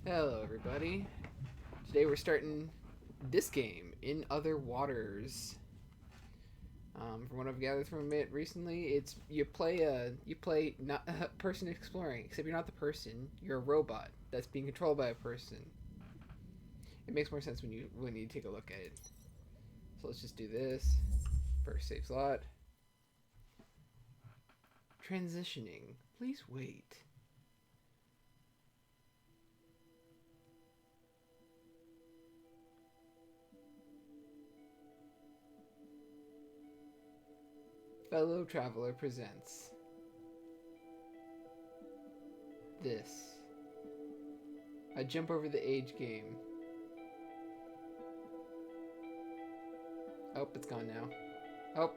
Hello, everybody. Today we're starting this game in Other Waters. From what I've gathered from it recently, it's you play not a person exploring, except you're not the person. You're a robot that's being controlled by a person. It makes more sense when you take a look at it. So let's just do this. First save slot. Transitioning. Please wait. Fellow Traveler presents this. A jump over the age game. Oh, it's gone now. Oh.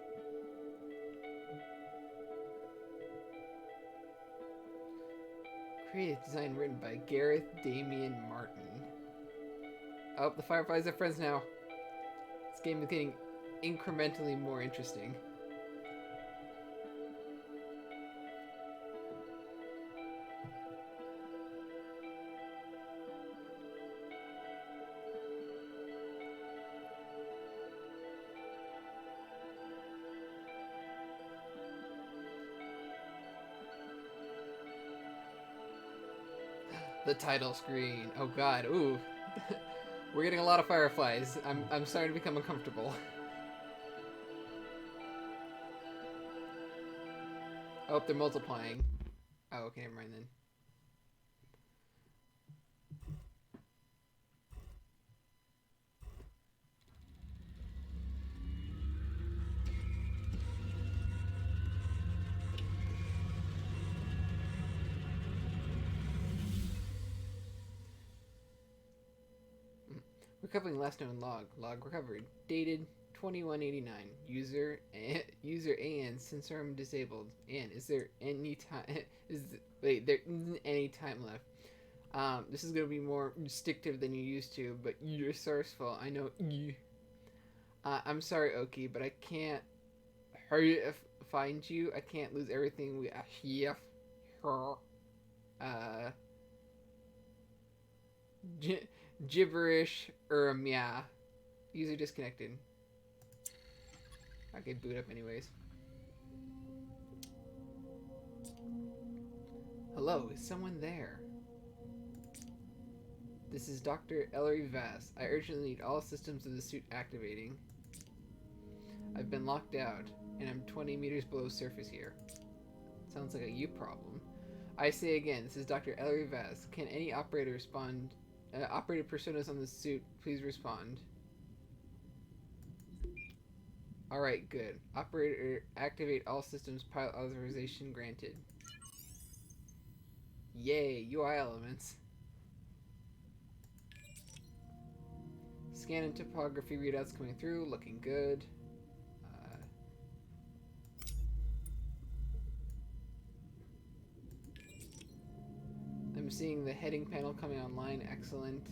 Creative design written by Gareth Damian Martin. Oh, the Fireflies are friends now. This game is getting incrementally more interesting. The title screen. Oh god, ooh. We're getting a lot of fireflies. I'm starting to become uncomfortable. Oh, they're multiplying. Oh, okay, never mind then. Recovering last known log. Log recovered. Dated 2189. User AN sensorum disabled. And is there any time there isn't any time left. This is gonna be more restrictive than you used to, but you're resourceful. I know you. I'm sorry, Oki, but I can't hurry if find you. I can't lose everything we have. Uh, gibberish yeah. User disconnected. Okay, boot up anyways. Hello, is someone there? This is Dr. Ellery Vass. I urgently need all systems of the suit activating. I've been locked out, and I'm 20 meters below surface here. Sounds like a you problem. I say again, this is Dr. Ellery Vass. Can any operator respond? Operator personas on the suit, please respond. Alright, good. Operator, activate all systems, pilot authorization granted. Yay, UI elements. Scan and topography readouts coming through, looking good. I'm seeing the heading panel coming online, excellent.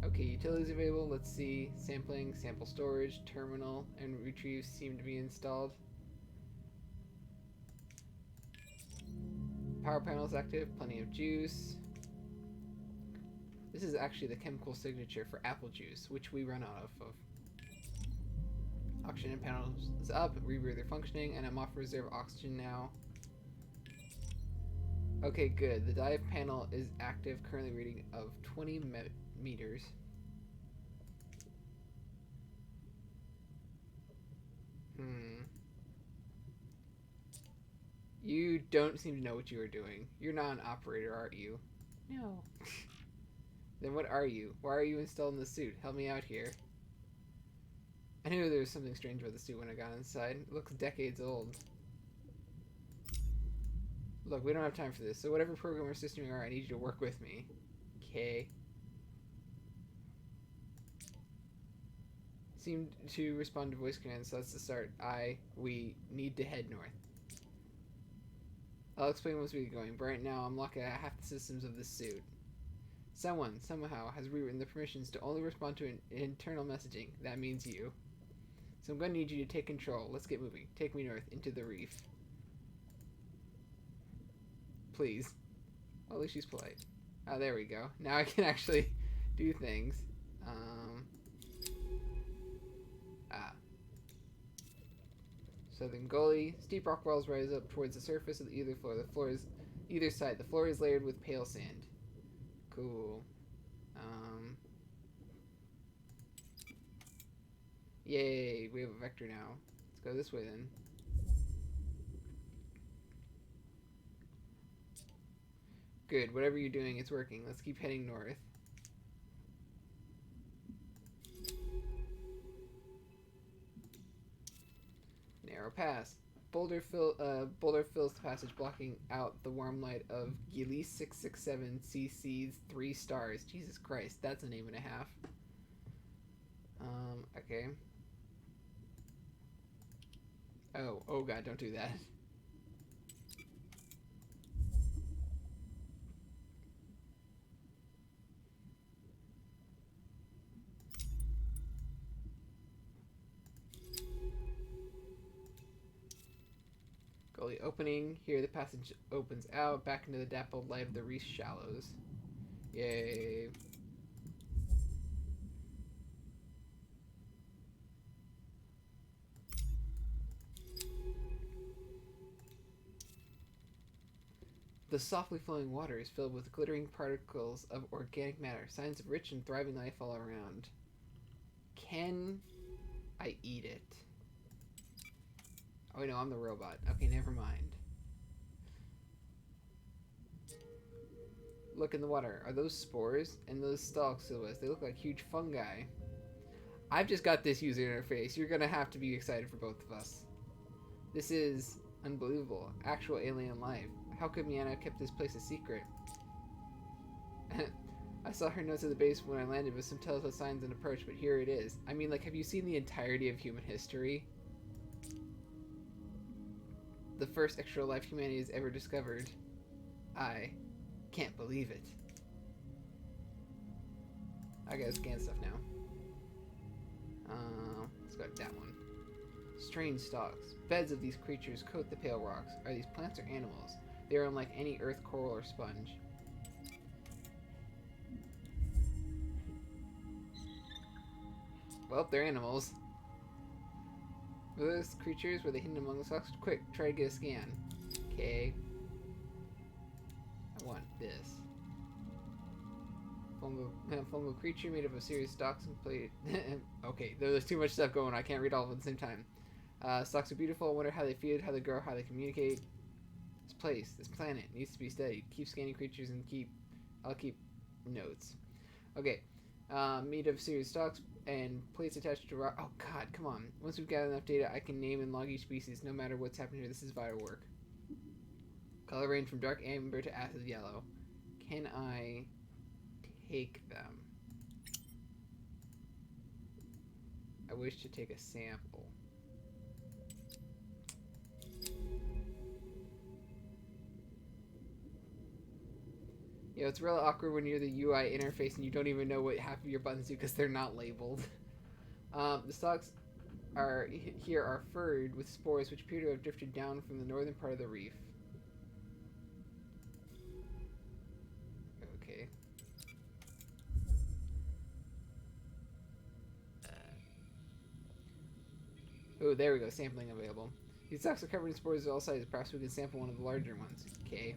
Okay, utilities available, let's see. Sampling, sample storage, terminal, and retrieve seem to be installed. Power panel is active, plenty of juice. This is actually the chemical signature for apple juice, which we run out of. Oxygen panel is up, rebreather functioning, and I'm off reserve oxygen now. Okay, good. The dive panel is active, currently reading of 20 meters. You don't seem to know what you are doing. You're not an operator, are you? No. Then what are you? Why are you installed in the suit? Help me out here. I knew there was something strange about the suit when I got inside. It looks decades old. Look, we don't have time for this, so whatever program or system you are, I need you to work with me. Okay. Seemed to respond to voice commands, so that's the start. We need to head north. I'll explain once we get going, but right now I'm locking out half the systems of this suit. Someone, somehow, has rewritten the permissions to only respond to internal messaging. That means you. So I'm going to need you to take control. Let's get moving. Take me north, into the reef. Please. Well, at least she's polite. Oh, there we go. Now I can actually do things. Southern gully. Steep rock walls rise up towards the surface of either floor. Either side. The floor is layered with pale sand. Cool. Yay, we have a vector now. Let's go this way then. Good, whatever you're doing, it's working. Let's keep heading north. Narrow pass. Boulder fills the passage, blocking out the warm light of Gilly 667 CC's 3 stars. Jesus Christ, that's a name and a half. Okay. Oh god, don't do that. Gully opening. Here the passage opens out, back into the dappled light of the Reese Shallows. Yay. The softly flowing water is filled with glittering particles of organic matter, signs of rich and thriving life all around. Can I eat it? Oh, no, I'm the robot. Okay, never mind. Look in the water. Are those spores? And those stalk silhouettes, they look like huge fungi. I've just got this user interface. You're gonna have to be excited for both of us. This is unbelievable. Actual alien life. How could Miana kept this place a secret? I saw her notes at the base when I landed with some telltale signs and approach, but here it is. I mean, like, have you seen the entirety of human history? The first extra life humanity has ever discovered. I can't believe it. I gotta scan stuff now. Let's go to that one. Strange stalks. Beds of these creatures coat the pale rocks. Are these plants or animals? They are unlike any earth coral or sponge. Well, they're animals. Were those creatures? Were they hidden among the stalks? Quick, try to get a scan. Okay. I want this. Fungal creature made up of serious stalks and plate. Okay, there's too much stuff going on. I can't read all of it at the same time. Stalks are beautiful. I wonder how they feed, how they grow, how they communicate. This place, this planet needs to be studied. Keep scanning creatures and I'll keep notes. Okay. Made of serious stalks and plates attached to rock. Oh god, come on. Once we've gathered enough data, I can name and log each species no matter what's happening here. This is vital work. Color range from dark amber to acid yellow. Can I take them? I wish to take a sample. Yeah, it's real awkward when you're the UI interface and you don't even know what half of your buttons do because they're not labeled. The stalks here are furred with spores which appear to have drifted down from the northern part of the reef. Okay. Oh, there we go. Sampling available. These stalks are covered in spores of all sizes. Perhaps we can sample one of the larger ones. Okay.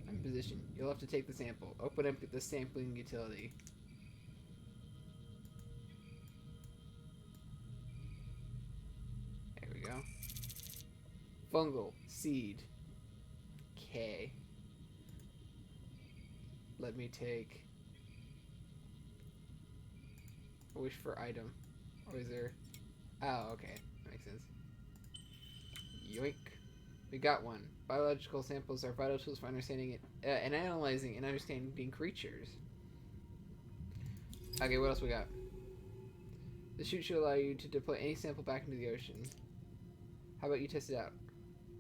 I'm in position. You'll have to take the sample. Open up the sampling utility. There we go. Fungal. Seed. Okay. Let me take a wish for item. Or is there... Oh, okay. That makes sense. Yoink. We got one. Biological samples are vital tools for understanding it, and analyzing and understanding creatures. Okay, what else we got? The chute should allow you to deploy any sample back into the ocean. How about you test it out?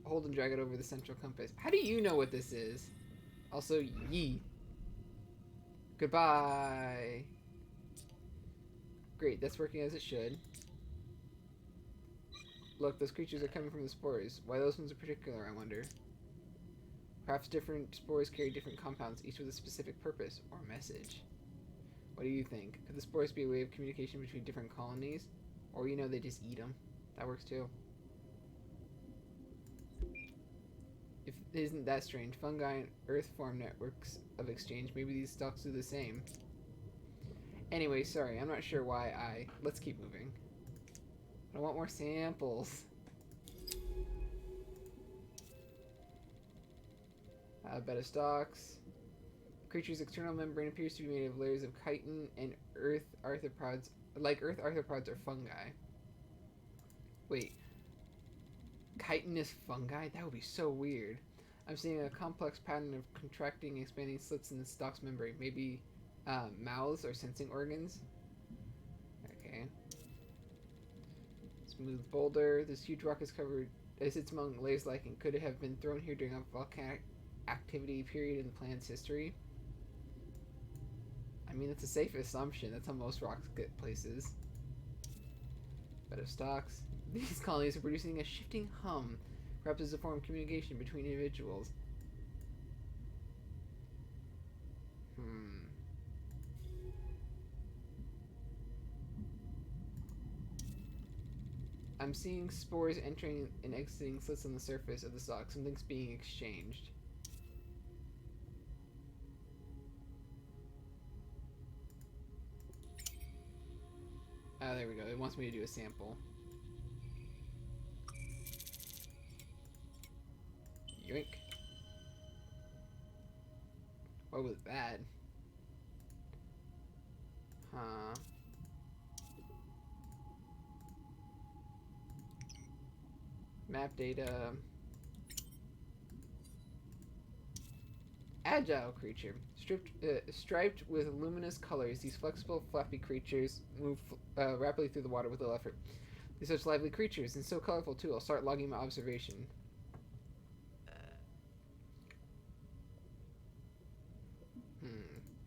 Hold and drag it over the central compass. How do you know what this is? Also, yee. Goodbye. Great, that's working as it should. Look, those creatures are coming from the spores. Why those ones in particular, I wonder. Perhaps different spores carry different compounds, each with a specific purpose or message. What do you think? Could the spores be a way of communication between different colonies? Or, you know, they just eat them. That works too. If isn't that strange? Fungi and Earth form networks of exchange. Maybe these stalks do the same. Anyway, sorry, I'm not sure why I... Let's keep moving. I want more samples. Bed of stalks. Creature's external membrane appears to be made of layers of chitin and earth arthropods. Like earth arthropods are fungi. Wait. Chitinous fungi? That would be so weird. I'm seeing a complex pattern of contracting, expanding slits in the stalk's membrane. Maybe mouths or sensing organs? Okay. Smooth boulder. This huge rock is covered... It sits among layers lichen. Could it have been thrown here during a volcanic activity period in the planet's history? I mean, it's a safe assumption. That's how most rocks get places. Bed of stalks. These colonies are producing a shifting hum, perhaps as a form of communication between individuals. I'm seeing spores entering and exiting slits on the surface of the stalk. Something's being exchanged. Oh, there we go. It wants me to do a sample. Yoink. What was that? Huh. Map data. Agile creature. Striped with luminous colors, these flexible, flappy creatures move rapidly through the water with little effort. They're such lively creatures, and so colorful too. I'll start logging my observation.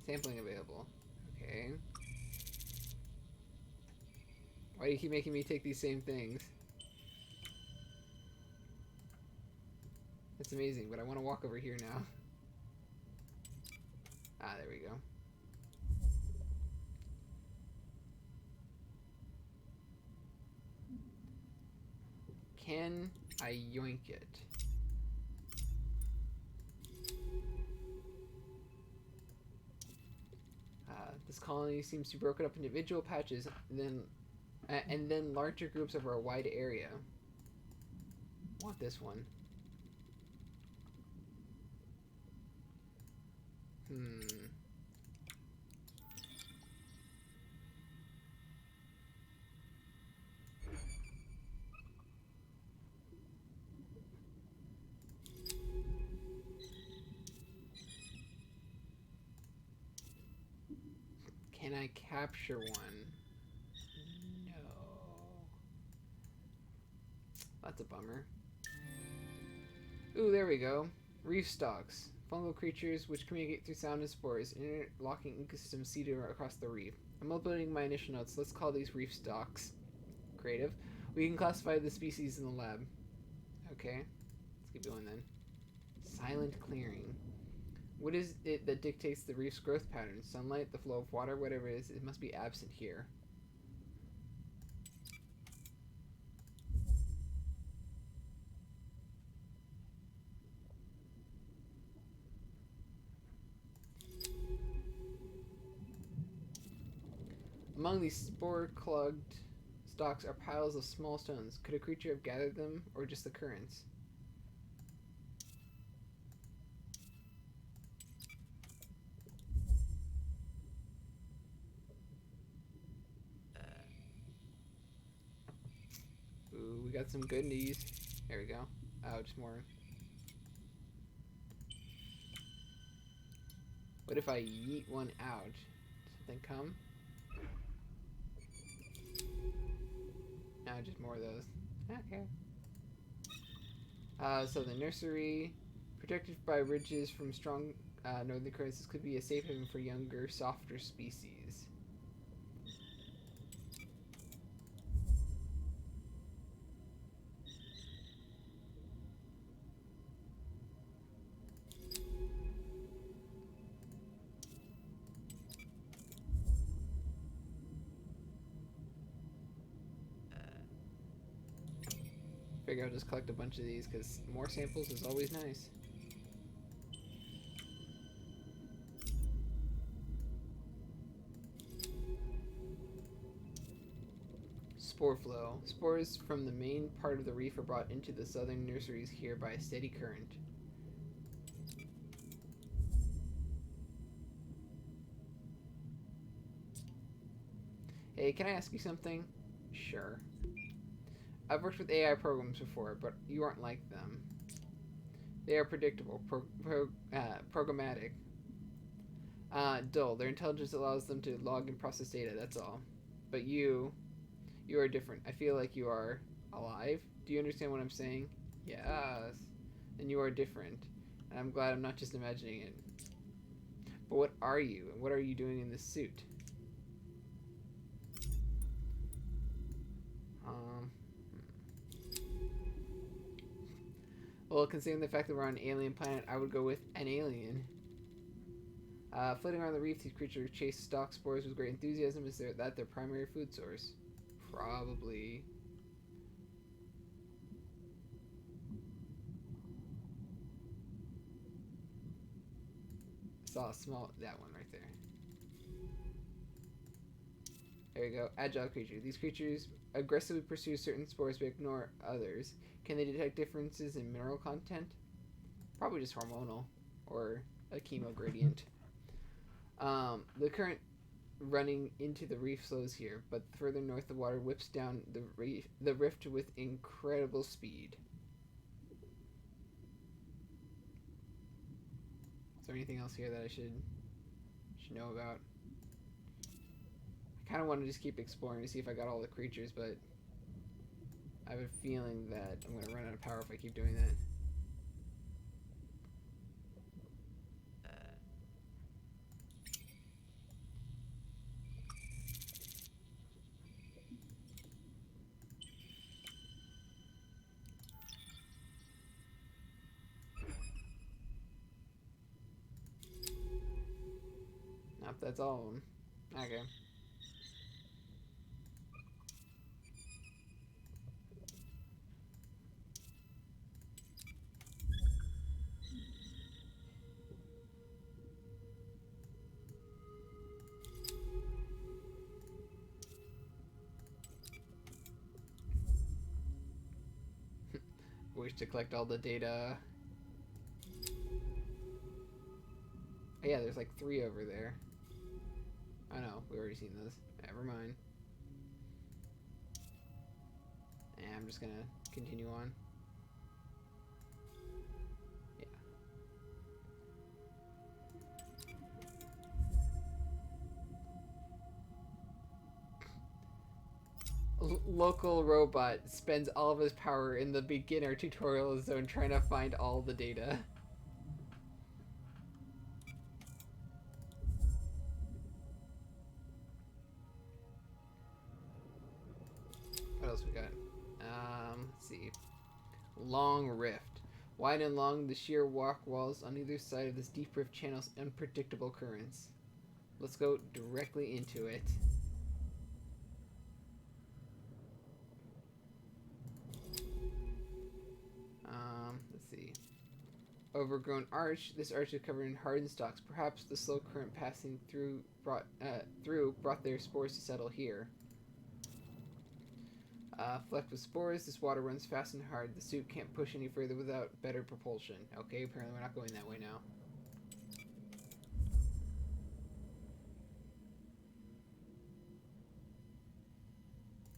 Sampling available. Okay. Why do you keep making me take these same things? That's amazing, but I want to walk over here now. Ah, there we go. Can I yoink it? This colony seems to be broken up into individual patches, and then larger groups over a wide area. I want this one. Can I capture one? No. That's a bummer. Ooh, there we go. Reef stalks. Fungal creatures which communicate through sound and spores, interlocking ecosystems seeded across the reef. I'm uploading my initial notes. Let's call these reef stalks. Creative. We can classify the species in the lab. Okay. Let's keep going then. Silent clearing. What is it that dictates the reef's growth patterns? Sunlight, the flow of water, whatever it is, it must be absent here. Among these spore-clogged stalks are piles of small stones. Could a creature have gathered them, or just the currents? Ooh, we got some good news. There we go. Oh, just more. What if I yeet one out? Does something come? No, just more of those. Okay. So the nursery, protected by ridges from strong northern currents, this could be a safe haven for younger, softer species. Figure I'll just collect a bunch of these because more samples is always nice. Spore flow. Spores from the main part of the reef are brought into the southern nurseries here by a steady current. Hey, can I ask you something? Sure. I've worked with AI programs before, but you aren't like them. They are predictable, programmatic. Dull. Their intelligence allows them to log and process data, that's all. But you are different. I feel like you are alive. Do you understand what I'm saying? Yes. And you are different. And I'm glad I'm not just imagining it. But what are you? And what are you doing in this suit? Well, considering the fact that we're on an alien planet, I would go with an alien. Floating around the reef, these creatures chase stalk spores with great enthusiasm. Is that their primary food source? Probably. Saw a small, that one right there. There you go. Agile creature. These creatures aggressively pursue certain spores but ignore others. Can they detect differences in mineral content? Probably just hormonal or a chemo gradient. The current running into the reef slows here, but further north the water whips down the rift with incredible speed. Is there anything else here that I should know about? I kind of want to just keep exploring to see if I got all the creatures, but I have a feeling that I'm going to run out of power if I keep doing that. Nope, that's all of them. Okay. Wish to collect all the data. Oh, yeah, there's like 3 over there. I know, we already seen those. Never mind. And I'm just gonna continue on. Yeah. Local robot spends all of his power in the beginner tutorial zone trying to find all the data. What else we got? Let's see. Long rift. Wide and long, the sheer rock walls on either side of this deep rift channels unpredictable currents. Let's go directly into it. Let's see. Overgrown arch. This arch is covered in hardened stalks. Perhaps the slow current passing through brought their spores to settle here. Flecked with spores, this water runs fast and hard. The suit can't push any further without better propulsion. Okay, apparently we're not going that way now.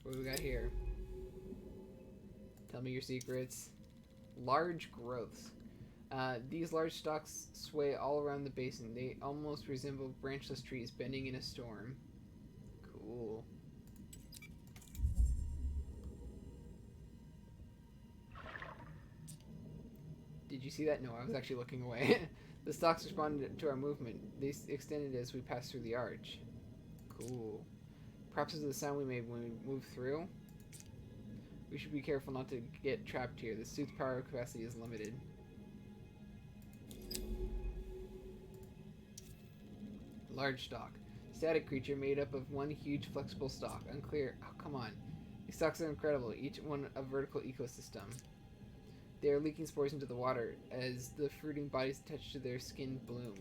What do we got here? Tell me your secrets. Large growths. These large stalks sway all around the basin. They almost resemble branchless trees bending in a storm. Cool. Did you see that? No, I was actually looking away. The stalks responded to our movement. They extended as we passed through the arch. Cool. Perhaps it's the sound we made when we moved through. We should be careful not to get trapped here. The suit's power capacity is limited. Large stalk. Static creature made up of one huge flexible stalk. Unclear. Oh, come on. These stalks are incredible, each one a vertical ecosystem. They are leaking spores into the water as the fruiting bodies attached to their skin bloom.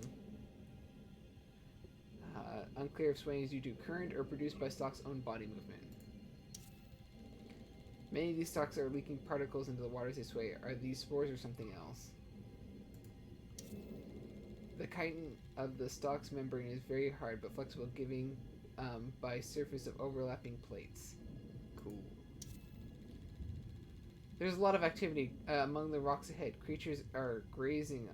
Unclear if swaying is due to current or produced by stalk's own body movement. Many of these stalks are leaking particles into the water as they sway. Are these spores or something else? The chitin of the stalk's membrane is very hard but flexible, giving by surface of overlapping plates. Cool. There's a lot of activity among the rocks ahead. Creatures are grazing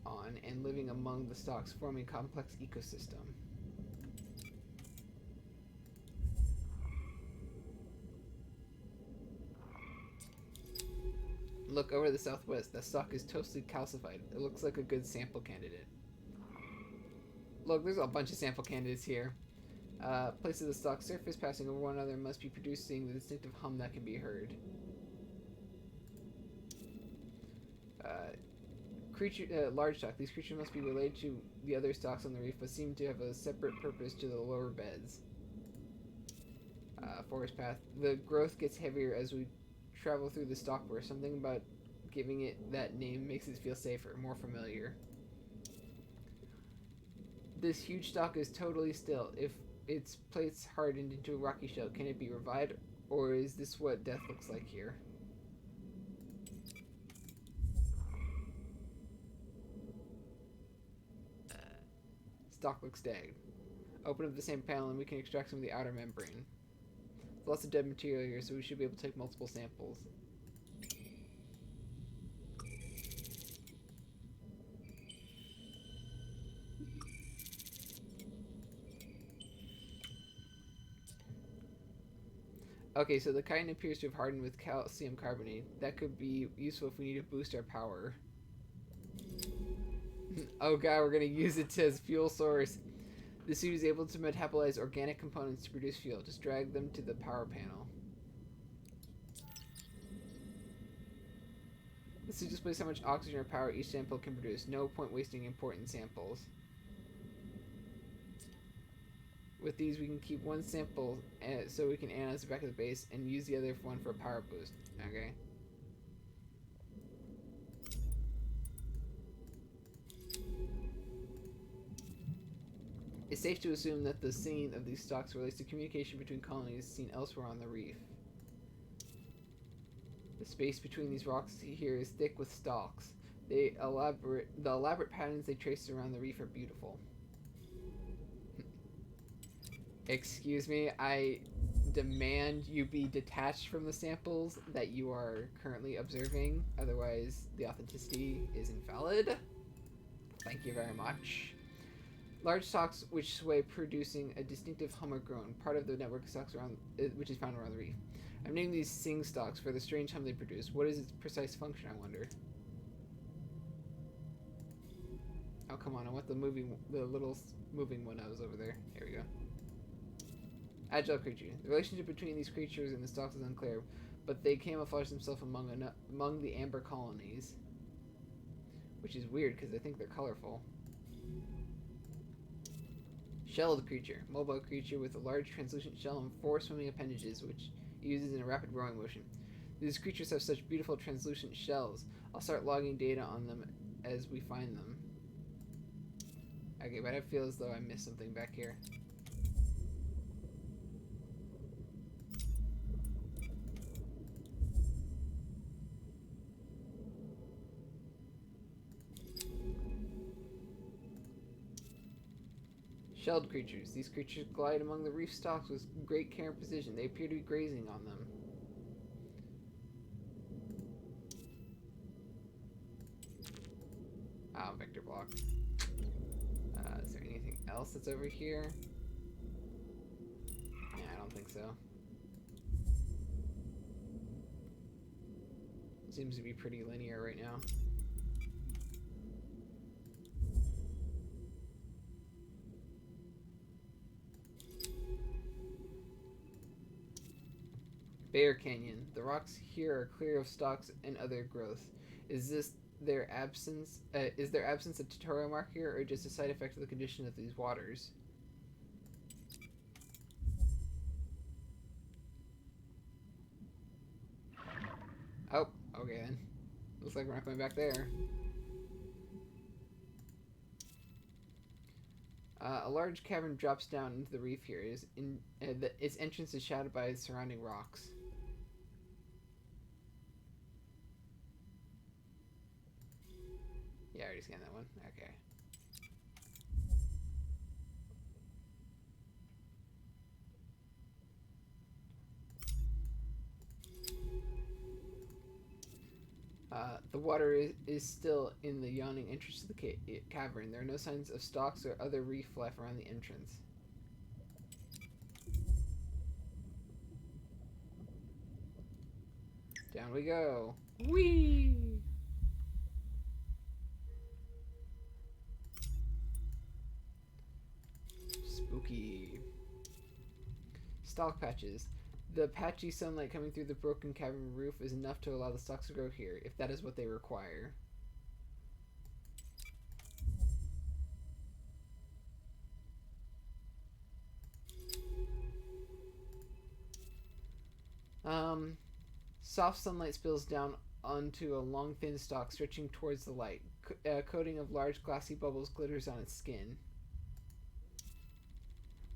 on and living among the stalks, forming a complex ecosystem. Look over the southwest. The stalk is totally calcified. It looks like a good sample candidate. Look, there's a bunch of sample candidates here. Places of the stalk surface passing over one another must be producing the distinctive hum that can be heard. Large stalk. These creatures must be related to the other stalks on the reef, but seem to have a separate purpose to the lower beds. Forest path. The growth gets heavier as we travel through the stalkwork. Something about giving it that name makes it feel safer, more familiar. This huge stalk is totally still. If its plates hardened into a rocky shell, can it be revived, or is this what death looks like here? Stalk looks dead. Open up the same panel and we can extract some of the outer membrane. There's lots of dead material here, so we should be able to take multiple samples. Okay, so the chitin appears to have hardened with calcium carbonate. That could be useful if we need to boost our power. Oh god, we're gonna use it as fuel source. The suit is able to metabolize organic components to produce fuel. Just drag them to the power panel. The suit displays how much oxygen or power each sample can produce. No point wasting important samples. With these, we can keep one sample so we can analyze the back of the base and use the other one for a power boost. Okay. It's safe to assume that the singing of these stalks relates to communication between colonies seen elsewhere on the reef. The space between these rocks here is thick with stalks. The elaborate patterns they trace around the reef are beautiful. Excuse me, I demand you be detached from the samples that you are currently observing, otherwise the authenticity is invalid. Thank you very much. Large stalks which sway, producing a distinctive hum or groan, part of the network of stalks around, which is found around the reef. I'm naming these sing stalks for the strange hum they produce. What is its precise function, I wonder? Oh, come on, I want the little moving one that was over there. Here we go. Agile creature. The relationship between these creatures and the stalks is unclear, but they camouflage themselves among the amber colonies. Which is weird, because I think they're colorful. Shelled creature. Mobile creature with a large translucent shell and 4 swimming appendages, which it uses in a rapid rowing motion. These creatures have such beautiful translucent shells. I'll start logging data on them as we find them. Okay, but I feel as though I missed something back here. Shelled creatures. These creatures glide among the reef stalks with great care and precision. They appear to be grazing on them. Ah, vector block. Is there anything else that's over here? Yeah, I don't think so. Seems to be pretty linear right now. Bear Canyon. The rocks here are clear of stalks and other growth. Is their absence a tutorial mark here, or just a side effect of the condition of these waters? Looks like we're not going back there. A large cavern drops down into the reef here. Its entrance is shadowed by surrounding rocks. Yeah, I already scanned that one. Okay. The water is still in the yawning entrance to the cavern. There are no signs of stalks or other reef life around the entrance. Down we go. Whee! Spooky. Stalk patches. The patchy sunlight coming through the broken cavern roof is enough to allow the stalks to grow here, if that is what they require. Soft sunlight spills down onto a long, thin stalk stretching towards the light. A coating of large, glassy bubbles glitters on its skin.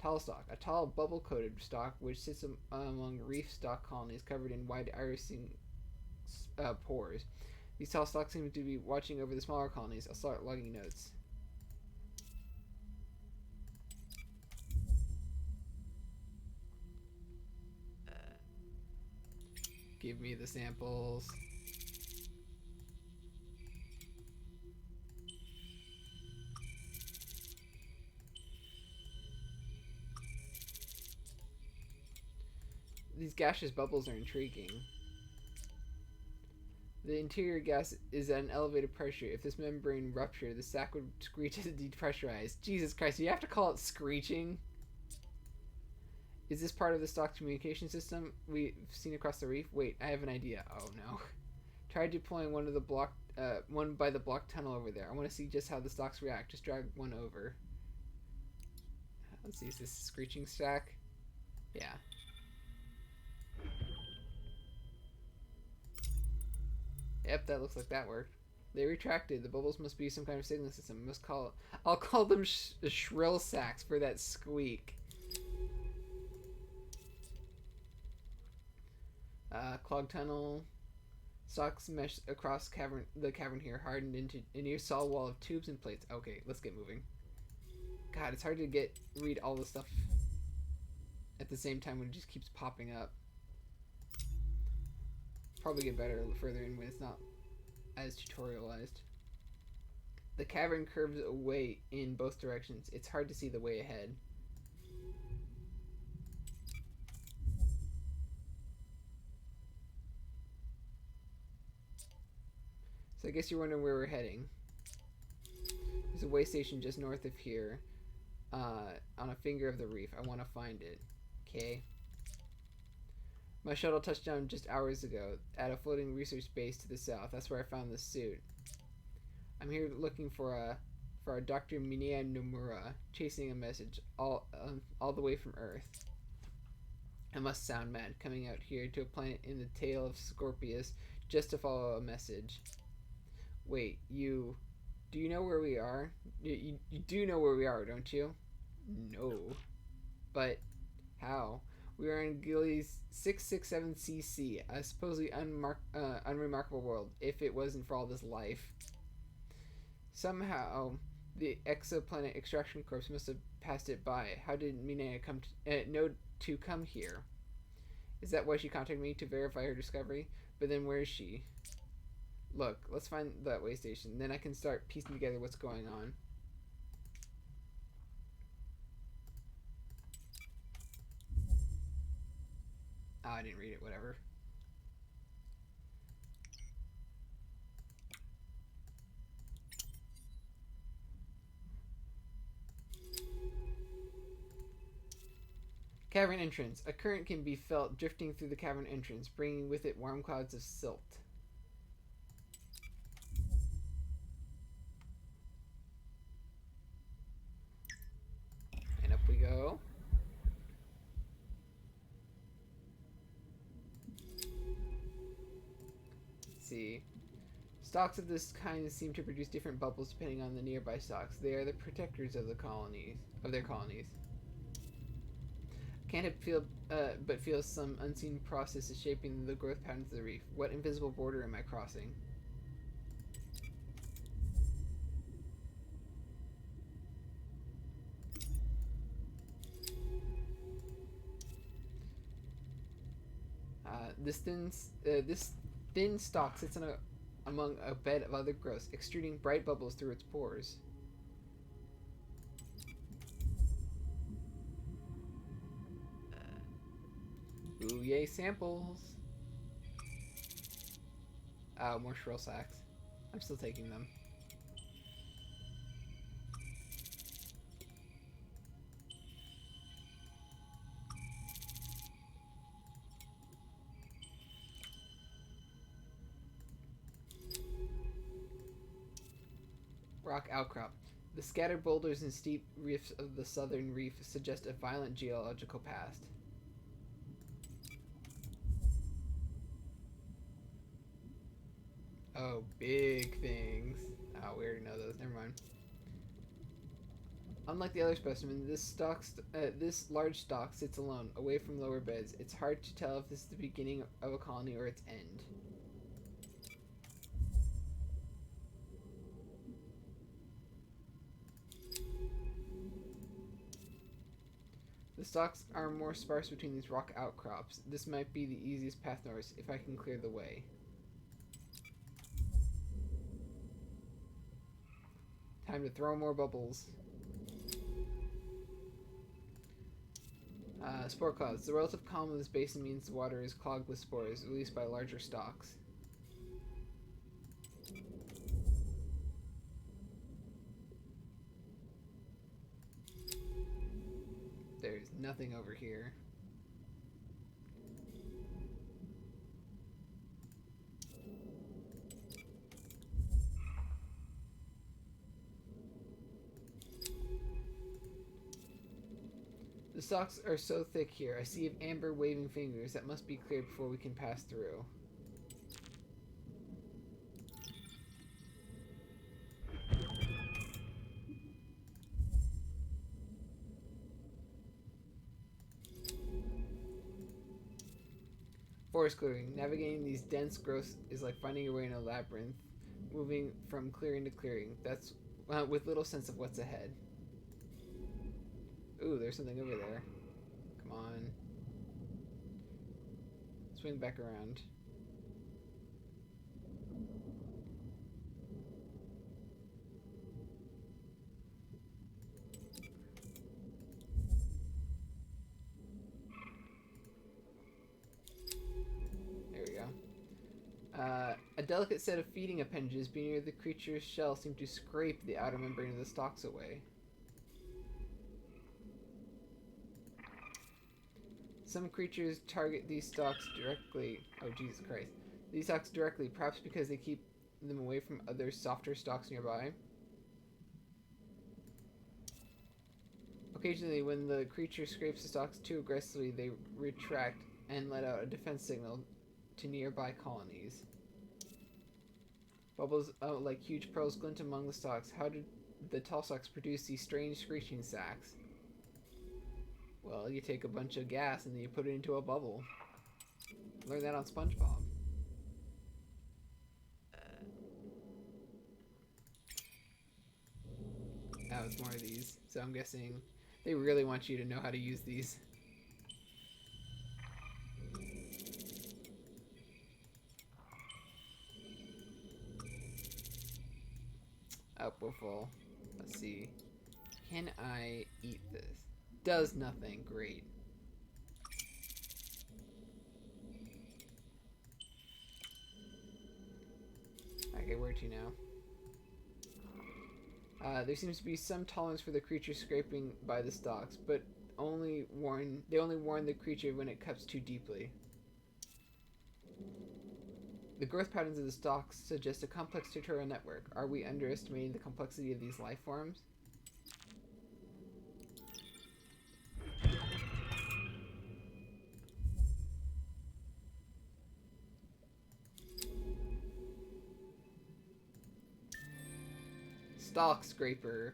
Tall stalk. A tall, bubble-coated stalk which sits among reef stalk colonies covered in wide irising pores. These tall stalks seem to be watching over the smaller colonies. I'll start logging notes. Give me the samples. These gaseous bubbles are intriguing. The interior gas is at an elevated pressure. If this membrane ruptured, the sac would screech as it depressurized. Jesus Christ, you have to call it screeching? Is this part of the stock communication system we've seen across the reef? Wait, I have an idea. Oh no. Try deploying one by the block tunnel over there. I want to see just how the stocks react. Just drag one over. Let's see, is this screeching stack? Yeah. Yep, that looks like that worked. They retracted. The bubbles must be some kind of signaling system. I'll call them shrill sacks for that squeak. Clogged tunnel. Stalks mesh across the cavern here, hardened into a near solid wall of tubes and plates. Okay, let's get moving. God, it's hard to read all the stuff at the same time when it just keeps popping up. Probably get better further in when it's not as tutorialized. The cavern curves away in both directions. It's hard to see the way ahead. So I guess you're wondering where we're heading. There's a way station just north of here, on a finger of the reef. I want to find it. Okay. My shuttle touched down just hours ago at a floating research base to the south. That's where I found this suit. I'm here looking for a Dr. Minea Nomura, chasing a message all the way from Earth. I must sound mad, coming out here to a planet in the tail of Scorpius just to follow a message. Wait, do you know where we are? You do know where we are, don't you? No. But how? We are in Gillies 667cc, a supposedly unremarkable world, if it wasn't for all this life. Somehow, the exoplanet extraction corps must have passed it by. How did Minea know to come here? Is that why she contacted me, to verify her discovery? But then where is she? Look, let's find that way station, then I can start piecing together what's going on. Oh, I didn't read it, whatever. Cavern entrance. A current can be felt drifting through the cavern entrance, bringing with it warm clouds of silt. And up we go. Let's see. Stalks of this kind seem to produce different bubbles depending on the nearby stalks. They are the protectors of their colonies. Can't feel, but feels some unseen process is shaping the growth patterns of the reef. What invisible border am I crossing? This thin stalk sits among a bed of other growths, extruding bright bubbles through its pores. Ooh, yay, samples! More shrill sacks. I'm still taking them. Rock outcrop. The scattered boulders and steep reefs of the southern reef suggest a violent geological past. Oh, big things. Oh, we already know those. Never mind. Unlike the other specimen, this large stalk sits alone, away from lower beds. It's hard to tell if this is the beginning of a colony or its end. The stalks are more sparse between these rock outcrops. This might be the easiest path north if I can clear the way. Time to throw more bubbles. Spore clouds. The relative calm of this basin means the water is clogged with spores, released by larger stalks. There's nothing over here. The stalks are so thick here. I see amber waving fingers that must be cleared before we can pass through. Forest clearing. Navigating these dense growths is like finding your way in a labyrinth, moving from clearing to clearing. That's with little sense of what's ahead. Ooh, there's something over there. Come on. Swing back around. There we go. A delicate set of feeding appendages near the creature's shell seem to scrape the outer membrane of the stalks away. Some creatures target these stalks directly. Oh, Jesus Christ. These stalks directly, perhaps because they keep them away from other softer stalks nearby. Occasionally, when the creature scrapes the stalks too aggressively, they retract and let out a defense signal to nearby colonies. Bubbles like huge pearls glint among the stalks. How did the tall stalks produce these strange screeching sacs? Well, you take a bunch of gas and then you put it into a bubble. Learn that on SpongeBob. Oh, it's more of these. So I'm guessing they really want you to know how to use these. Up, we're full. Let's see. Can I eat this? Does nothing. Great. Okay, where to now? There seems to be some tolerance for the creature scraping by the stalks, but they only warn the creature when it cuts too deeply. The growth patterns of the stalks suggest a complex tutorial network. Are we underestimating the complexity of these life forms? Stalk scraper.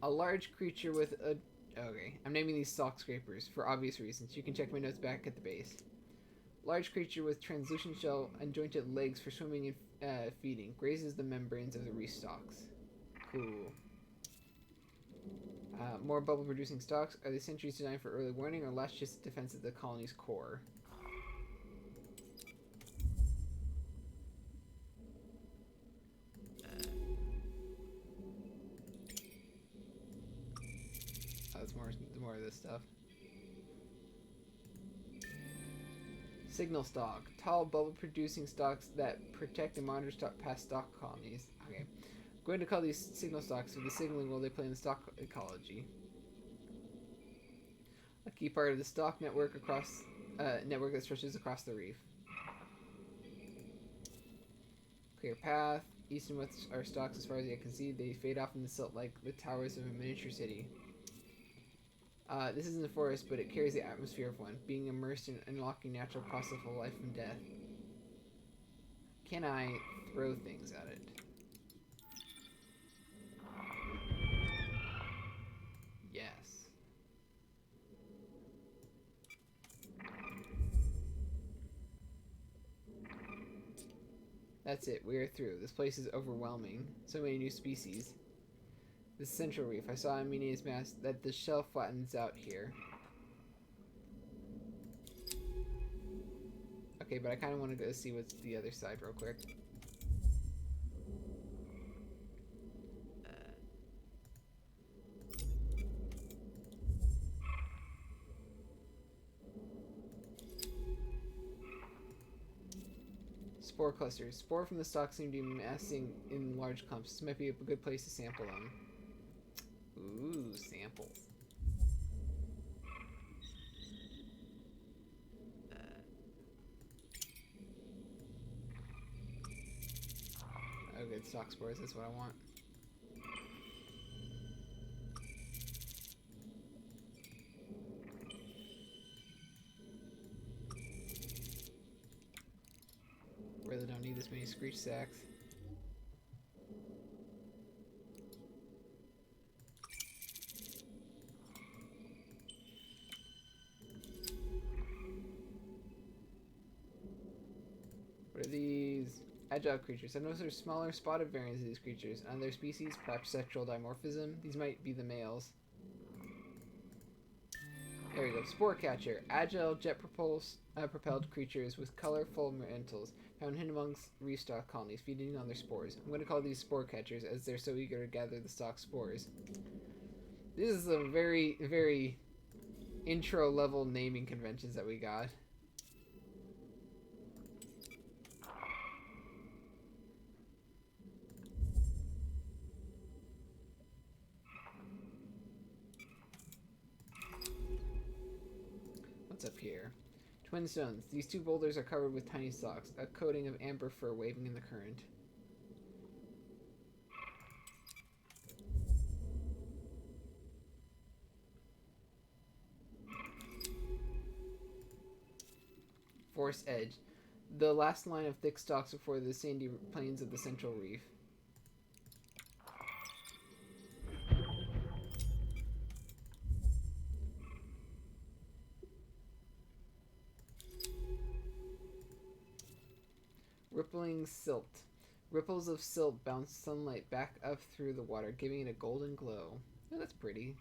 A large creature with a... Okay, I'm naming these stalk scrapers for obvious reasons. You can check my notes back at the base. Large creature with translucent shell and jointed legs for swimming and feeding. Grazes the membranes of the reef stalks. Cool. More bubble-producing stalks. Are the sentries designed for early warning or last just defense of the colony's core? That's more of this stuff. Signal stalk. Tall bubble-producing stalks that protect and monitor past stalk colonies. Okay. I'm going to call these signal stalks for the signaling role they play in the stalk ecology. A key part of the stalk network network that stretches across the reef. Clear path. East and west are stalks as far as I can see. They fade off in the silt like the towers of a miniature city. This isn't a forest, but it carries the atmosphere of one, being immersed in unlocking natural process of life and death. Can I throw things at it? Yes. That's it, we are through. This place is overwhelming. So many new species. This central reef. I saw in Minia's mass that the shell flattens out here. Okay, but I kind of want to go see what's the other side real quick. Spore clusters. Spore from the stalk seem to be massing in large clumps. This might be a good place to sample them. Ooh, samples. Oh, good. Stalk spores. That's what I want. Really don't need this many screech sacks. What are these? Agile creatures. I noticed there's smaller spotted variants of these creatures. On their species, perhaps sexual dimorphism. These might be the males. There we go. Spore catcher. Agile, jet-propelled creatures with colorful mantles found hidden amongst reef stalk colonies, feeding on their spores. I'm going to call these spore catchers as they're so eager to gather the stalk spores. This is some very, very intro-level naming conventions that we got. What's up here? Twin stones. These two boulders are covered with tiny stalks, a coating of amber fur waving in the current. Forest edge. The last line of thick stalks before the sandy plains of the central reef. Rippling silt. Ripples of silt bounce sunlight back up through the water, giving it a golden glow. Oh, that's pretty.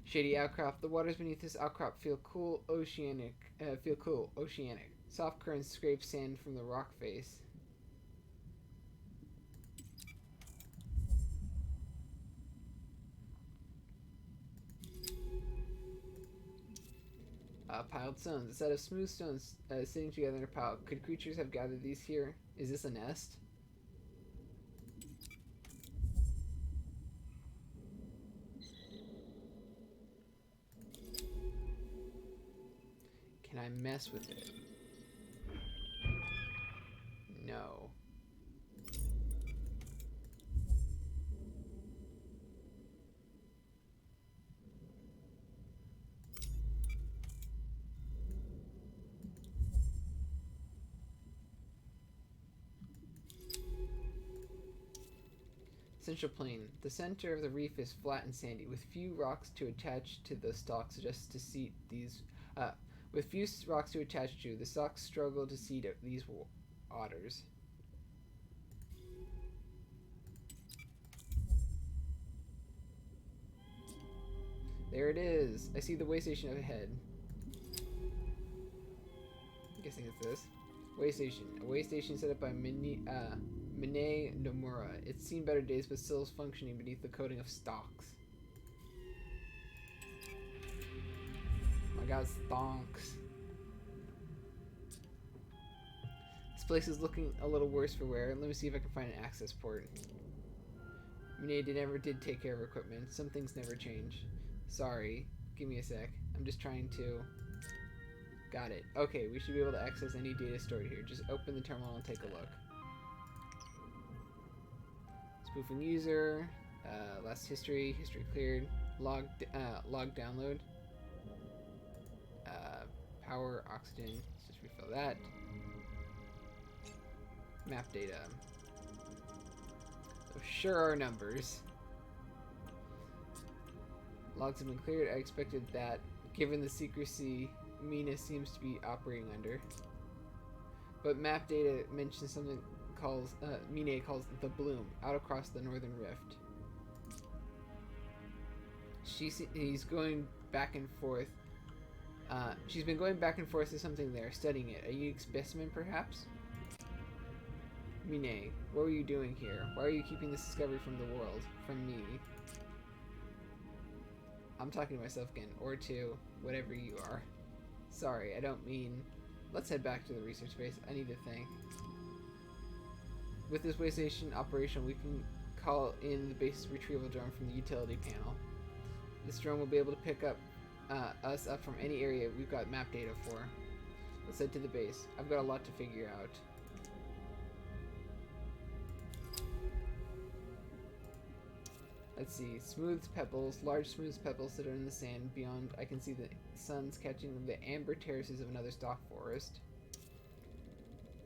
Shady outcrop. The waters beneath this outcrop feel cool, oceanic. Soft currents scrape sand from the rock face. Piled stones. A set of smooth stones sitting together in a pile. Could creatures have gathered these here? Is this a nest? Can I mess with it? No. Central plain. The center of the reef is flat and sandy, with few rocks to attach to the stalks just to seat these. With few rocks to attach to, the stalks struggle to seat these otters. There it is. I see the way station ahead. I'm guessing it's this. Way station. A way station set up by Mine Nomura. It's seen better days, but still is functioning beneath the coating of stalks. Oh my god, stonks. This place is looking a little worse for wear. Let me see if I can find an access port. Mine never did take care of equipment. Some things never change. Sorry. Give me a sec. I'm just trying to... Got it. Okay, we should be able to access any data stored here. Just open the terminal and take a look. Spoofing user, last history cleared, log download, power, oxygen, let's just refill that. Map data. Those sure are numbers. Logs have been cleared. I expected that, given the secrecy Mina seems to be operating under. But map data mentions something Mine calls the bloom out across the northern rift. He's going back and forth. She's been going back and forth to something there, studying it. A unique specimen, perhaps? Mine, what were you doing here? Why are you keeping this discovery from the world? From me? I'm talking to myself again, or to whatever you are. Sorry, I don't mean... Let's head back to the research base. I need to think. With this way station operational, we can call in the base retrieval drone from the utility panel. This drone will be able to pick up us up from any area we've got map data for. Let's head to the base. I've got a lot to figure out. Let's see. Smooth pebbles, large smooth pebbles that are in the sand. Beyond, I can see the sun's catching the amber terraces of another stalk forest.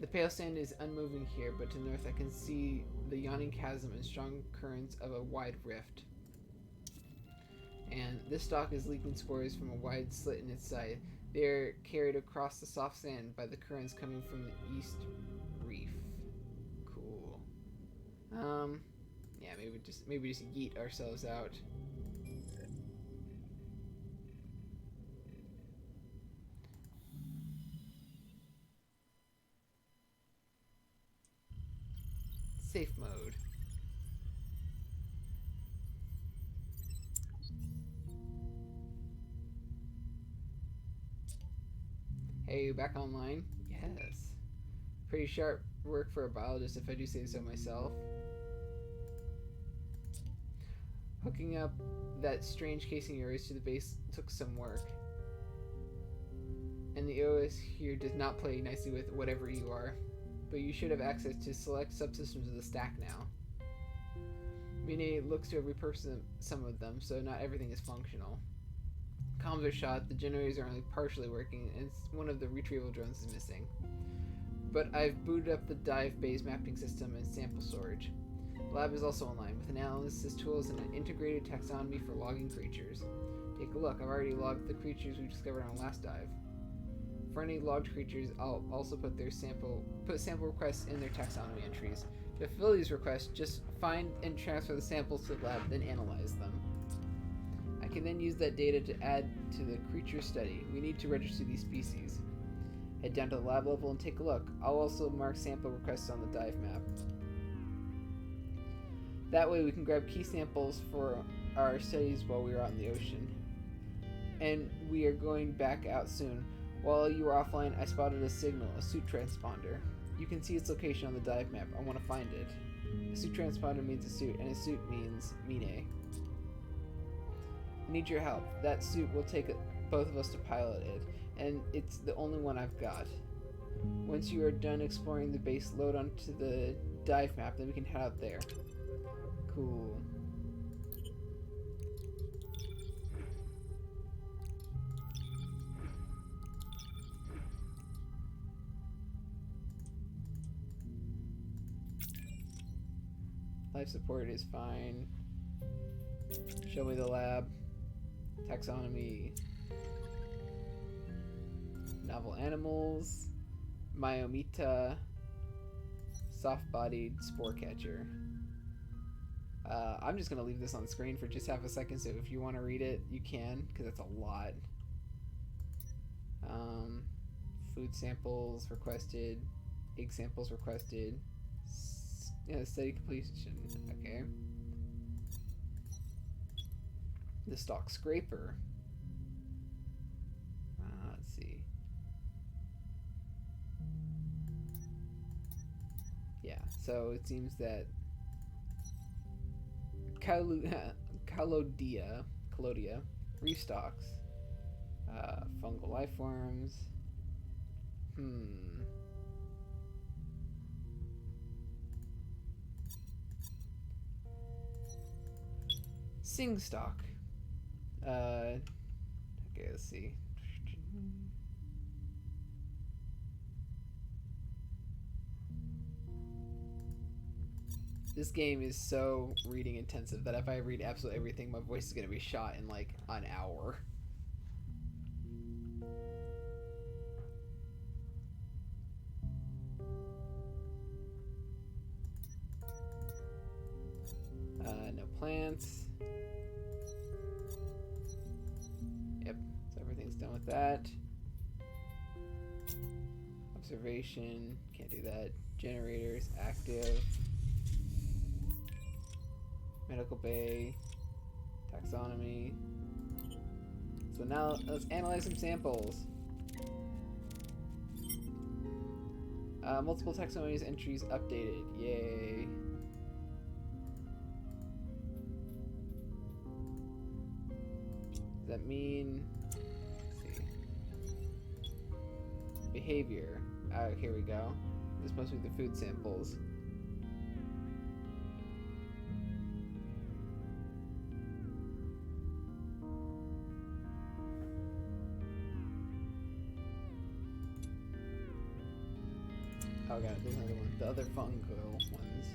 The pale sand is unmoving here, but to the north I can see the yawning chasm and strong currents of a wide rift. And this stalk is leaking spores from a wide slit in its side. They are carried across the soft sand by the currents coming from the east reef. Cool. Yeah, maybe just yeet ourselves out. Safe mode. Hey, you back online? Yes. Pretty sharp work for a biologist, if I do say so myself. Hooking up that strange casing of yours to the base took some work. And the OS here does not play nicely with whatever you are, but you should have access to select subsystems of the stack now. Mine looks to have repurposed some of them, so not everything is functional. Comms are shot, the generators are only partially working, and one of the retrieval drones is missing. But I've booted up the dive base mapping system and sample storage. The lab is also online, with analysis tools and an integrated taxonomy for logging creatures. Take a look, I've already logged the creatures we discovered on our last dive. For any logged creatures, I'll also put sample requests in their taxonomy entries. To fill these requests, just find and transfer the samples to the lab, then analyze them. I can then use that data to add to the creature study. We need to register these species. Head down to the lab level and take a look. I'll also mark sample requests on the dive map. That way we can grab key samples for our studies while we are out in the ocean. And we are going back out soon. While you were offline, I spotted a signal, a suit transponder. You can see its location on the dive map. I want to find it. A suit transponder means a suit, and a suit means Mine. I need your help. That suit will take both of us to pilot it, and it's the only one I've got. Once you are done exploring the base, load onto the dive map, then we can head out there. Cool. Life support is fine. Show me the lab. Taxonomy. Novel animals. Myometa. Soft-bodied spore catcher. I'm just going to leave this on screen for just half a second, so if you want to read it, you can, because that's a lot. Food samples requested. Egg samples requested. Study completion. Okay. The stalk scraper. Let's see. Yeah, so it seems that Calodia reef stalks, fungal life forms. Sing stock. Okay, let's see. This game is so reading intensive that if I read absolutely everything, my voice is going to be shot in like an hour. No plants. Yep, so everything's done with that. Observation, can't do that. Generators, active. Medical bay, taxonomy. So now let's analyze some samples. Multiple taxonomies entries updated. Yay. Does that mean? Let's see. Behavior. Here we go. This must be the food samples. Oh god, there's another one. The other fungal ones.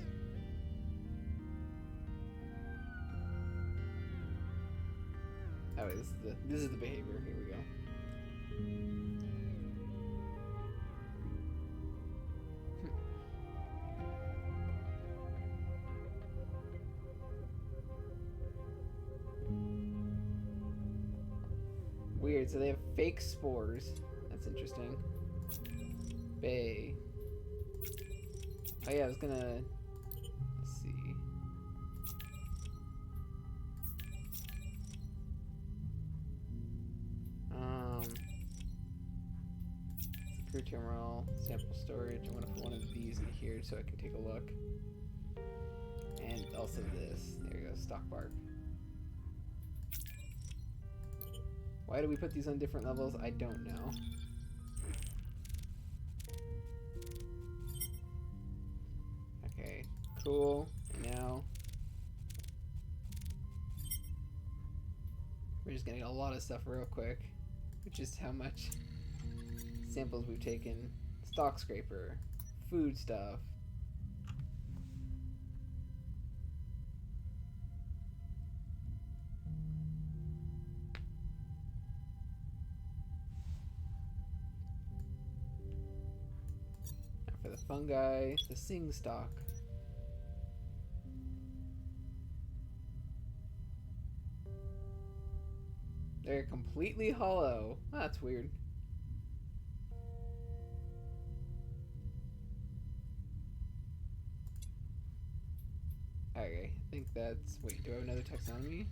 Oh wait, this is the behavior. Here we go. Weird, so they have fake spores. That's interesting. Bay. Oh yeah, I was gonna... Let's see. Secure terminal, sample storage. I want to put one of these in here so I can take a look. And also this. There you go, stock bark. Why do we put these on different levels? I don't know. Okay, cool. And now we're just getting a lot of stuff real quick, which is how much samples we've taken. Stock scraper, food stuff. Now for the fungi, the sing stock. They're completely hollow. Oh, that's weird. Okay, I think that's... Wait, do I have another taxonomy?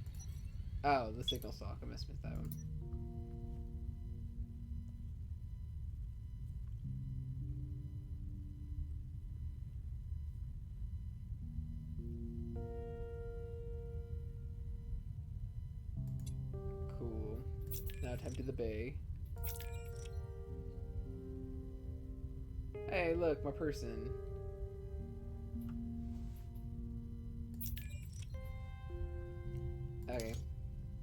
Oh, the signal stock. I must miss that one. Cool. Now time to the bay. Hey, look, my person. Okay,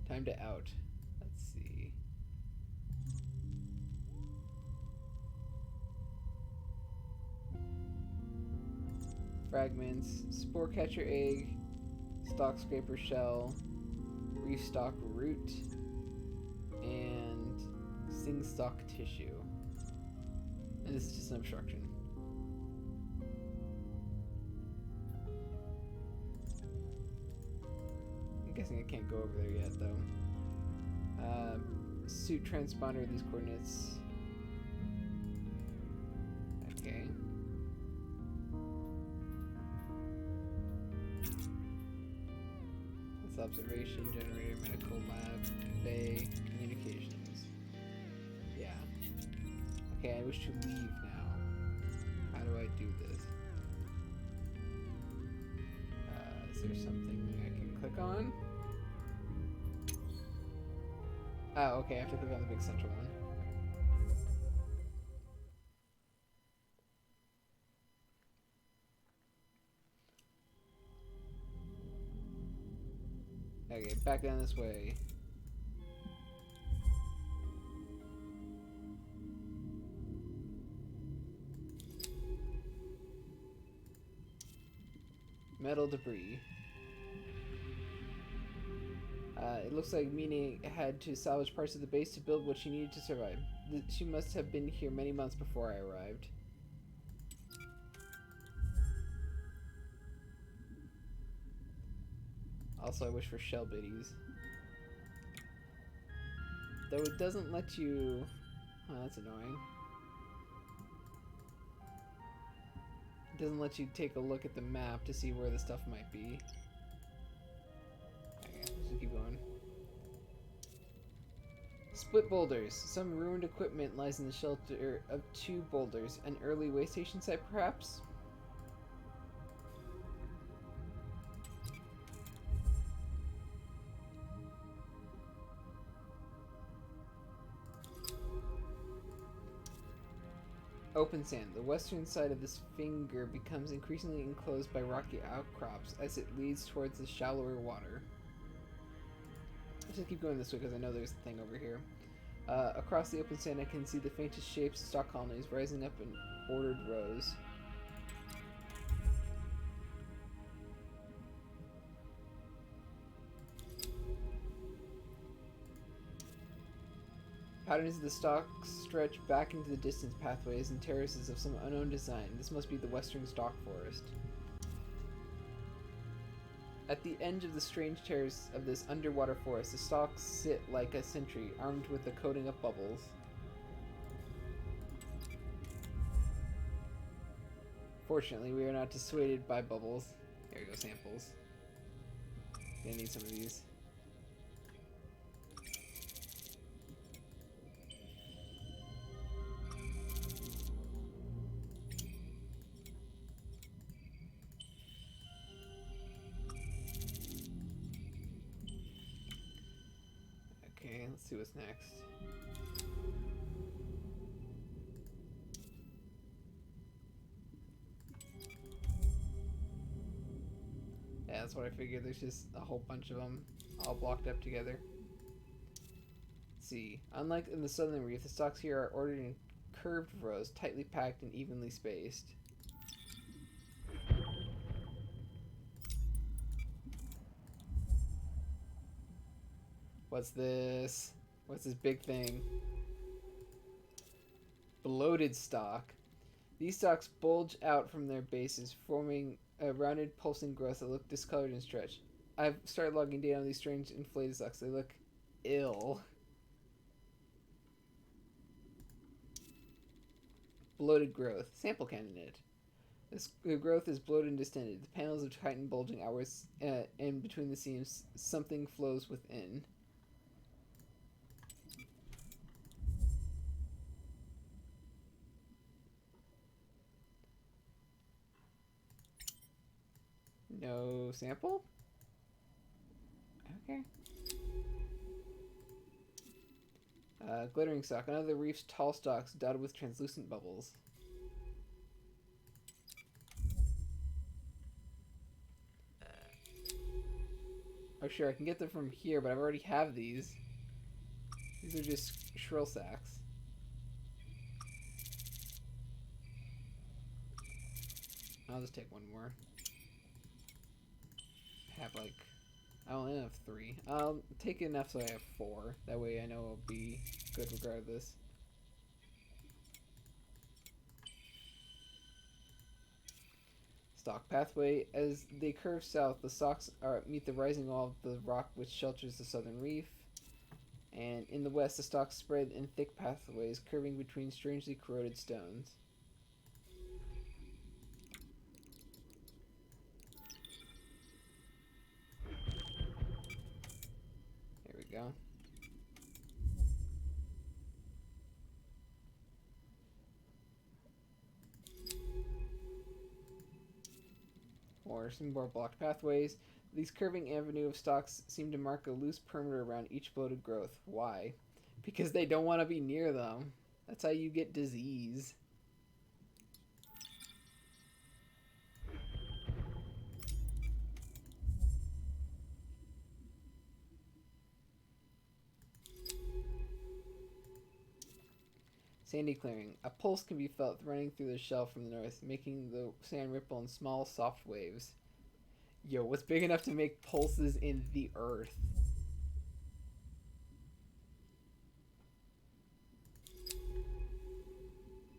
time to out. Let's see. fragments, spore catcher egg, stalk scraper shell, reef stalk root, and sting stalk tissue. And this is just an obstruction. I'm guessing I can't go over there yet, though. Suit transponder these coordinates. Okay. That's observation, generator, medical lab, bay, communications. Yeah. Okay, I wish to leave now. How do I do this? Is there something I can click on? Oh, okay, I have to click on the big central one. Okay, back down this way. Metal debris. It looks like Mina had to salvage parts of the base to build what she needed to survive. She must have been here many months before I arrived. Also, I wish for shell biddies. Though it doesn't let you... Oh, that's annoying. It doesn't let you take a look at the map to see where the stuff might be. Okay, let's just keep going. Split boulders. Some ruined equipment lies in the shelter of 2 boulders. An early way station site, perhaps? Open sand. The western side of this finger becomes increasingly enclosed by rocky outcrops as it leads towards the shallower water. Let's just keep going this way because I know there's a thing over here. Across the open sand I can see the faintest shapes of stalk colonies rising up in ordered rows. Patterns of the stalks stretch back into the distance pathways and terraces of some unknown design. This must be the western stalk forest. At the edge of the strange terrace of this underwater forest, the stalks sit like a sentry, armed with a coating of bubbles. Fortunately, we are not dissuaded by bubbles. Here we go, samples. Gonna need some of these. Okay, let's see what's next. Yeah, that's what I figured. There's just a whole bunch of them all blocked up together. Let's see. Unlike in the southern reef, the stalks here are ordered in curved rows, tightly packed and evenly spaced. What's this? What's this big thing? Bloated stalk. These stalks bulge out from their bases, forming a rounded pulsing growth that look discolored and stretched. I've started logging data on these strange inflated stalks. They look ill. Bloated growth. Sample candidate. This growth is bloated and distended. The panels of tightened bulging outwards, and between the seams, something flows within. No sample? Okay. Glittering stalk. Another reef's tall stalks dotted with translucent bubbles. Oh sure, I can get them from here, but I already have these. These are just shrill sacks. I'll just take one more. Have like, I only have 3. I'll take enough so I have 4. That way I know it'll be good regardless. Stalk pathway. As they curve south, the stalks meet the rising wall of the rock which shelters the southern reef. And in the west, the stalks spread in thick pathways, curving between strangely corroded stones. There we go. Or some more blocked pathways. These curving avenue of stalks seem to mark a loose perimeter around each bloated growth. Why? Because they don't want to be near them. That's how you get disease. Sandy clearing. A pulse can be felt running through the shelf from the north, making the sand ripple in small, soft waves. Yo, what's big enough to make pulses in the earth?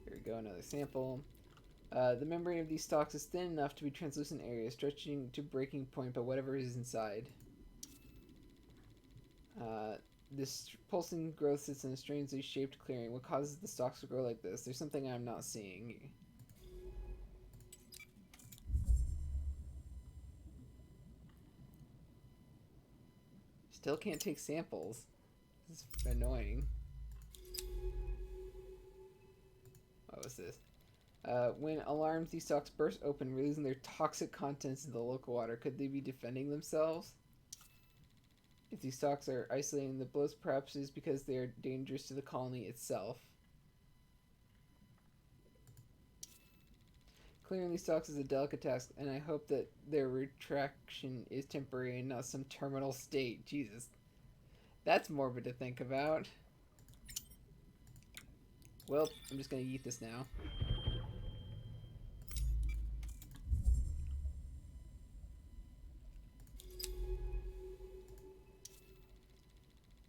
Here we go, another sample. The membrane of these stalks is thin enough to be translucent area, stretching to breaking point, but whatever is inside. This pulsing growth sits in a strangely shaped clearing. What causes the stalks to grow like this? There's something I'm not seeing. Still can't take samples. This is annoying. What was this? When alarms, these stalks burst open, releasing their toxic contents into the local water. Could they be defending themselves? If these stalks are isolating the bloats, perhaps it is because they are dangerous to the colony itself. Clearing these stalks is a delicate task, and I hope that their retraction is temporary and not some terminal state. Jesus. That's morbid to think about. Well, I'm just gonna eat this now.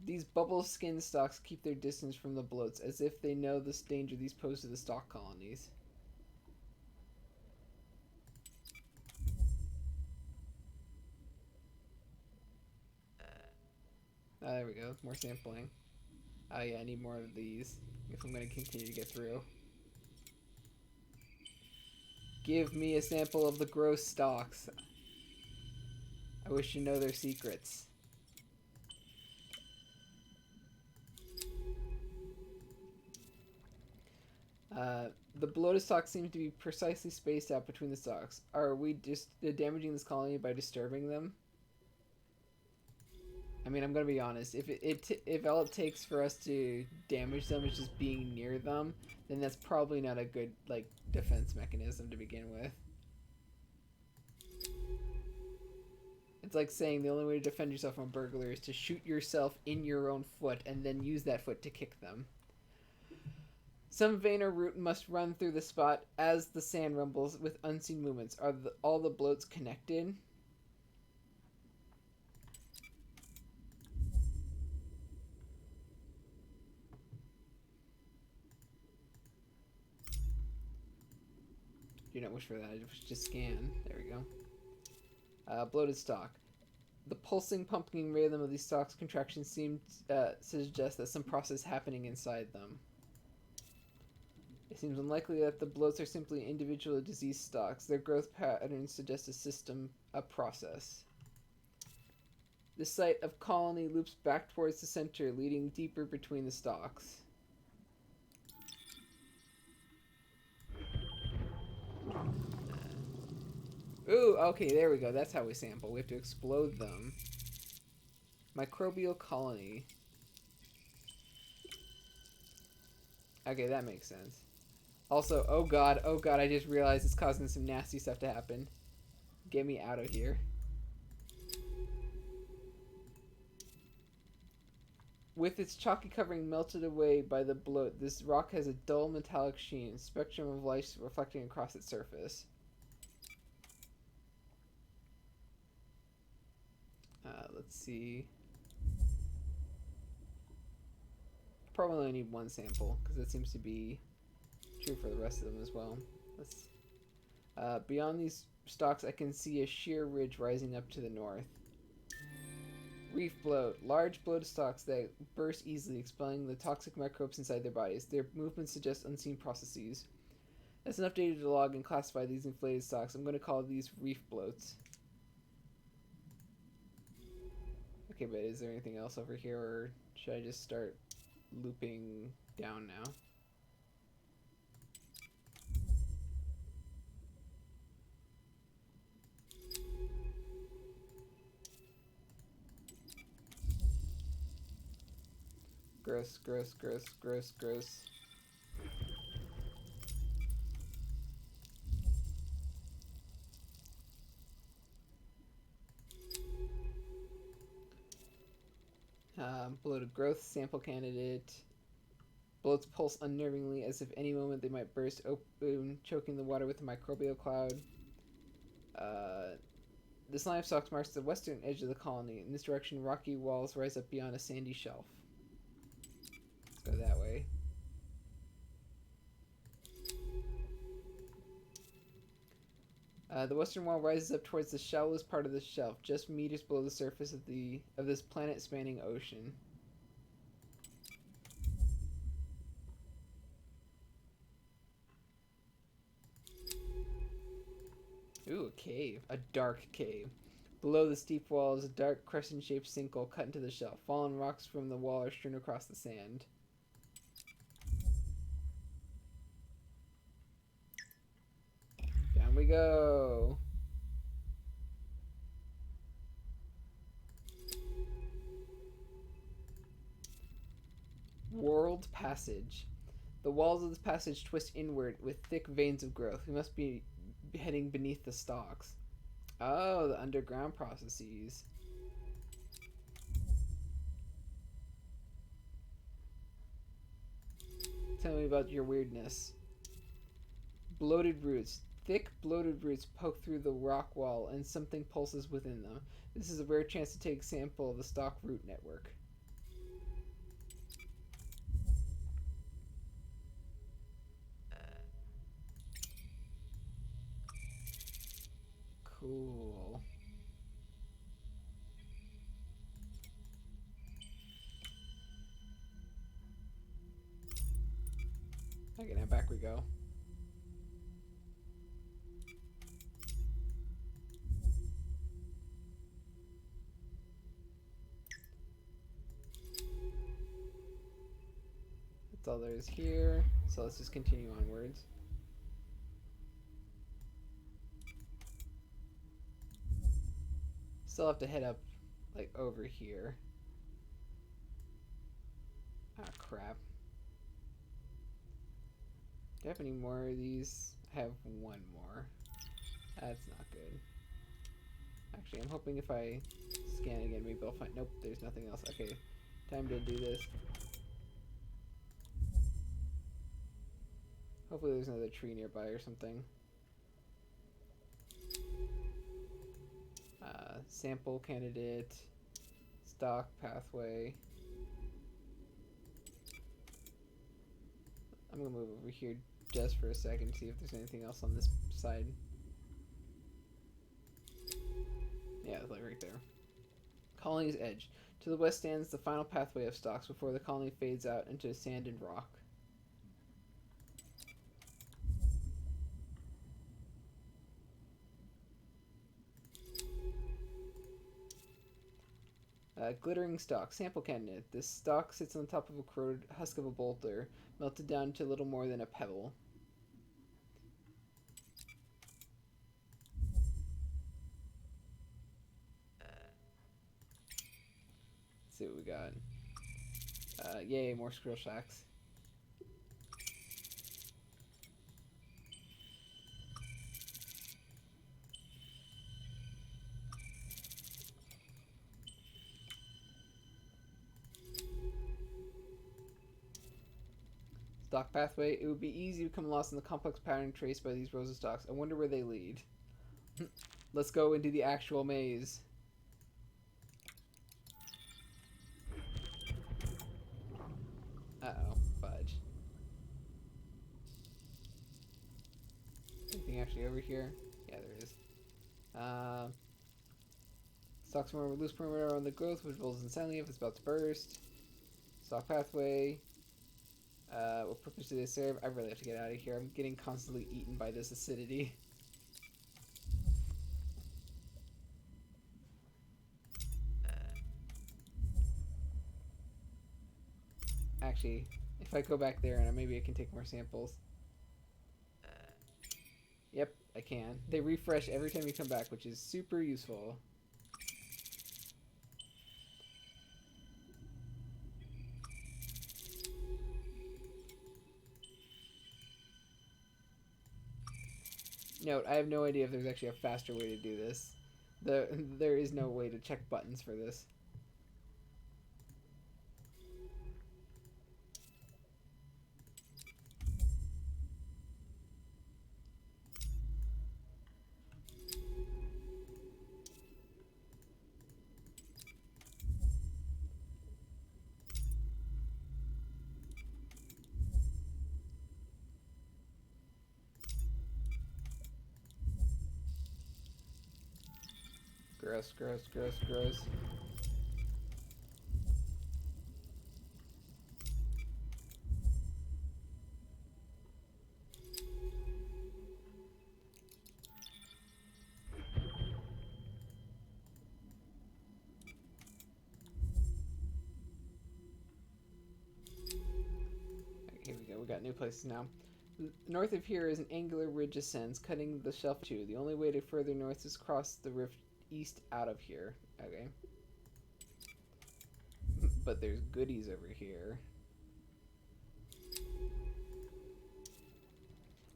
These bubble skin stalks keep their distance from the bloats, as if they know the danger these pose to the stalk colonies. There we go, more sampling. Oh yeah, I need more of these if I'm going to continue to get through. Give me a sample of the gross stalks. I wish to know their secrets. The bloated stalks seem to be precisely spaced out between the stalks. Are we just damaging this colony by disturbing them? I mean, I'm gonna be honest. If all it takes for us to damage them is just being near them, then that's probably not a good defense mechanism to begin with. It's like saying the only way to defend yourself from a burglar is to shoot yourself in your own foot and then use that foot to kick them. Some vein or root must run through the spot as the sand rumbles with unseen movements. Are all the bloats connected? Do not wish for that. I just scan. There we go. Bloated stalk. The pulsing, pumping rhythm of these stalks' contractions seem to suggest that some process is happening inside them. It seems unlikely that the bloats are simply individual disease stalks. Their growth patterns suggest a system, a process. The site of colony loops back towards the center, leading deeper between the stalks. Ooh, okay, there we go. That's how we sample. We have to explode them. Microbial colony. Okay, that makes sense. Also, oh god, I just realized it's causing some nasty stuff to happen. Get me out of here. With its chalky covering melted away by the bloat, this rock has a dull metallic sheen, spectrum of light reflecting across its surface. Let's see. Probably only need one sample because that seems to be true for the rest of them as well. Let's. Beyond these stalks, I can see a sheer ridge rising up to the north. Reef bloat. Large bloated stalks that burst easily, expelling the toxic microbes inside their bodies. Their movements suggest unseen processes. That's enough data to log and classify these inflated stalks. I'm going to call these reef bloats. Okay, but is there anything else over here, or should I just start looping down now? Gross, gross, gross, gross, gross. Bloated growth sample candidate. Bloats pulse unnervingly as if any moment they might burst open, choking the water with a microbial cloud. This line of stalks marks the western edge of the colony. In this direction, rocky walls rise up beyond a sandy shelf. Let's go that way. The western wall rises up towards the shallowest part of the shelf, just meters below the surface of this planet-spanning ocean. Ooh, a cave. A dark cave. Below the steep wall is a dark crescent-shaped sinkhole cut into the shelf. Fallen rocks from the wall are strewn across the sand. Down we go. World Passage. The walls of this passage twist inward with thick veins of growth. We must be heading beneath the stalks. Oh, the underground processes. Tell me about your weirdness. Bloated roots. Thick, bloated roots poke through the rock wall and something pulses within them. This is a rare chance to take a sample of the stalk root network. Cool. Okay, now back we go. That's all there is here. So let's just continue onwards. Still have to head up, like, over here. Ah, crap. Do I have any more of these? I have one more. That's not good. Actually, I'm hoping if I scan again, maybe I'll find... Nope, there's nothing else. Okay, time to do this. Hopefully there's another tree nearby or something. Sample candidate, stock pathway. I'm gonna move over here just for a second to see if there's anything else on this side. Yeah, it's like right there. Colony's edge. To the west stands the final pathway of stalks before the colony fades out into sand and rock. Glittering stalk. Sample candidate. This stalk sits on the top of a corroded husk of a boulder, melted down to little more than a pebble. Let's see what we got. Yay, more squirrel shacks. Stalk pathway. It would be easy to become lost in the complex pattern traced by these rows of stalks. I wonder where they lead. Let's go into the actual maze. actually over here? Yeah, there is. Stalks more with loose perimeter around the growth, which rolls insanely if it's about to burst. Stalk pathway. What purpose do they serve? I really have to get out of here. I'm getting constantly eaten by this acidity. Actually, if I go back there and maybe I can take more samples. Yep, I can. They refresh every time you come back, which is super useful. Note, I have no idea if there's actually a faster way to do this. There is no way to check buttons for this. Gross, gross, gross, gross. Here we go, we got new places now. North of here is an angular ridge ascends, cutting the shelf in two. The only way to further north is across the rift east out of here. Okay. But there's goodies over here.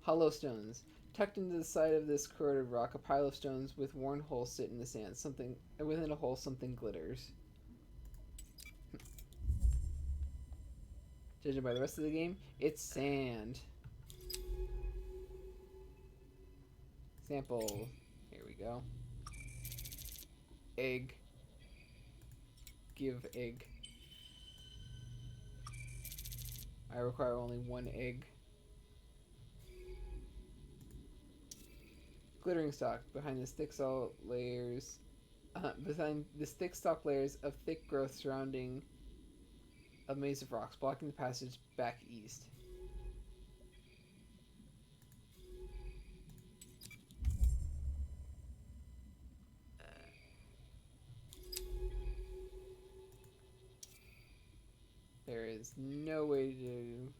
Hollow stones. Tucked into the side of this corroded rock, a pile of stones with worn holes sit in the sand. Something within a hole, something glitters. Judging by the rest of the game, it's sand. Sample. Here we go. Egg. Give egg. I require only one egg. Glittering stalk. Behind this thick stalk layers of thick growth surrounding a maze of rocks, blocking the passage back east. There is no way to...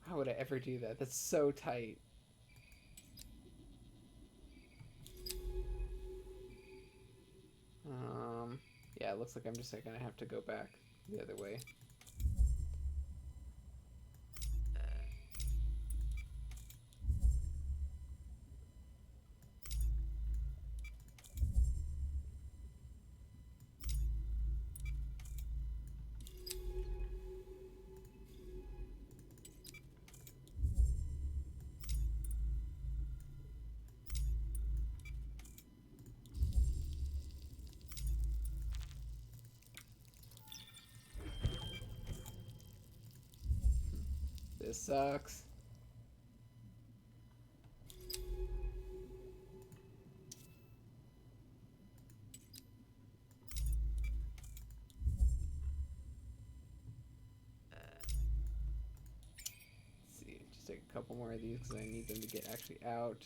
How would I ever do that? That's so tight. Yeah, it looks like I'm just gonna have to go back the other way. This sucks. Let's see, just take a couple more of these because I need them to get actually out.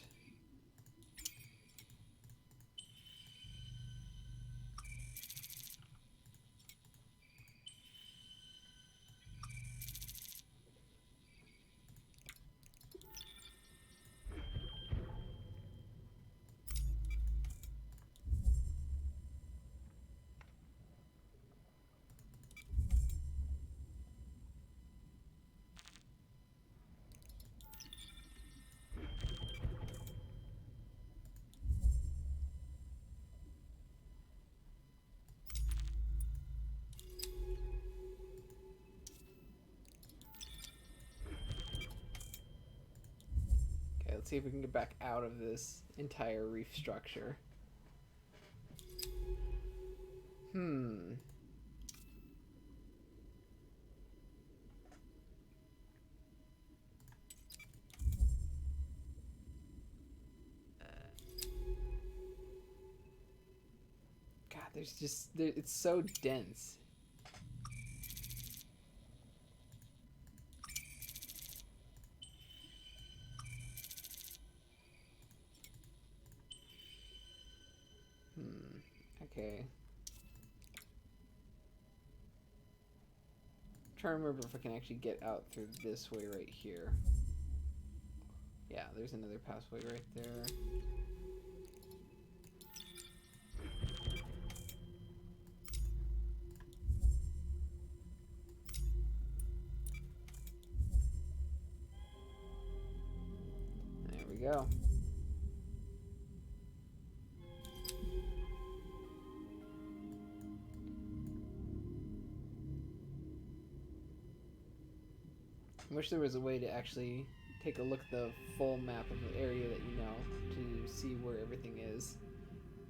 Let's see if we can get back out of this entire reef structure. it's so dense. Okay. I'm trying to remember if I can actually get out through this way right here. Yeah, there's another pathway right there. There we go. I wish there was a way to actually take a look at the full map of the area that you know to see where everything is.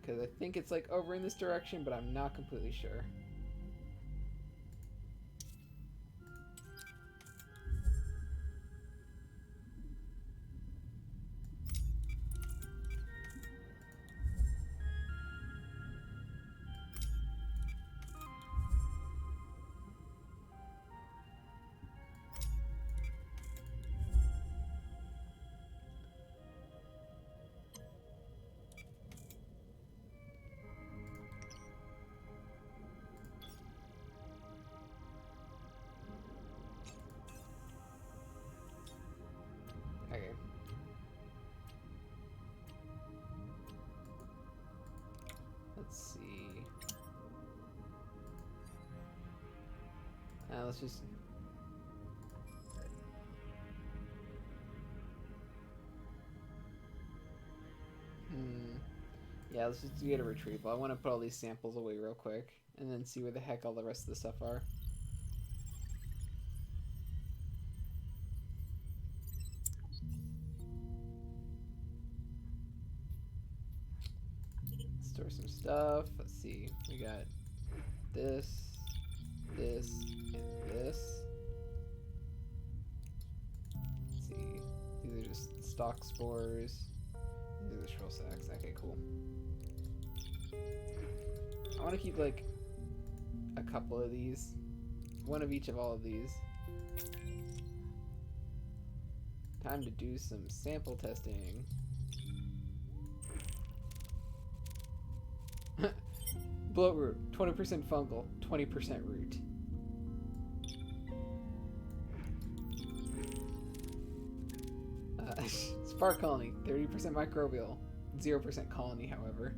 Because I think it's like over in this direction, but I'm not completely sure. Okay. Let's see. Let's just... Yeah, let's just get a retrieval. I want to put all these samples away real quick, and then see where the heck all the rest of the stuff are. Store some stuff. Let's see. We got this, this, and this. Let's see. These are just stock spores. These are the shrill sacks. Okay, cool. I want to keep like a couple of these. One of each of all of these. Time to do some sample testing. Bloatroot, 20% fungal, 20% root. Spark colony, 30% microbial, 0% colony, however.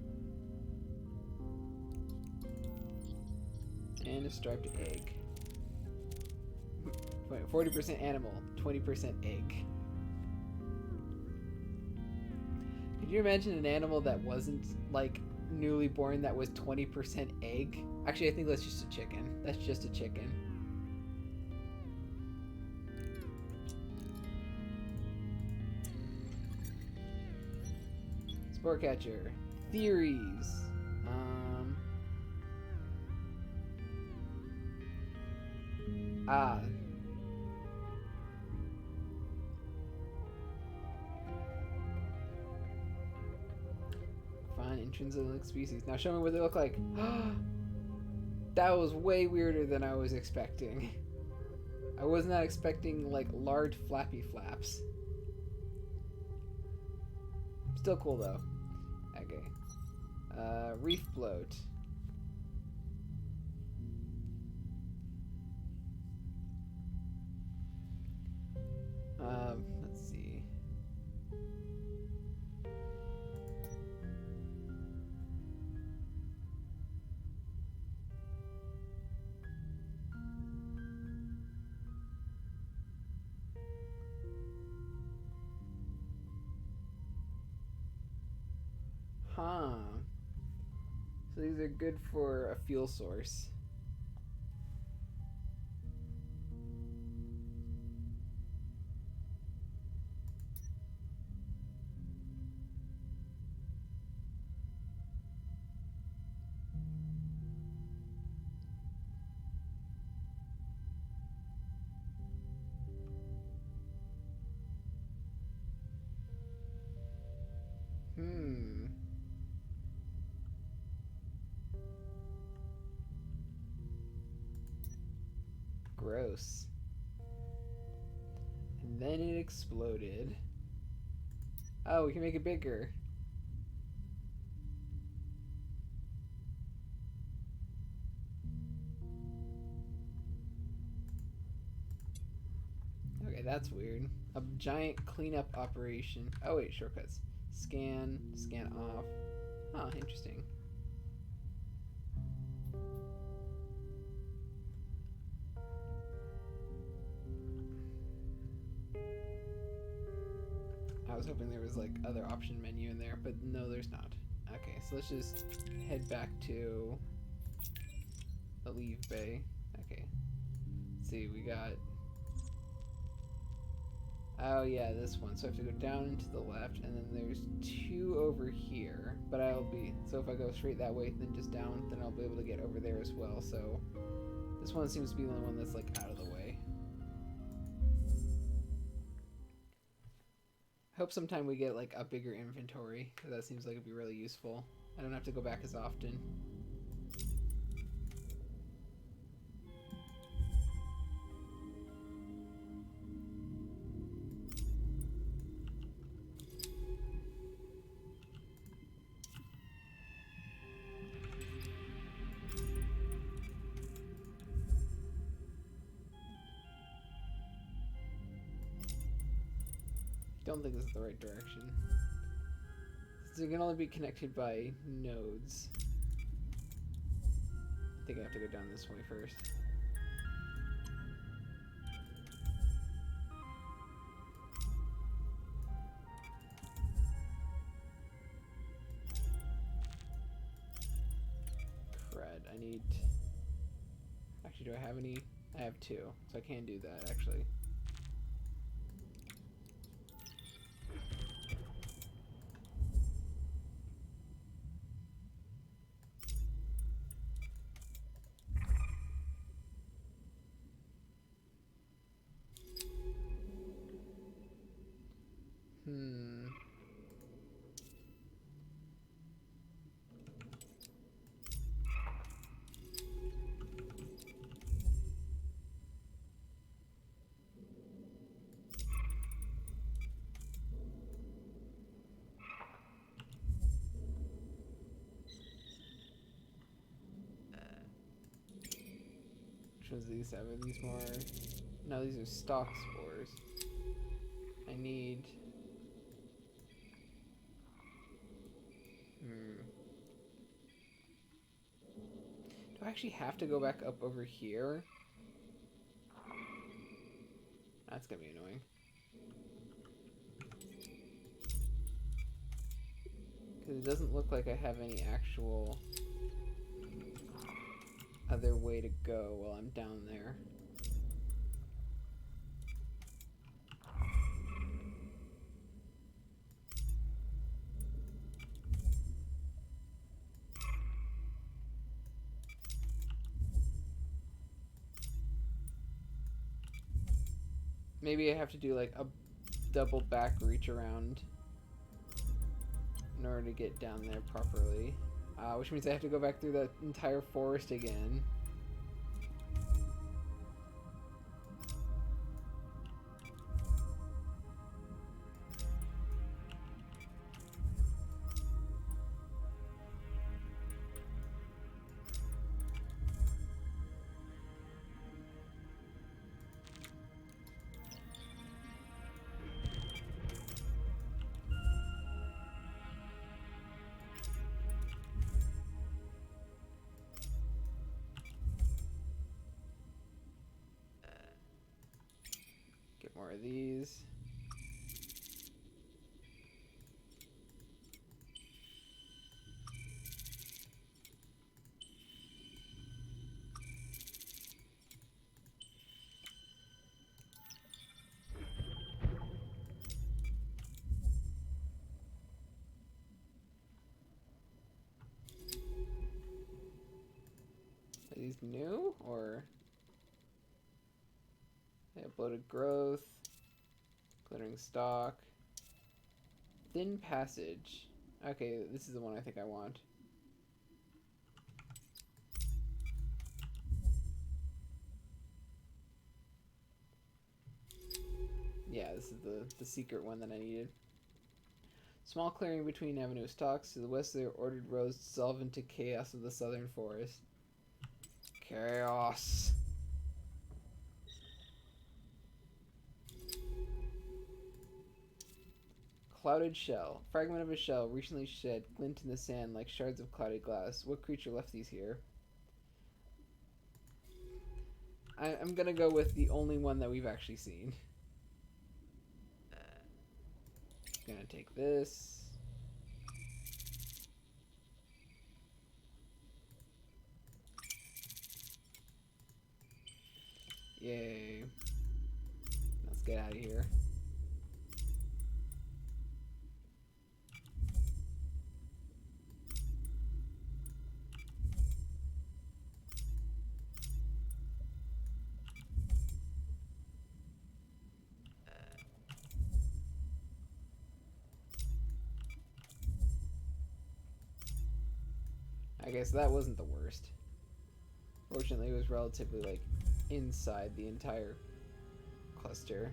And a striped egg. 40% animal, 20% egg. Could you imagine an animal that wasn't, like, newly born that was 20% egg? Actually, I think that's just a chicken. That's just a chicken. Spore catcher. Theories. Ah. Find intrinsic species. Now show me what they look like. That was way weirder than I was expecting. I was not expecting, like, large flappy flaps. Still cool, though. Okay. Reef bloat. Let's see. Huh. So these are good for a fuel source. gross. And then it exploded. Oh, we can make it bigger. Okay, that's weird. A giant cleanup operation. Oh wait, shortcuts. Scan, scan off. Oh, interesting. I was hoping there was like other option menu in there, but no, there's not. Okay, so let's just head back to the leave bay. Okay. Let's see, we got... Oh yeah, this one. So I have to go down and to the left, and then there's two over here. But I'll be... So if I go straight that way, then just down, then I'll be able to get over there as well. So this one seems to be the only one that's like out of the way. I hope sometime we get like a bigger inventory, because that seems like it'd be really useful. I don't have to go back as often. Don't think this is the right direction. So it can only be connected by nodes. I think I have to go down this way first. Crud, I need... Actually, do I have any? I have two, so I can do that, actually. Which ones these have? Are these more... No, these are stock spores. I need... Do I actually have to go back up over here? That's gonna be annoying. Because it doesn't look like I have any actual other way to go while I'm down there. Maybe I have to do like a double back reach around in order to get down there properly. Which means I have to go back through that entire forest again. Get more of these. Are these new or? They have bloated growth, glittering stalk, thin passage. Okay, this is the one I think I want. Yeah, this is the secret one that I needed. Small clearing between avenue stalks. To the west, their ordered roads dissolve into chaos of the southern forest. Chaos. Clouded shell. Fragment of a shell recently shed, glint in the sand like shards of clouded glass. What creature left these here? I'm gonna go with the only one that we've actually seen. Gonna take this. Yay. Let's get out of here. I guess that wasn't the worst. Fortunately, it was relatively, like, inside the entire cluster.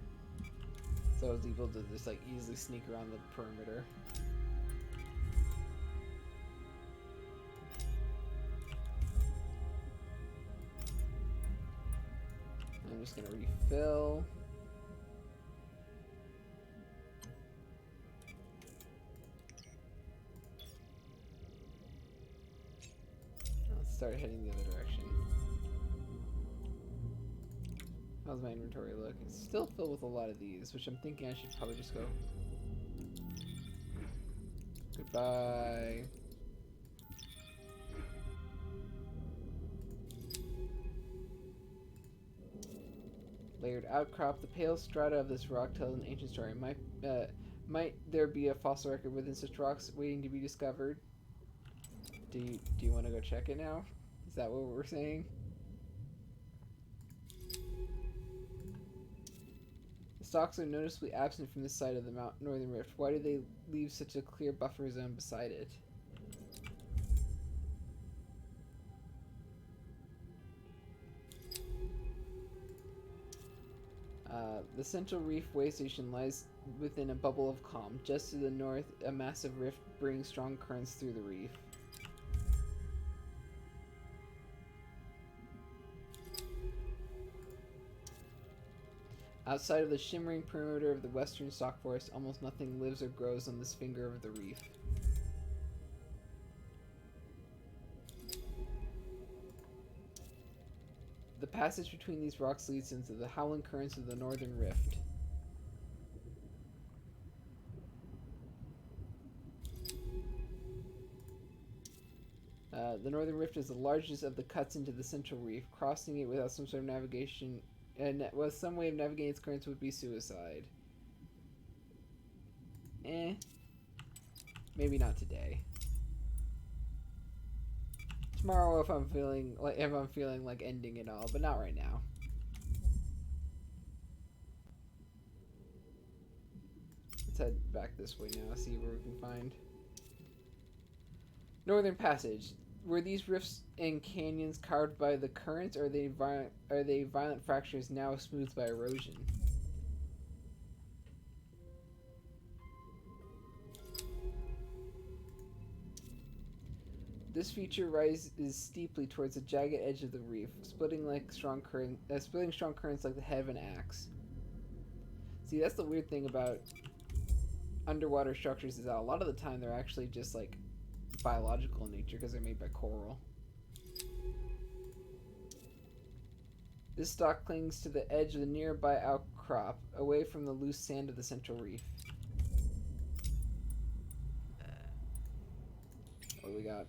So I was able to just, like, easily sneak around the perimeter. I'm just gonna refill. Let's start heading the other direction. How's my inventory look? It's still filled with a lot of these, which I'm thinking I should probably just go. Goodbye. Layered outcrop. The pale strata of this rock tell an ancient story. Might there be a fossil record within such rocks waiting to be discovered? Do you want to go check it now? Is that what we're saying? The stalks are noticeably absent from this side of the northern rift. Why do they leave such a clear buffer zone beside it? The central reef way station lies within a bubble of calm. Just to the north, a massive rift brings strong currents through the reef. Outside of the shimmering perimeter of the western stock forest, almost nothing lives or grows on this finger of the reef. The passage between these rocks leads into the howling currents of the northern rift. The northern rift is the largest of the cuts into the central reef. Crossing it without some sort of navigation, with some way of navigating its currents would be suicide. Maybe not today. Tomorrow, if I'm feeling like ending it all, but not right now. Let's head back this way now. See where we can find Northern Passage. Were these rifts and canyons carved by the currents, or are they violent fractures now smoothed by erosion? This feature rises steeply towards the jagged edge of the reef, splitting strong currents like the head of an axe. See, that's the weird thing about underwater structures, is that a lot of the time they're actually just like biological in nature because they're made by coral. This stalk clings to the edge of the nearby outcrop, away from the loose sand of the central reef. What do we got?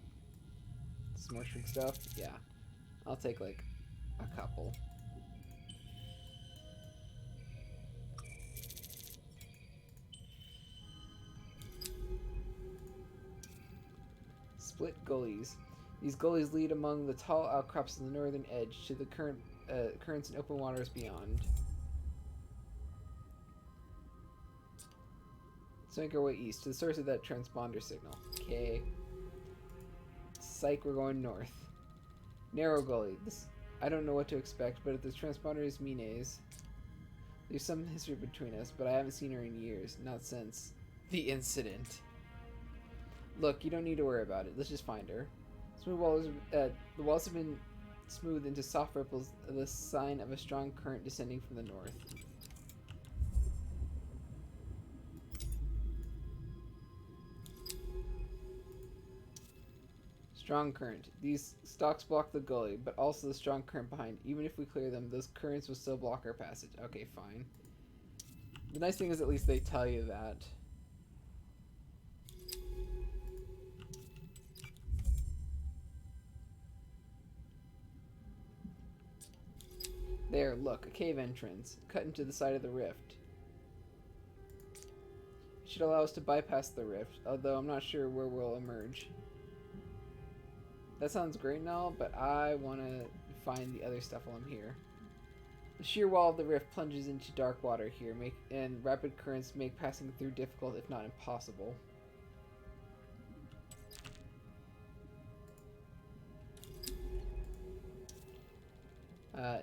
Some more shriek stuff? Yeah. I'll take like a couple. Split gullies. These gullies lead among the tall outcrops of the northern edge to the currents and open waters beyond. Let's make our way east to the source of that transponder signal. Okay. Psych, we're going north. Narrow gully. I don't know what to expect, but if this transponder is Mine's, There's some history between us, but I haven't seen her in years. Not since the incident. Look, you don't need to worry about it. Let's just find her. Smooth walls. The walls have been smoothed into soft ripples, the sign of a strong current descending from the north. Strong current. These stalks block the gully, but also the strong current behind. Even if we clear them, those currents will still block our passage. Okay, fine. The nice thing is at least they tell you that. There, look, a cave entrance, cut into the side of the rift. It should allow us to bypass the rift, although I'm not sure where we'll emerge. That sounds great and all, but I want to find the other stuff while I'm here. The sheer wall of the rift plunges into dark water here, and rapid currents make passing through difficult, if not impossible.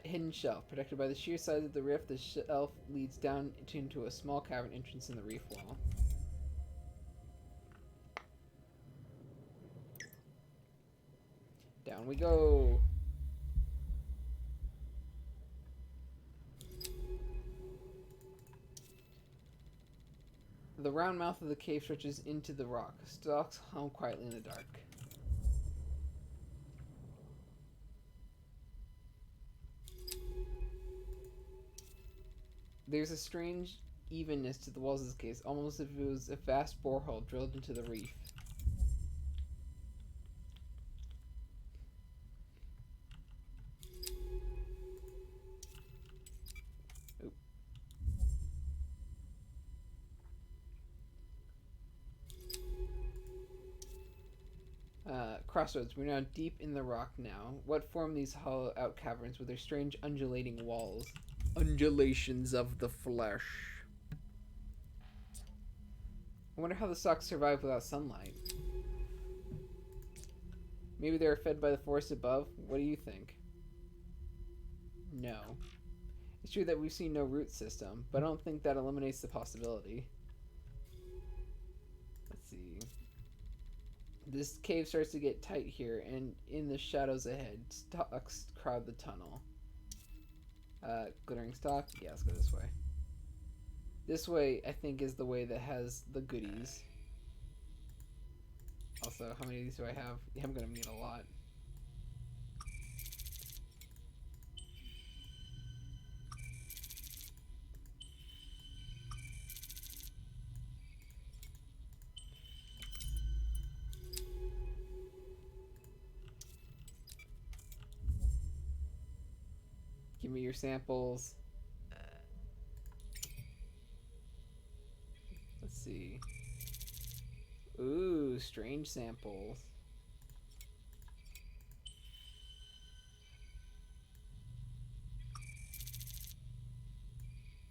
Hidden shelf. Protected by the sheer sides of the rift, the shelf leads down into a small cavern entrance in the reef wall. Down we go! The round mouth of the cave stretches into the rock. Stalks hum quietly in the dark. There's a strange evenness to the walls of this cave, almost as if it was a vast borehole drilled into the reef. Crossroads. We're now deep in the rock now. What form these hollow-out caverns with their strange undulating walls? Undulations of the flesh. I wonder how the stalks survive without sunlight. Maybe they're fed by the forest above? What do you think? No. It's true that we've seen no root system, but I don't think that eliminates the possibility. Let's see. This cave starts to get tight here, and in the shadows ahead, stalks crowd the tunnel. Glittering stalk? Yeah, let's go this way. This way, I think, is the way that has the goodies. Also, how many of these do I have? Yeah, I'm gonna need a lot. Give me your samples. Let's see. Ooh, strange samples.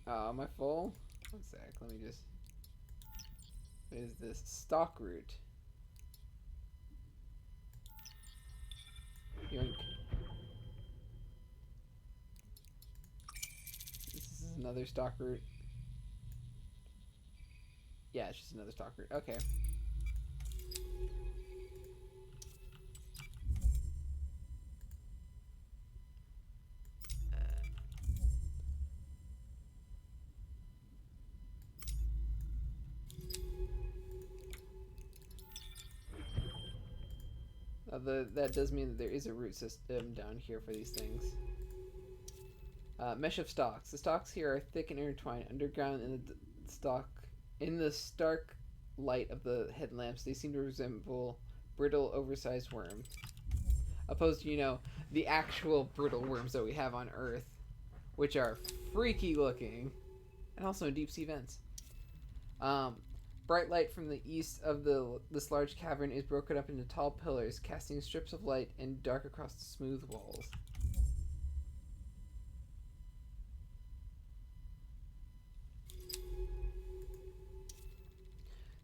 Am I full? One sec, let me just... What is this? Stalk root. Yoink. This is another stalk root. Yeah, it's just another stalk root. Okay. That does mean that there is a root system down here for these things. Mesh of stalks. The stalks here are thick and intertwined. Underground in the stark light of the headlamps, they seem to resemble brittle, oversized worms. Opposed to, you know, the actual brittle worms that we have on Earth, which are freaky looking. And also deep sea vents. Bright light from the east of this large cavern is broken up into tall pillars, casting strips of light and dark across the smooth walls.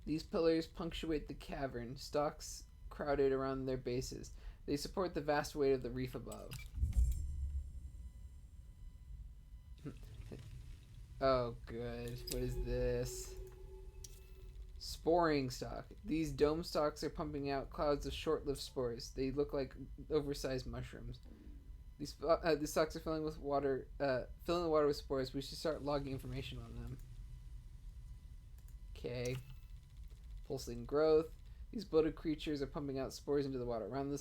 These pillars punctuate the cavern, stalks crowded around their bases. They support the vast weight of the reef above. Oh, good. What is this? Sporing stock. These dome stalks are pumping out clouds of short-lived spores. They look like oversized mushrooms. These stalks are filling with water, filling the water with spores. We should start logging information on them. Okay. Pulsing growth. These bloated creatures are pumping out spores into the water. Around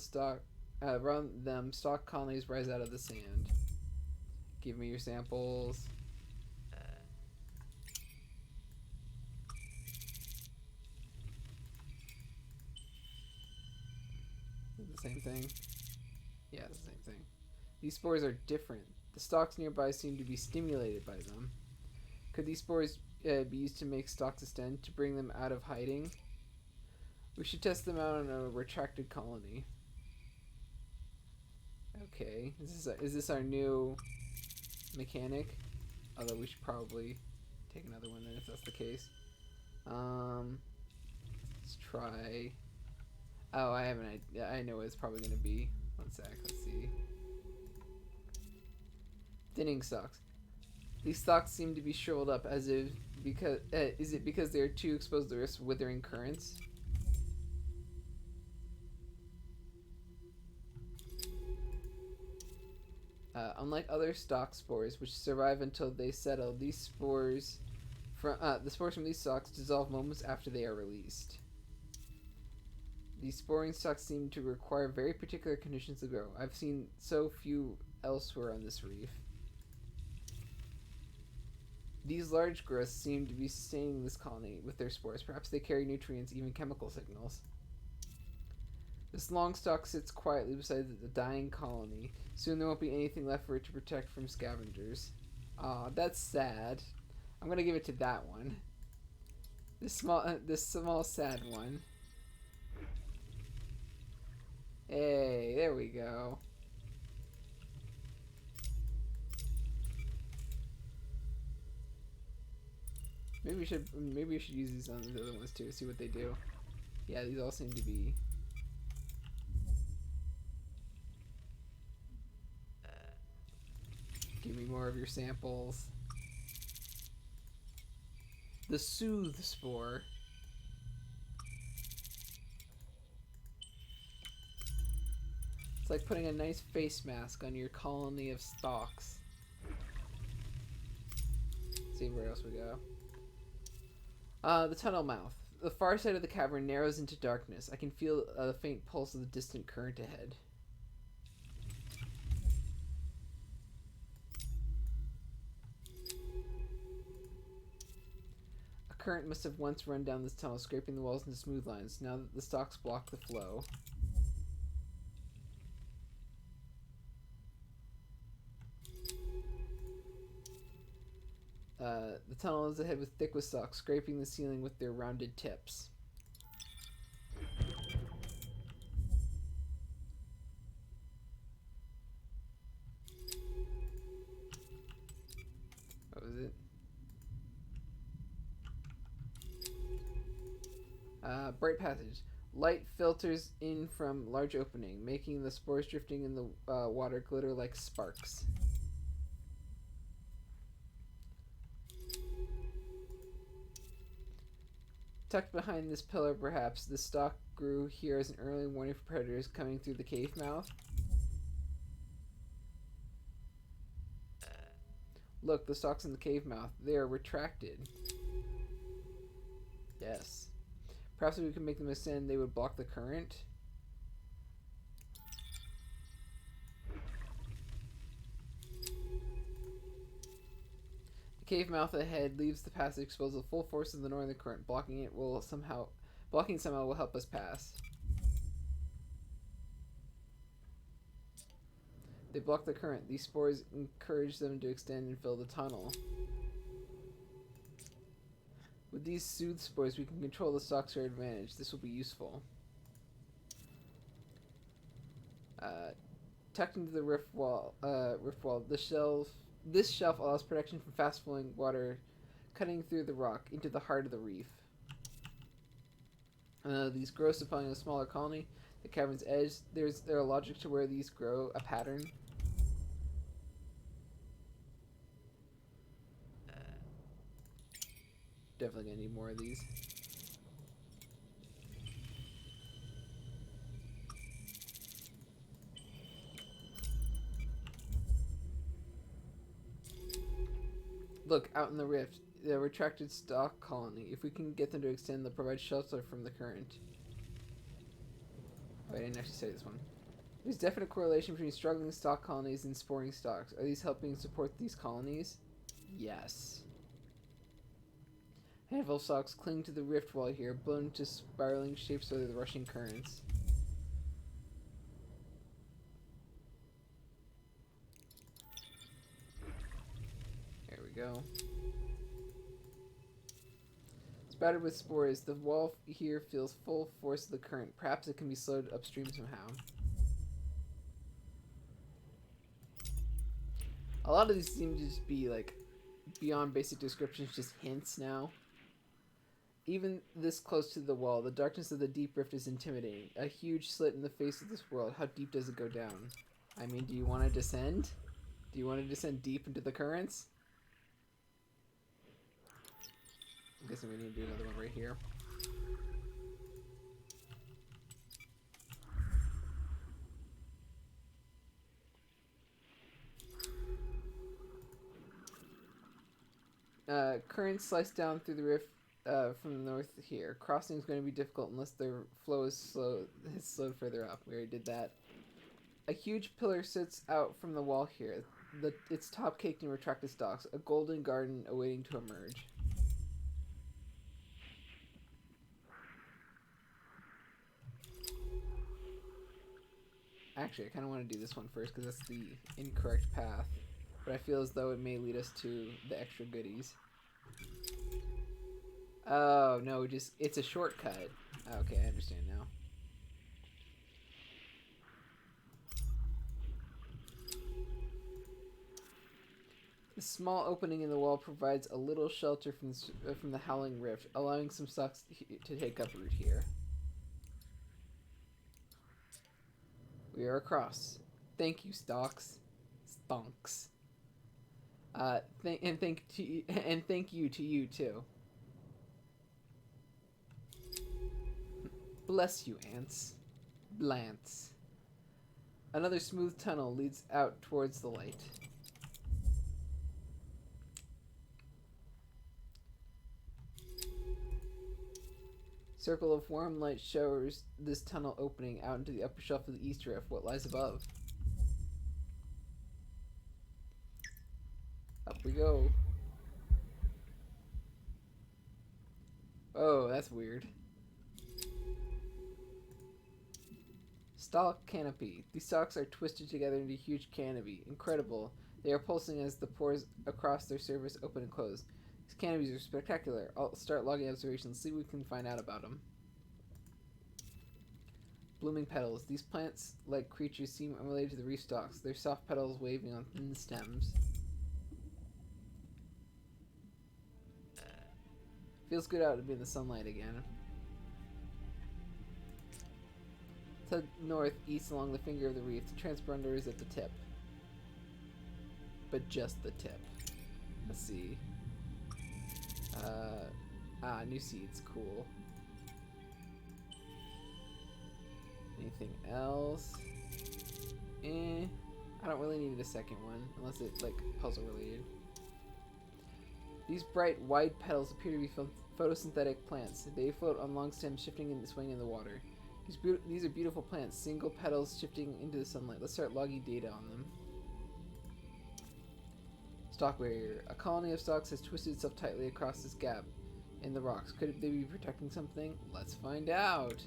them, stalk colonies rise out of the sand. Give me your samples. Is it the same thing? Yeah, it's the same thing. These spores are different. The stalks nearby seem to be stimulated by them. Could these spores be used to make stalks extend, to bring them out of hiding? We should test them out on a retracted colony. Okay, is this our new mechanic? Although we should probably take another one then if that's the case. Let's try. Oh, I have an idea. I know what it's probably going to be. One sec, let's see. Thinning stalks. These stalks seem to be shriveled up as if because is it because they are too exposed to the risk of withering currents? Unlike other stalk spores, which survive until they settle, the spores from these stalks dissolve moments after they are released. These sporing stalks seem to require very particular conditions to grow. I've seen so few elsewhere on this reef. These large growths seem to be sustaining this colony with their spores. Perhaps they carry nutrients, even chemical signals. This long stalk sits quietly beside the dying colony. Soon there won't be anything left for it to protect from scavengers. Aw, that's sad. I'm gonna give it to that one. This small sad one. Hey, there we go. Maybe we should use these on the other ones too, see what they do. Yeah, these all seem to be. Give me more of your samples. The Soothe Spore. It's like putting a nice face mask on your colony of stalks. Let's see where else we go. The tunnel mouth. The far side of the cavern narrows into darkness. I can feel the faint pulse of the distant current ahead. A current must have once run down this tunnel, scraping the walls into smooth lines. Now that the stalks block the flow. The tunnel is ahead with thick with stalks, scraping the ceiling with their rounded tips. What was it? Bright passage. Light filters in from large opening, making the spores drifting in the water glitter like sparks. Tucked behind this pillar, perhaps, the stalk grew here as an early warning for predators coming through the cave mouth. Look, the stalks in the cave mouth. They are retracted. Yes. Perhaps if we could make them ascend, they would block the current. The cave mouth ahead leaves the passage exposed to the full force of the northern current. Blocking somehow will help us pass. They block the current. These spores encourage them to extend and fill the tunnel. With these soothe spores, we can control the stalks to our advantage. This will be useful. Tucked into the rift wall, this shelf allows protection from fast-flowing water cutting through the rock into the heart of the reef. These grow supplying a smaller colony. The cavern's edge. There's a logic to where these grow, a pattern. definitely gonna need more of these. Look, out in the rift, the retracted stock colony. If we can get them to extend, they'll provide shelter from the current. Oh, I didn't actually say this one. There's definite correlation between struggling stock colonies and sporing stocks. Are these helping support these colonies? Yes. A handful of stocks cling to the rift wall here, blown into spiraling shapes by the rushing currents. There we go. Spattered with spores, the wall here feels full force of the current. Perhaps it can be slowed upstream somehow. A lot of these seem to just be like beyond basic descriptions, just hints now. Even this close to the wall, the darkness of the deep rift is intimidating. A huge slit in the face of this world. How deep does it go down? I mean, do you want to descend? Do you want to descend deep into the currents? I'm guessing we need to do another one right here. Currents slice down through the rift from the north here. Crossing is going to be difficult unless the flow is slowed further up. We already did that. A huge pillar sits out from the wall here. Its top caked in retracted stalks. A golden garden awaiting to emerge. Actually, I kind of want to do this one first because that's the incorrect path. But I feel as though it may lead us to the extra goodies. Oh, no, it's a shortcut. Okay, I understand now. The small opening in the wall provides a little shelter from the howling rift, allowing some stalks to take up root here. We are across. Thank you, stalks. Stonks. Thank you to you too. Bless you, ants. Blants. Another smooth tunnel leads out towards the light. Circle of warm light showers this tunnel opening out into the upper shelf of the east rift. What lies above? Up we go. Oh, that's weird. Stalk canopy. These stalks are twisted together into a huge canopy. Incredible. They are pulsing as the pores across their surface open and close. These canopies are spectacular. I'll start logging observations, see what we can find out about them. Blooming petals. These plants-like creatures seem unrelated to the reef stalks. Their soft petals waving on thin stems. Feels good out to be in the sunlight again. To north, east along the finger of the reef. The transponder is at the tip. But just the tip. Let's see. New seeds. Cool. Anything else? I don't really need a second one. Unless it's, like, puzzle related. These bright, wide petals appear to be photosynthetic plants. They float on long stems, shifting and swinging in the water. These are beautiful plants, single petals shifting into the sunlight. Let's start logging data on them. Stalk barrier. A colony of stalks has twisted itself tightly across this gap in the rocks. Could they be protecting something? Let's find out.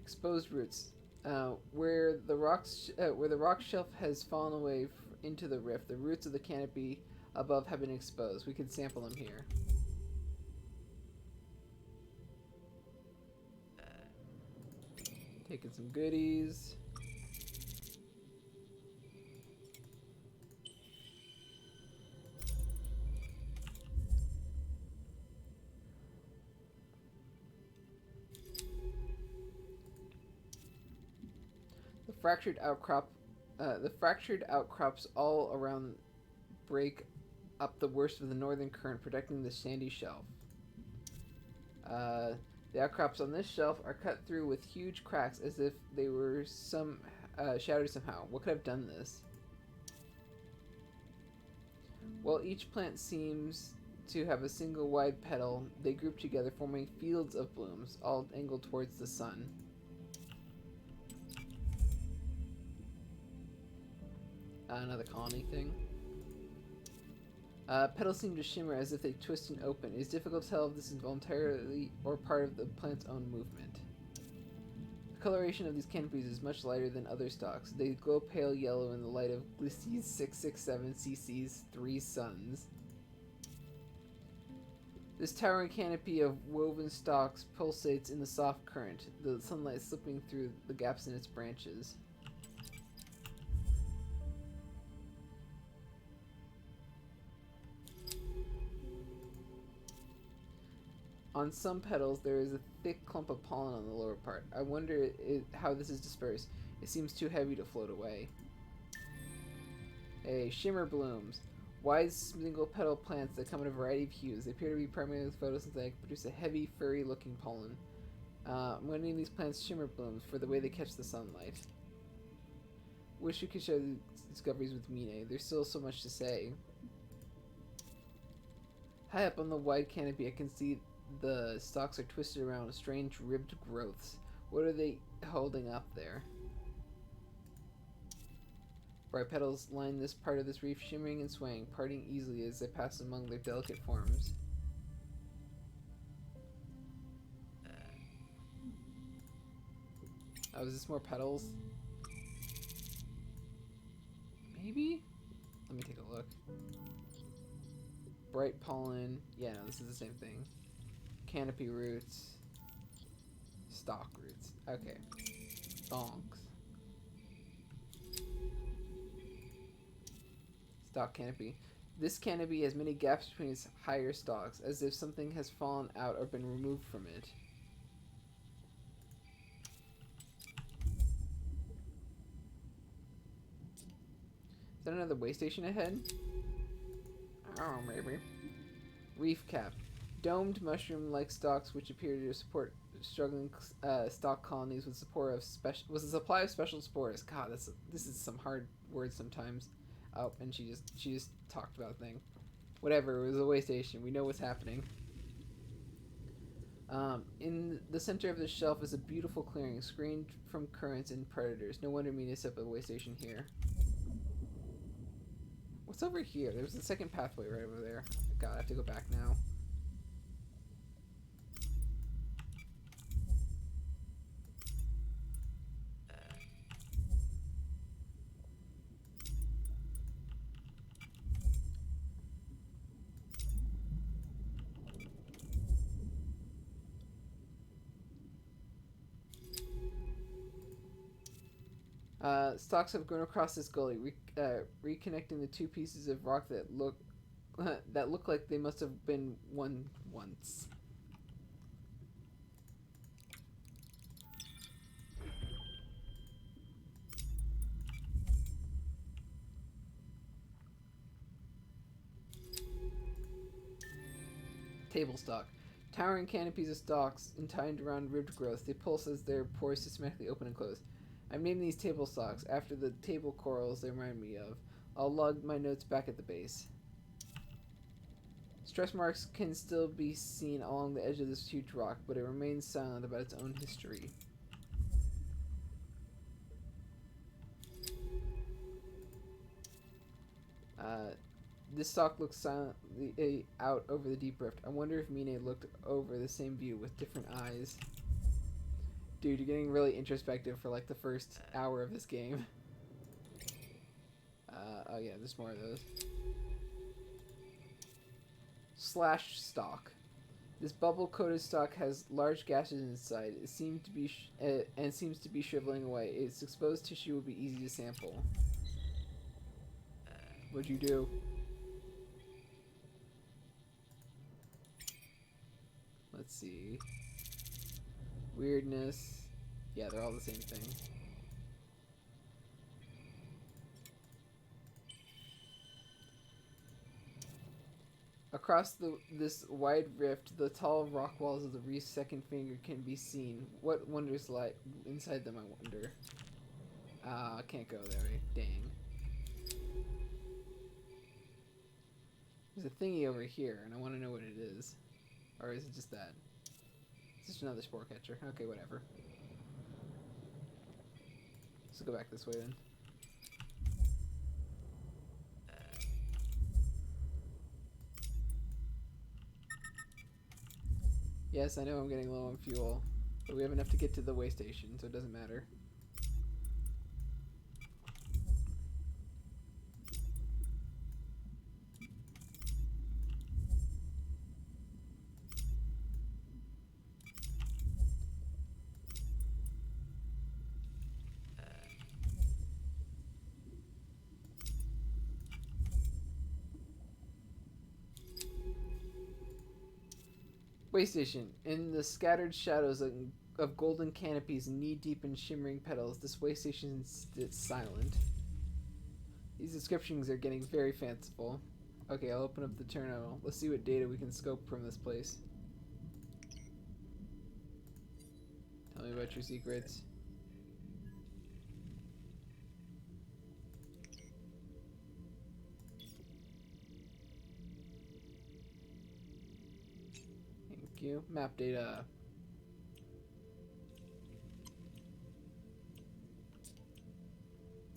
Exposed roots. Where the rock shelf has fallen away into the rift, the roots of the canopy above have been exposed. We can sample them here. Taking some goodies. The fractured outcrops all around break up the worst of the northern current, protecting the sandy shelf. The outcrops on this shelf are cut through with huge cracks as if they were shattered somehow. What could have done this? While each plant seems to have a single wide petal, they group together, forming fields of blooms, all angled towards the sun. Another colony thing. Petals seem to shimmer as if they twist and open. It is difficult to tell if this is voluntarily or part of the plant's own movement. The coloration of these canopies is much lighter than other stalks. They glow pale yellow in the light of Glycys 667 cc's 3 suns. This towering canopy of woven stalks pulsates in the soft current, the sunlight slipping through the gaps in its branches. On some petals, there is a thick clump of pollen on the lower part. I wonder how this is dispersed. It seems too heavy to float away. Hey, shimmer blooms. Wide single-petal plants that come in a variety of hues. They appear to be primarily photosynthetic, produce a heavy, furry-looking pollen. I'm going to name these plants shimmer blooms for the way they catch the sunlight. Wish we could share these discoveries with Mine. There's still so much to say. High up on the wide canopy, I can see the stalks are twisted around strange ribbed growths. What are they holding up there? Bright petals line this part of this reef, shimmering and swaying, parting easily as they pass among their delicate forms. Oh, is this more petals? Maybe? Let me take a look. Bright pollen. Yeah, no, this is the same thing. Canopy roots. Stalk roots. Okay. Bonks. Stalk canopy. This canopy has many gaps between its higher stalks, as if something has fallen out or been removed from it. Is that another way station ahead? Oh, maybe. Reef cap. Domed mushroom-like stalks which appear to support struggling stalk colonies with support of a supply of special spores. God, this is some hard words sometimes. Oh, and she just talked about a thing. Whatever, it was a way station. We know what's happening. In the center of the shelf is a beautiful clearing, screened from currents and predators. No wonder Mina set up a way station here. What's over here? There's a second pathway right over there. God, I have to go back now. Stalks have grown across this gully, reconnecting the two pieces of rock that look like they must have been one once. Table stalk. Towering canopies of stalks entwined around ribbed growth. They pulse as their pores systematically open and close. I'm naming these table stalks after the table corals they remind me of. I'll log my notes back at the base. Stress marks can still be seen along the edge of this huge rock, but it remains silent about its own history. This stalk looks silently out over the deep rift. I wonder if Mine looked over the same view with different eyes. Dude, you're getting really introspective for like the first hour of this game. Oh yeah, there's more of those. Slash stalk. This bubble-coated stalk has large gashes inside. It seems to be shriveling away. Its exposed tissue will be easy to sample. What'd you do? Let's see. Weirdness. Yeah, they're all the same thing. Across this wide rift, the tall rock walls of the reef's second finger can be seen. What wonders lie inside them, I wonder. I can't go there. Dang. There's a thingy over here, and I want to know what it is. Or is it just that? It's just another spore catcher. Okay, whatever. Let's go back this way then. Yes, I know I'm getting low on fuel, but we have enough to get to the way station, so it doesn't matter. Way station. In the scattered shadows of golden canopies knee-deep in shimmering petals, this way station is silent. These descriptions are getting very fanciful. Okay, I'll open up the terminal. Let's see what data we can scope from this place. Tell me about your secrets. Thank you. Map data.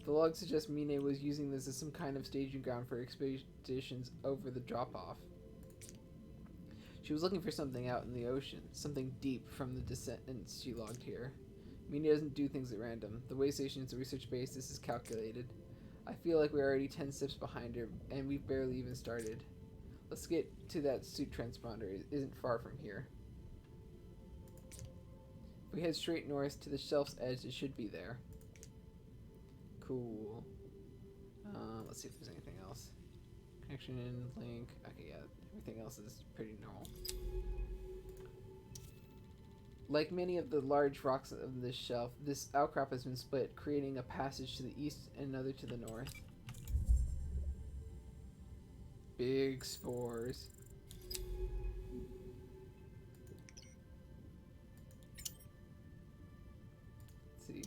The log suggests Mine was using this as some kind of staging ground for expeditions over the drop-off. She was looking for something out in the ocean, something deep from the descents she logged here. Mine doesn't do things at random. The way station is a research base. This is calculated. I feel like we're already 10 steps behind her, and we've barely even started. Let's get to that suit transponder. It isn't far from here. If we head straight north to the shelf's edge, it should be there. Cool. Let's see if there's anything else. Connection, link. Okay, yeah, everything else is pretty normal. Like many of the large rocks of this shelf, this outcrop has been split, creating a passage to the east and another to the north. Big spores. Let's see.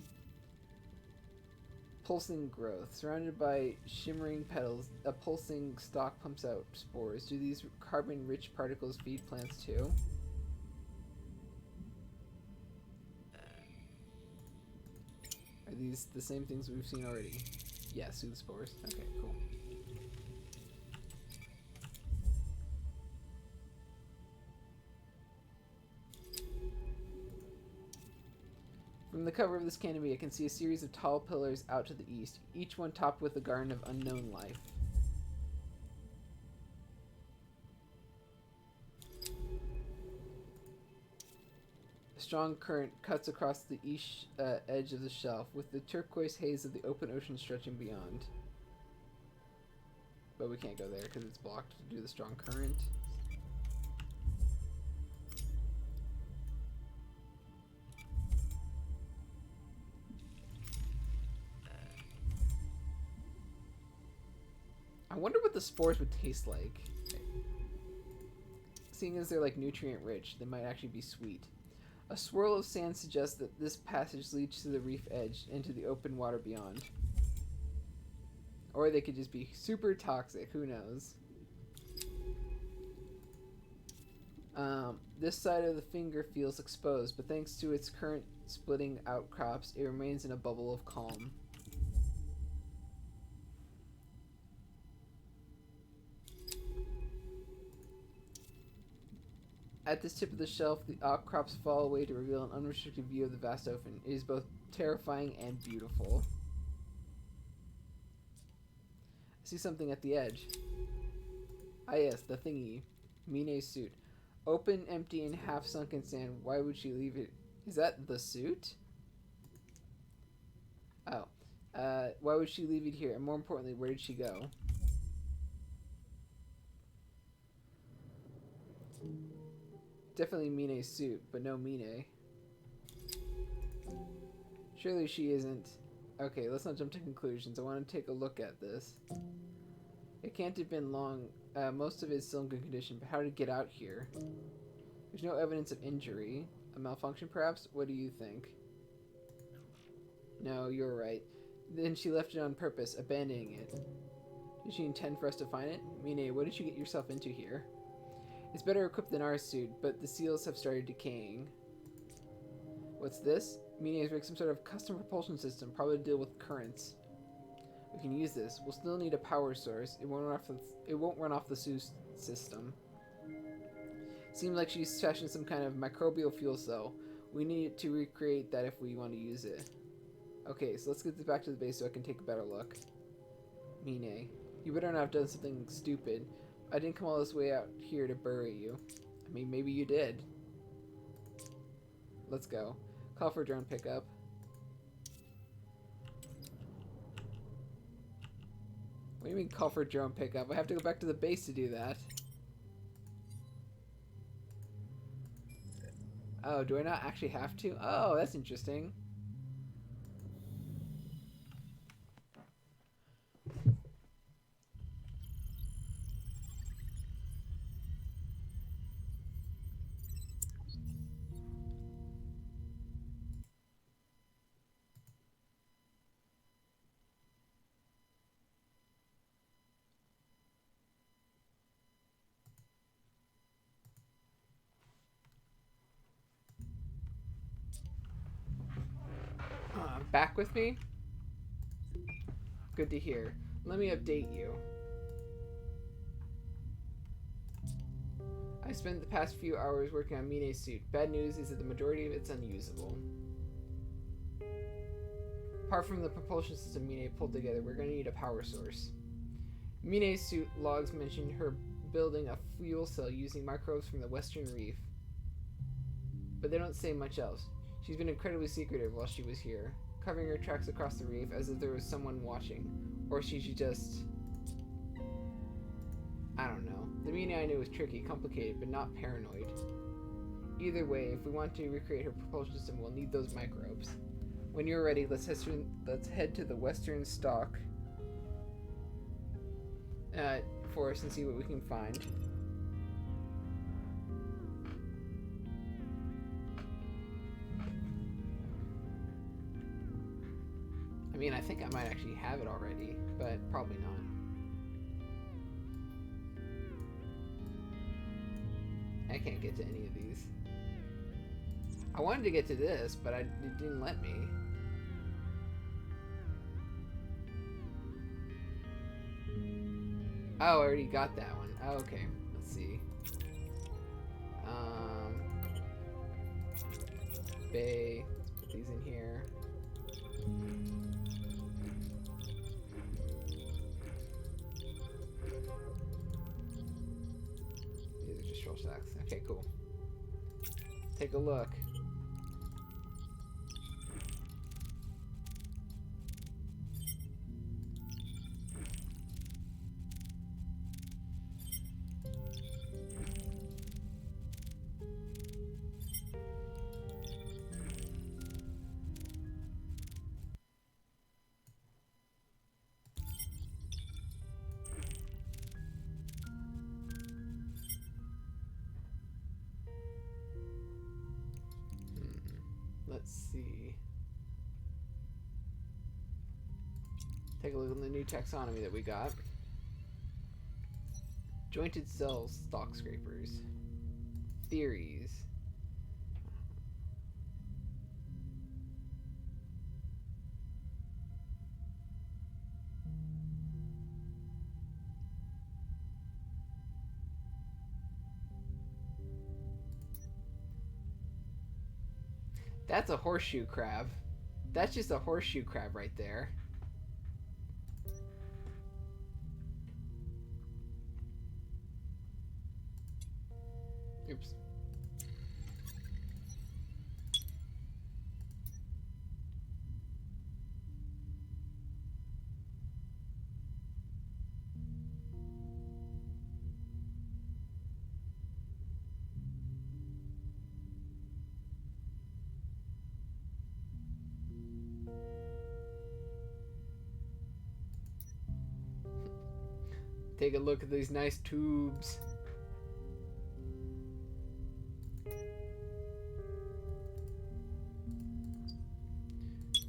Pulsing growth. Surrounded by shimmering petals, a pulsing stalk pumps out spores. Do these carbon-rich particles feed plants too? Are these the same things we've seen already? Yeah, soothe spores. Okay, cool. From the cover of this canopy, I can see a series of tall pillars out to the east, each one topped with a garden of unknown life. A strong current cuts across the east edge of the shelf, with the turquoise haze of the open ocean stretching beyond. But we can't go there because it's blocked due to the strong current. I wonder what the spores would taste like. Seeing as they're like nutrient rich, they might actually be sweet. A swirl of sand suggests that this passage leads to the reef edge into the open water beyond. Or they could just be super toxic, who knows. This side of the finger feels exposed, but thanks to its current splitting outcrops, it remains in a bubble of calm. At this tip of the shelf, the outcrops fall away to reveal an unrestricted view of the vast ocean. It is both terrifying and beautiful. I see something at the edge. Ah yes, the thingy. Mine's suit. Open, empty, and half sunk in sand. Why would she leave it? Is that the suit? Oh. Why would she leave it here? And more importantly, where did she go? Definitely Mine's suit, but no Mine. Surely she isn't. Okay, let's not jump to conclusions. I want to take a look at this. It can't have been long Most of it is still in good condition, but how to get out here? There's no evidence of injury. A malfunction, perhaps? What do you think? No, you're right. Then she left it on purpose, abandoning it. Did she intend for us to find it? Mine, what did you get yourself into here? It's better equipped than our suit, but the seals have started decaying. What's this? Mine has rigged some sort of custom propulsion system, probably to deal with currents. We can use this. We'll still need a power source. It won't run off the suit system. Seems like she's fashioned some kind of microbial fuel cell. We need to recreate that if we want to use it. Okay, so let's get this back to the base so I can take a better look. Mine, you better not have done something stupid. I didn't come all this way out here to bury you. I mean, maybe you did. Let's go. Call for drone pickup. What do you mean call for drone pickup? I have to go back to the base to do that. Oh, do I not actually have to? Oh, that's interesting. Back with me? Good to hear. Let me update you. I spent the past few hours working on Mine's suit. Bad news is that the majority of it's unusable. Apart from the propulsion system Mine pulled together, we're going to need a power source. Mine's suit logs mention her building a fuel cell using microbes from the Western Reef. But they don't say much else. She's been incredibly secretive while she was here, covering her tracks across the reef as if there was someone watching. Or she just... I don't know. The Mine I knew was tricky, complicated, but not paranoid. Either way, if we want to recreate her propulsion system, we'll need those microbes. When you're ready, let's head to the Western Stock forest and see what we can find. I mean, I think I might actually have it already, but probably not. I can't get to any of these. I wanted to get to this, but it didn't let me. Oh, I already got that one. Oh, okay, let's see. Bay. Let's put these in here. These are just shell sacks. Okay, cool. Take a look. Let's see. Take a look at the new taxonomy that we got. Jointed cells, stalk scrapers. Theories. That's a horseshoe crab. That's just a horseshoe crab right there. Oops. Take a look at these nice tubes.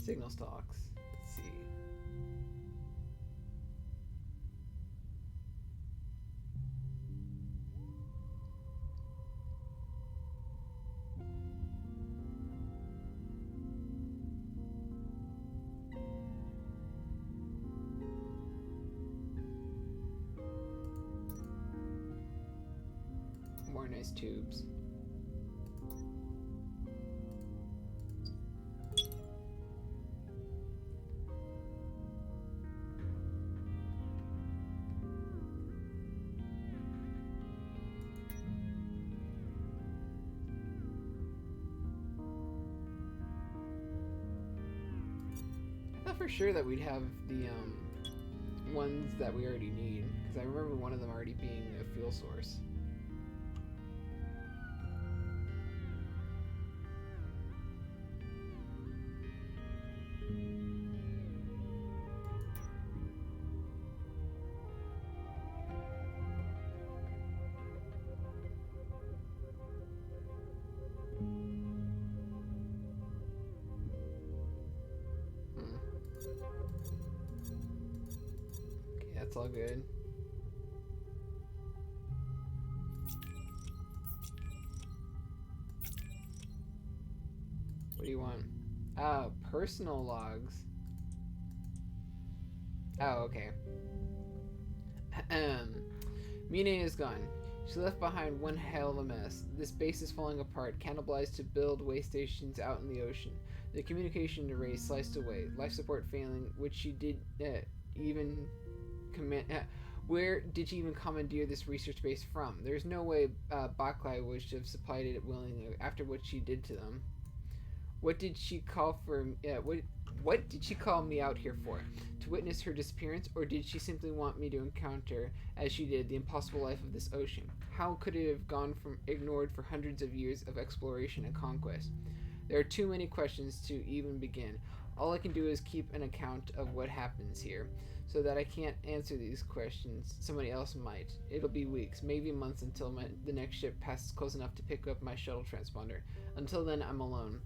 Signal stalks. Let's see. More nice tubes. I thought for sure that we'd have the ones that we already need, because I remember one of them already being a fuel source. Okay, that's all good. What do you want? Oh, personal logs. Oh, okay. Mine is gone. She left behind one hell of a mess. This base is falling apart, cannibalized to build way stations out in the ocean. The communication array sliced away, life support failing, which she did even command. Where did she even commandeer this research base from? There's no way Baklai would have supplied it willingly after what she did to them. What did she call for? What did she call me out here for? To witness her disappearance, or did she simply want me to encounter, as she did, the impossible life of this ocean? How could it have gone from ignored for hundreds of years of exploration and conquest? There are too many questions to even begin. All I can do is keep an account of what happens here, so that I can't answer these questions. Somebody else might. It'll be weeks, maybe months, until the next ship passes close enough to pick up my shuttle transponder. Until then, I'm alone.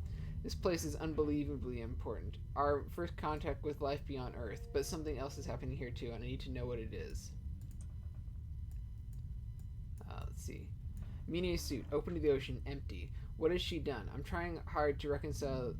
This place is unbelievably important. Our first contact with life beyond Earth, but something else is happening here too, and I need to know what it is. Let's see. Mine's suit, open to the ocean, empty. What has she done? I'm trying hard to reconcile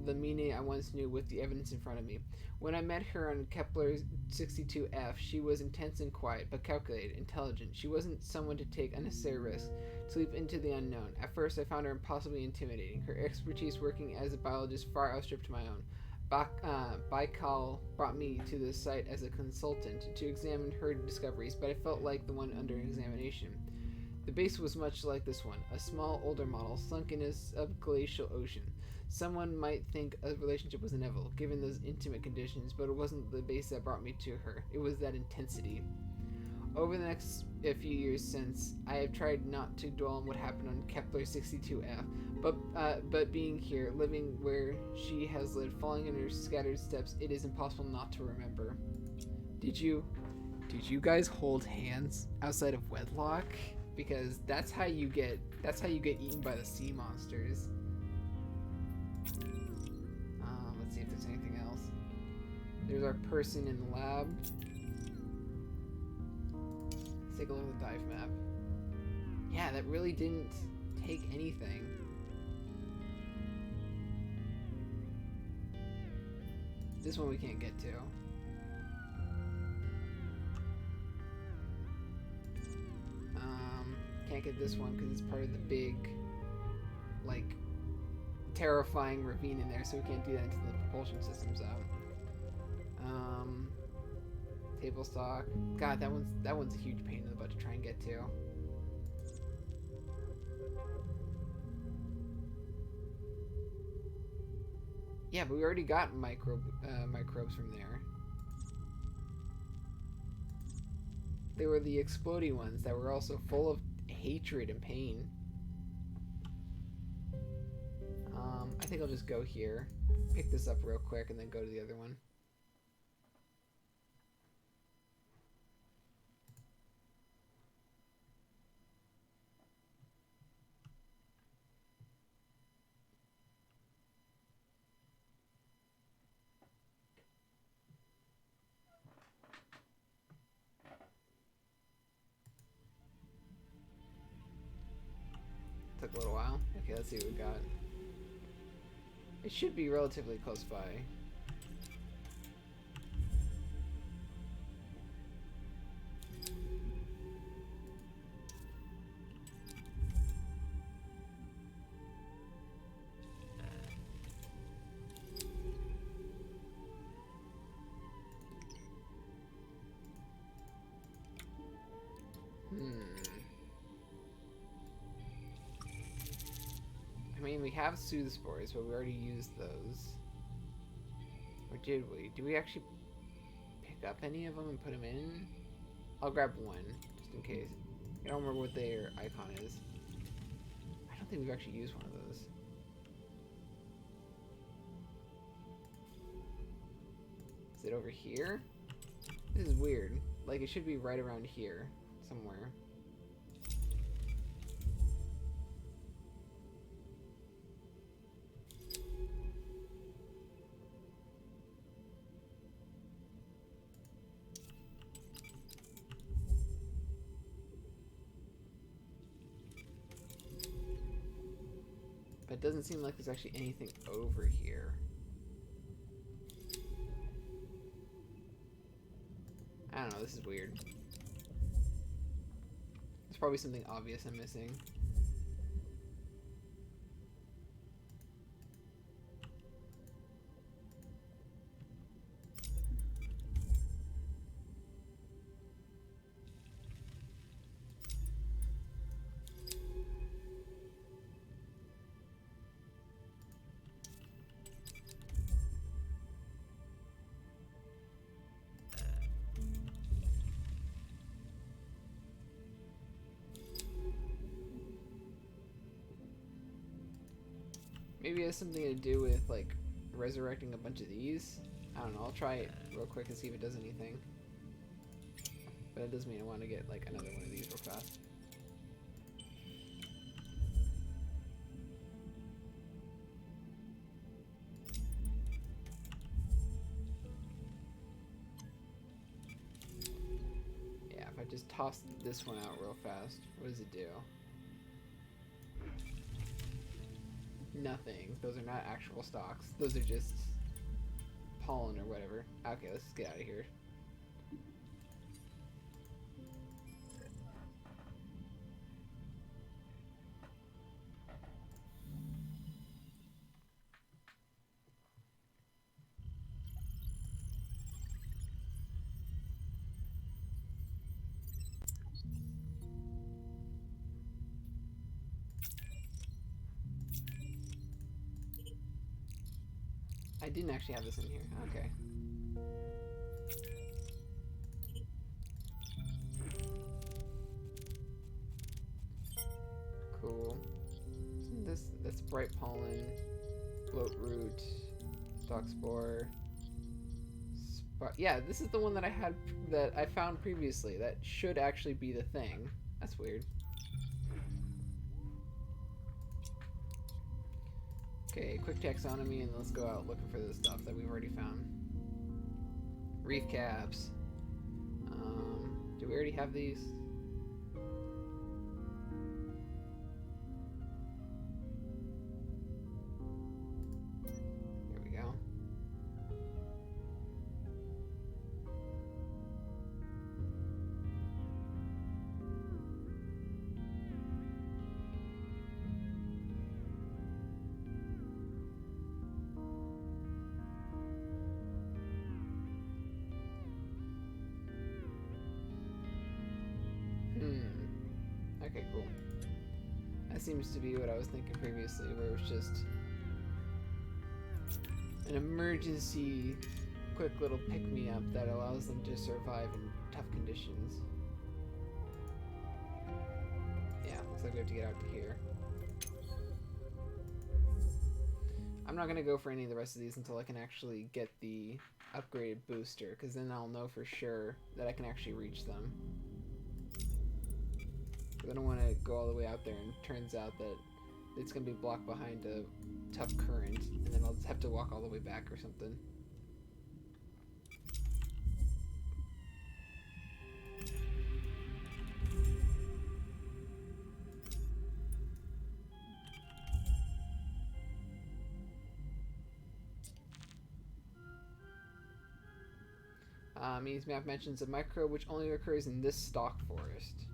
the Mine I once knew with the evidence in front of me. When I met her on Kepler 62F, she was intense and quiet, but calculated, intelligent. She wasn't someone to take unnecessary risks, to leap into the unknown. At first, I found her impossibly intimidating. Her expertise working as a biologist far outstripped my own. Baikal brought me to the site as a consultant to examine her discoveries, but I felt like the one under examination. The base was much like this one, a small, older model, sunk in a subglacial ocean. Someone might think a relationship was inevitable, given those intimate conditions, but it wasn't the base that brought me to her. It was that intensity. Over the next few years since, I have tried not to dwell on what happened on Kepler 62F, but being here, living where she has lived, following in her scattered steps, it is impossible not to remember. Did you guys hold hands outside of wedlock? Because that's how you get eaten by the sea monsters. Let's see if there's anything else. There's our person in the lab. Let's take a look at the dive map. Yeah, that really didn't take anything. This one we can't get to. Can't get this one because it's part of the big, like, terrifying ravine in there, so we can't do that until the propulsion system's out. Table stock. God, that one's a huge pain in the butt to try and get to. Yeah, but we already got microbes from there. They were the explodey ones that were also full of hatred and pain. I think I'll just go here, pick this up real quick, and then go to the other one. took a little while. Okay, let's see what we got. It should be relatively close by. I mean, we have Soothe Spores, but we already used those. Or did we? Did we actually pick up any of them and put them in? I'll grab one, just in case. I don't remember what their icon is. I don't think we've actually used one of those. Is it over here? This is weird. Like, it should be right around here, somewhere. But it doesn't seem like there's actually anything over here. I don't know, this is weird. There's probably something obvious I'm missing. Maybe it has something to do with, like, resurrecting a bunch of these? I don't know, I'll try it real quick and see if it does anything. But it does mean I want to get, like, another one of these real fast. Yeah, if I just toss this one out real fast, what does it do? Nothing. Those are not actual stocks. Those are just pollen or whatever. Okay, let's get out of here. I didn't actually have this in here. Okay. Cool. That's bright pollen, float root, stalk spore. Yeah, this is the one that I found previously. That should actually be the thing. That's weird. Okay, quick taxonomy, and let's go out looking for the stuff that we've already found. Reef caps. Do we already have these? Here we go. Okay, cool. That seems to be what I was thinking previously, where it was just an emergency, quick little pick-me-up that allows them to survive in tough conditions. Yeah, looks like we have to get out to here. I'm not going to go for any of the rest of these until I can actually get the upgraded booster, because then I'll know for sure that I can actually reach them. I don't want to go all the way out there and it turns out that it's going to be blocked behind a tough current, and then I'll just have to walk all the way back or something. Means map mentions a microbe which only occurs in this stock forest.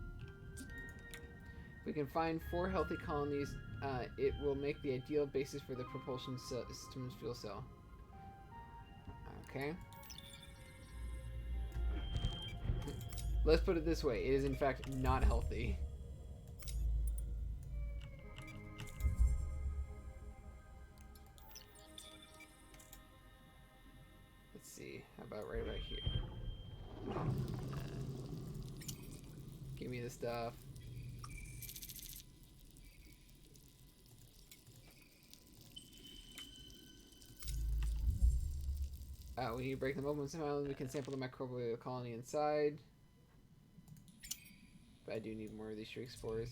If we can find 4 healthy colonies, it will make the ideal basis for the propulsion system's fuel cell. Okay. Let's put it this way. It is in fact not healthy. Let's see. How about right about here? Give me the stuff. We need to break them open somehow. We can sample the microbial colony inside. But I do need more of these shrink spores.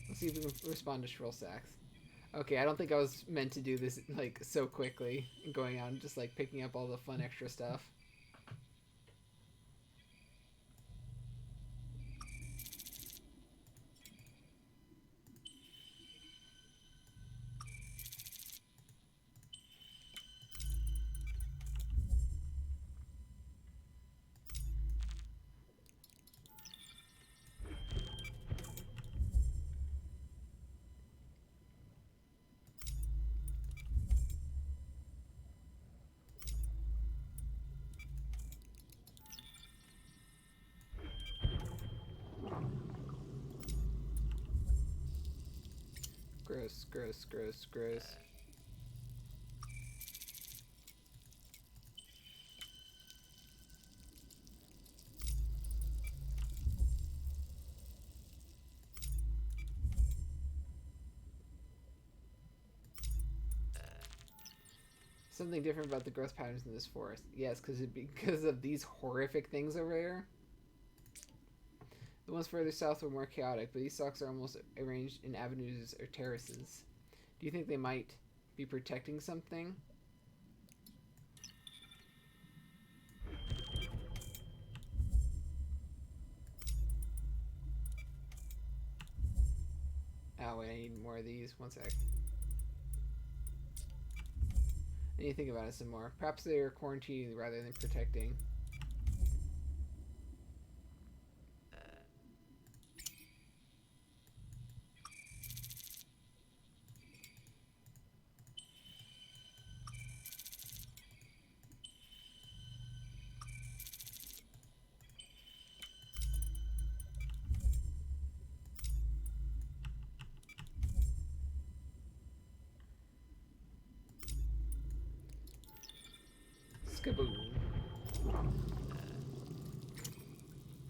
Let's see if we can respond to shrill sacks. Okay, I don't think I was meant to do this like so quickly and going out and just like picking up all the fun extra stuff. Gross, gross, gross, gross. Something different about the growth patterns in this forest. Yes, because of these horrific things over there. The ones further south were more chaotic, but these stalks are almost arranged in avenues or terraces. Do you think they might be protecting something? Oh wait, I need more of these. One sec. I need to think about it some more. Perhaps they are quarantining rather than protecting. Skaboom.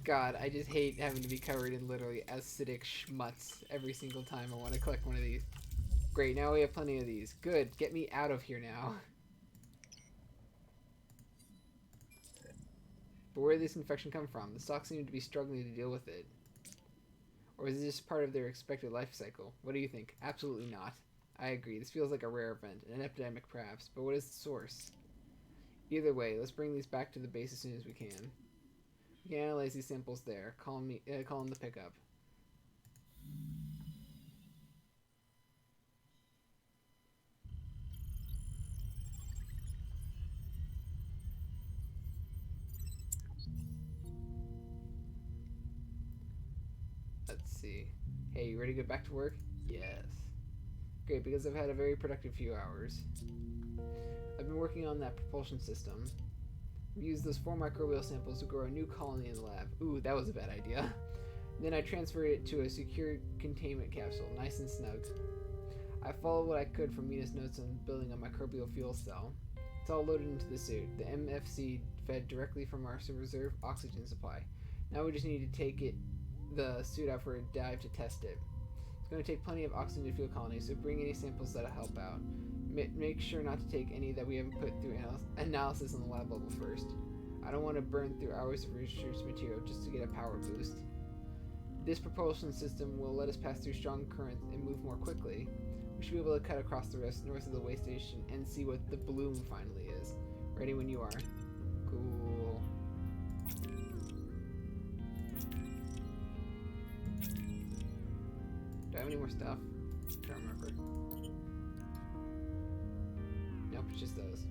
God, I just hate having to be covered in literally acidic schmutz every single time I want to collect one of these. Great, now we have plenty of these. Good, get me out of here now. But where did this infection come from? The stalks seem to be struggling to deal with it. Or is this part of their expected life cycle? What do you think? Absolutely not. I agree, this feels like a rare event, an epidemic perhaps, but what is the source? Either way, let's bring these back to the base as soon as we can. We can analyze these samples there. Call them the pickup. Let's see. Hey, you ready to get back to work? Yes. Great, because I've had a very productive few hours. I've been working on that propulsion system. We used those 4 microbial samples to grow a new colony in the lab. Ooh, that was a bad idea. Then I transferred it to a secure containment capsule, nice and snug. I followed what I could from Mina's notes on building a microbial fuel cell. It's all loaded into the suit. The MFC fed directly from our reserve oxygen supply. Now we just need to take the suit out for a dive to test it. It's going to take plenty of oxygen to fuel colonies, so bring any samples that'll help out. Make sure not to take any that we haven't put through analysis in the lab level first. I don't want to burn through hours of research material just to get a power boost. This propulsion system will let us pass through strong currents and move more quickly. We should be able to cut across the rest north of the way station and see what the bloom finally is. Ready when you are. Cool. Do I have any more stuff? I can't remember. Nope, it's just those.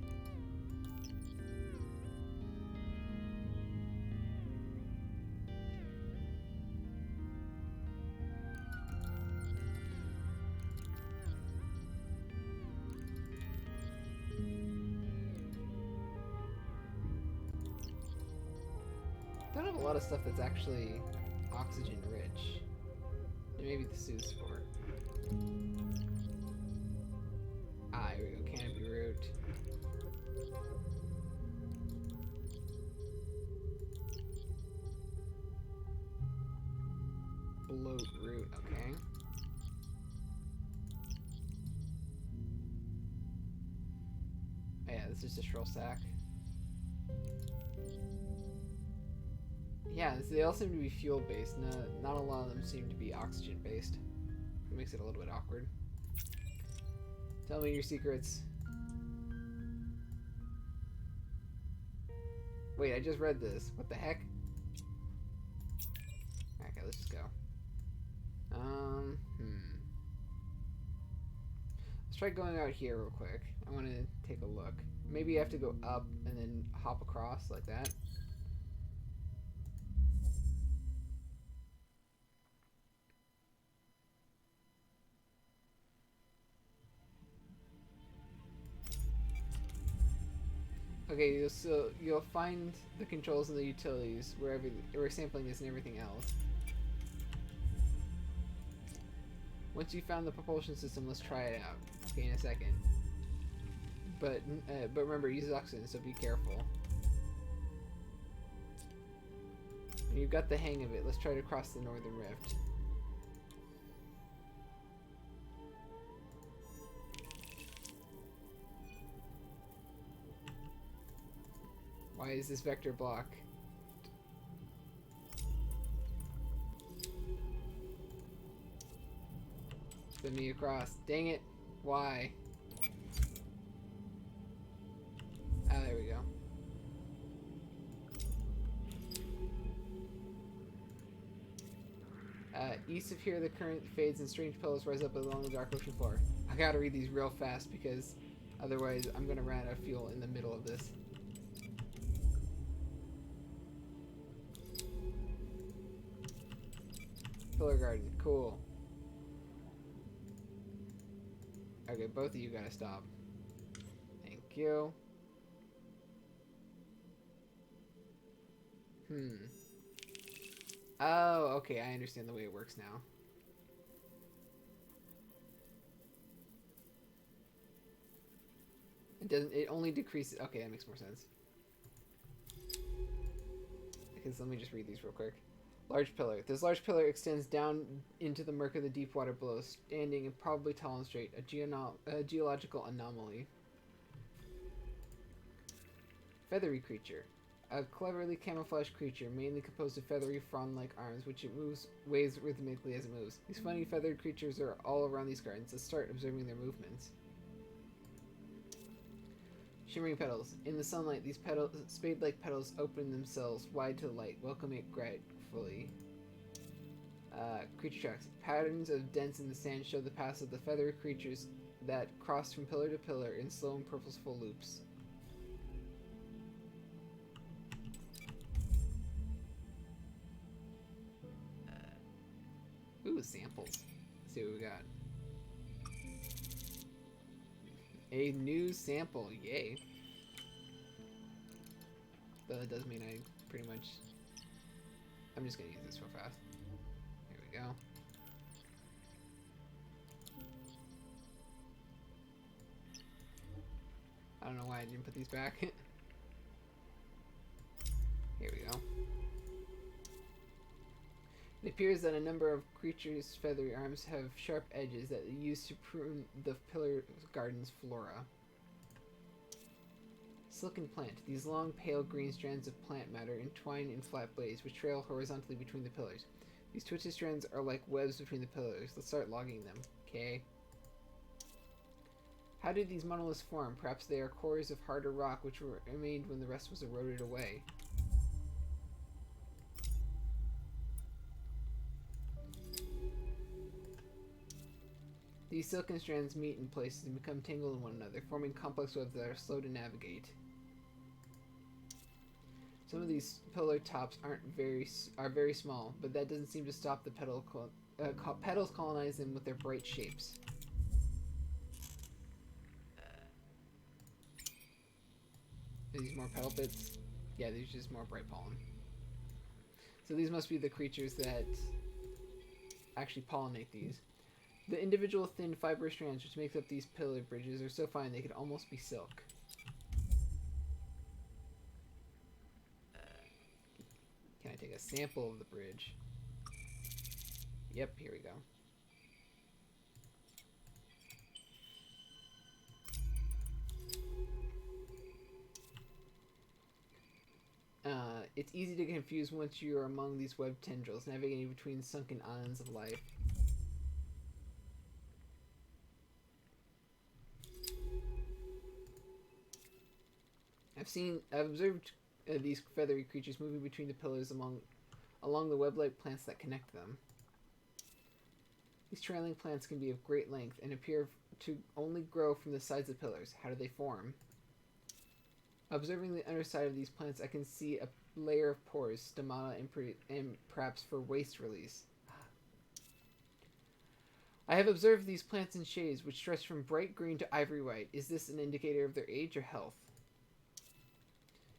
lot of stuff that's actually oxygen rich. And maybe the Sue's spore. Ah, here we go. Canopy root. Bloat root, okay. Oh, yeah, this is just shrill sack. Yeah, they all seem to be fuel based. No, not a lot of them seem to be oxygen based. It makes it a little bit awkward. Tell me your secrets. Wait, I just read this. What the heck? Okay, let's just go. Let's try going out here real quick. I want to take a look. Maybe you have to go up and then hop across like that. Okay, so you'll find the controls and the utilities where sampling is and everything else. Once you found the propulsion system, let's try it out. Okay, in a second. But remember, it uses oxygen, so be careful. When you've got the hang of it, let's try to cross the northern rift. Why is this vector block? Spin me across. Dang it. Why? Ah, there we go. East of here, the current fades and strange pillows rise up along the dark ocean floor. I gotta read these real fast because otherwise I'm gonna run out of fuel in the middle of this. Pillar garden, cool. Okay, both of you gotta stop. Thank you. Oh, okay, I understand the way it works now. It only decreases. Okay, that makes more sense. Because let me just read these real quick. Large pillar. This large pillar extends down into the murk of the deep water below, standing and probably tall and straight, a geological anomaly. Feathery creature. A cleverly camouflaged creature, mainly composed of feathery frond-like arms, which it waves rhythmically as it moves. These funny feathered creatures are all around these gardens. Let's start observing their movements. Shimmering petals. In the sunlight, these spade-like petals open themselves wide to the light, welcoming it gratefully. Creature tracks. Patterns of dents in the sand show the paths of the feathery creatures that cross from pillar to pillar in slow and purposeful loops. Ooh, samples. Let's see what we got. A new sample, yay. Though that does mean I pretty much... I'm just gonna use this real fast. Here we go. I don't know why I didn't put these back. Here we go. It appears that a number of creatures' feathery arms have sharp edges that they use to prune the pillar garden's flora. Silken plant. These long, pale green strands of plant matter entwine in flat blades, which trail horizontally between the pillars. These twisted strands are like webs between the pillars. Let's start logging them. Okay. How did these monoliths form? Perhaps they are cores of harder rock which remained when the rest was eroded away. These silken strands meet in places and become tangled in one another, forming complex webs that are slow to navigate. Some of these pillar tops are very small, but that doesn't seem to stop the petals colonize them with their bright shapes. Are these more petal bits? Yeah, these are just more bright pollen. So these must be the creatures that actually pollinate these. The individual thin fibrous strands which makes up these pillar bridges are so fine they could almost be silk. Can I take a sample of the bridge? Yep, here we go. It's easy to confuse once you are among these web tendrils, navigating between sunken islands of life. I've observed these feathery creatures moving between the pillars along the web-like plants that connect them. These trailing plants can be of great length and appear to only grow from the sides of pillars. How do they form? Observing the underside of these plants, I can see a layer of pores, stomata, and perhaps for waste release. I have observed these plants in shades which stretch from bright green to ivory white. Is this an indicator of their age or health?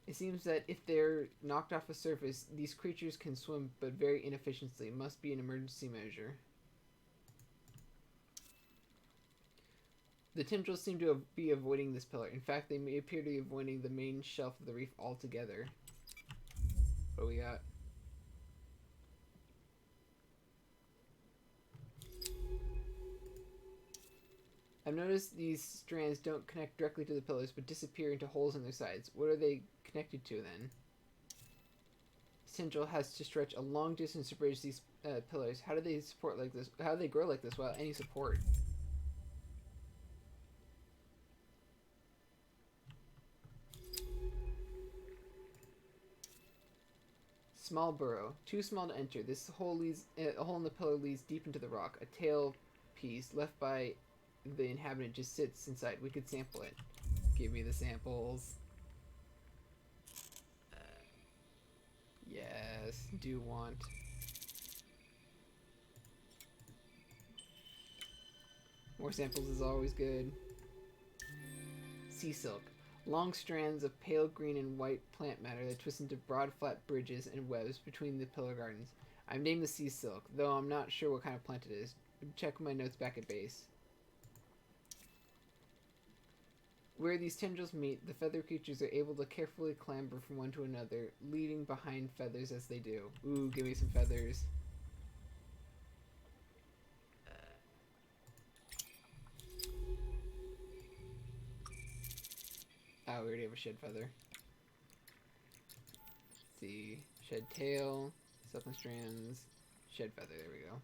It seems that if they're knocked off a surface, these creatures can swim but very inefficiently. Must be an emergency measure. The tendrils seem to be avoiding this pillar. In fact, they may appear to be avoiding the main shelf of the reef altogether. What do we got? I've noticed these strands don't connect directly to the pillars, but disappear into holes in their sides. What are they connected to, then? This tendril has to stretch a long distance to bridge these pillars. How do they support like this? How do they grow like this without any support? Small burrow. Too small to enter. This hole leads a hole in the pillar leads deep into the rock. A tail piece left by the inhabitant just sits inside. We could sample it. Give me the samples. Yes, do want. More samples is always good. Sea silk. Long strands of pale green and white plant matter that twist into broad flat bridges and webs between the pillar gardens. I've named the sea silk, though I'm not sure what kind of plant it is. Check my notes back at base. Where these tendrils meet, the feather creatures are able to carefully clamber from one to another, leaving behind feathers as they do. Ooh, give me some feathers. Oh, we already have a shed feather. Let's see. Shed tail, succulent strands, shed feather. There we go.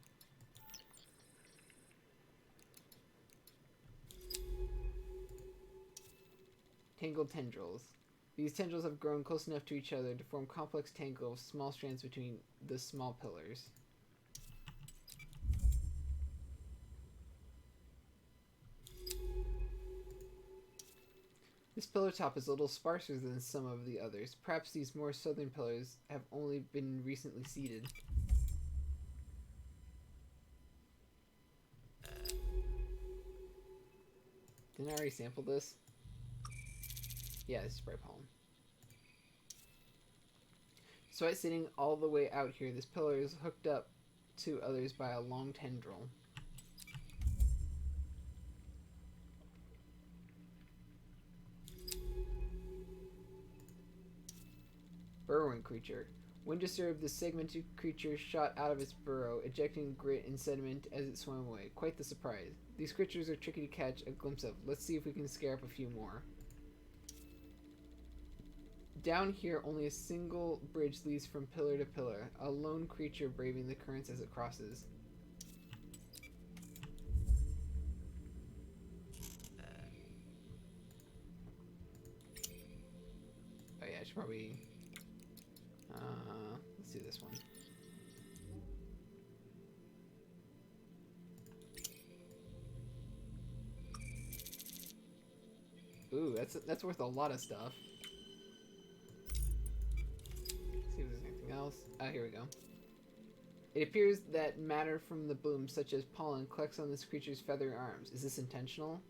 Tangled tendrils. These tendrils have grown close enough to each other to form complex tangle of small strands between the small pillars. This pillar top is a little sparser than some of the others. Perhaps these more southern pillars have only been recently seeded. Didn't I already sample this? Yeah, this is bright pollen. Despite sitting all the way out here, this pillar is hooked up to others by a long tendril. Burrowing creature. When disturbed, the segmented creature shot out of its burrow, ejecting grit and sediment as it swam away. Quite the surprise. These creatures are tricky to catch a glimpse of. Let's see if we can scare up a few more. Down here, only a single bridge leads from pillar to pillar, a lone creature braving the currents as it crosses. Oh yeah, I should probably... let's do this one. Ooh, that's worth a lot of stuff. See if there's anything else. Ah, here we go. It appears that matter from the bloom, such as pollen, collects on this creature's feathery arms. Is this intentional?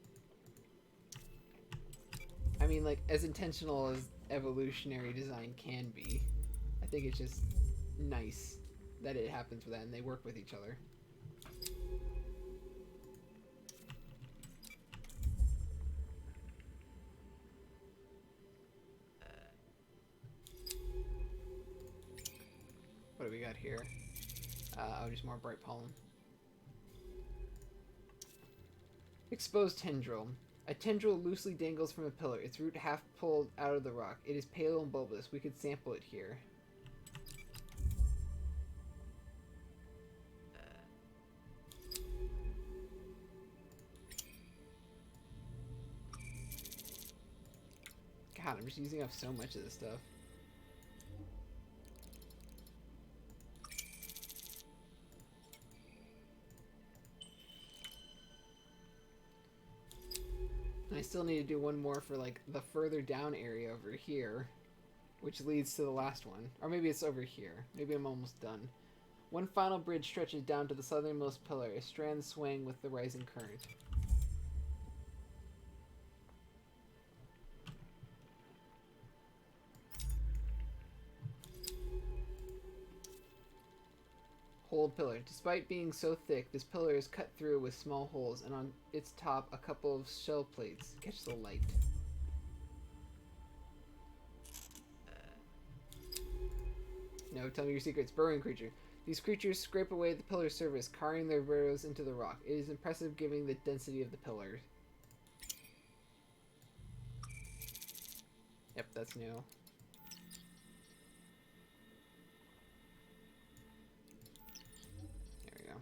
I mean, like, as intentional as evolutionary design can be. I think it's just nice that it happens with that, and they work with each other. What do we got here? Oh, just more bright pollen. Exposed tendril. A tendril loosely dangles from a pillar, its root half pulled out of the rock. It is pale and bulbous. We could sample it here. God, I'm just using up so much of this stuff. And I still need to do one more for like the further down area over here, which leads to the last one. Or maybe it's over here. Maybe I'm almost done. One final bridge stretches down to the southernmost pillar, a strand swaying with the rising current. Hold pillar. Despite being so thick, this pillar is cut through with small holes, and on its top a couple of shell plates catch the light. No, tell me your secrets. Burrowing creature. These creatures scrape away the pillar's surface, carving their burrows into the rock. It is impressive given the density of the pillar. Yep, that's new. There we go.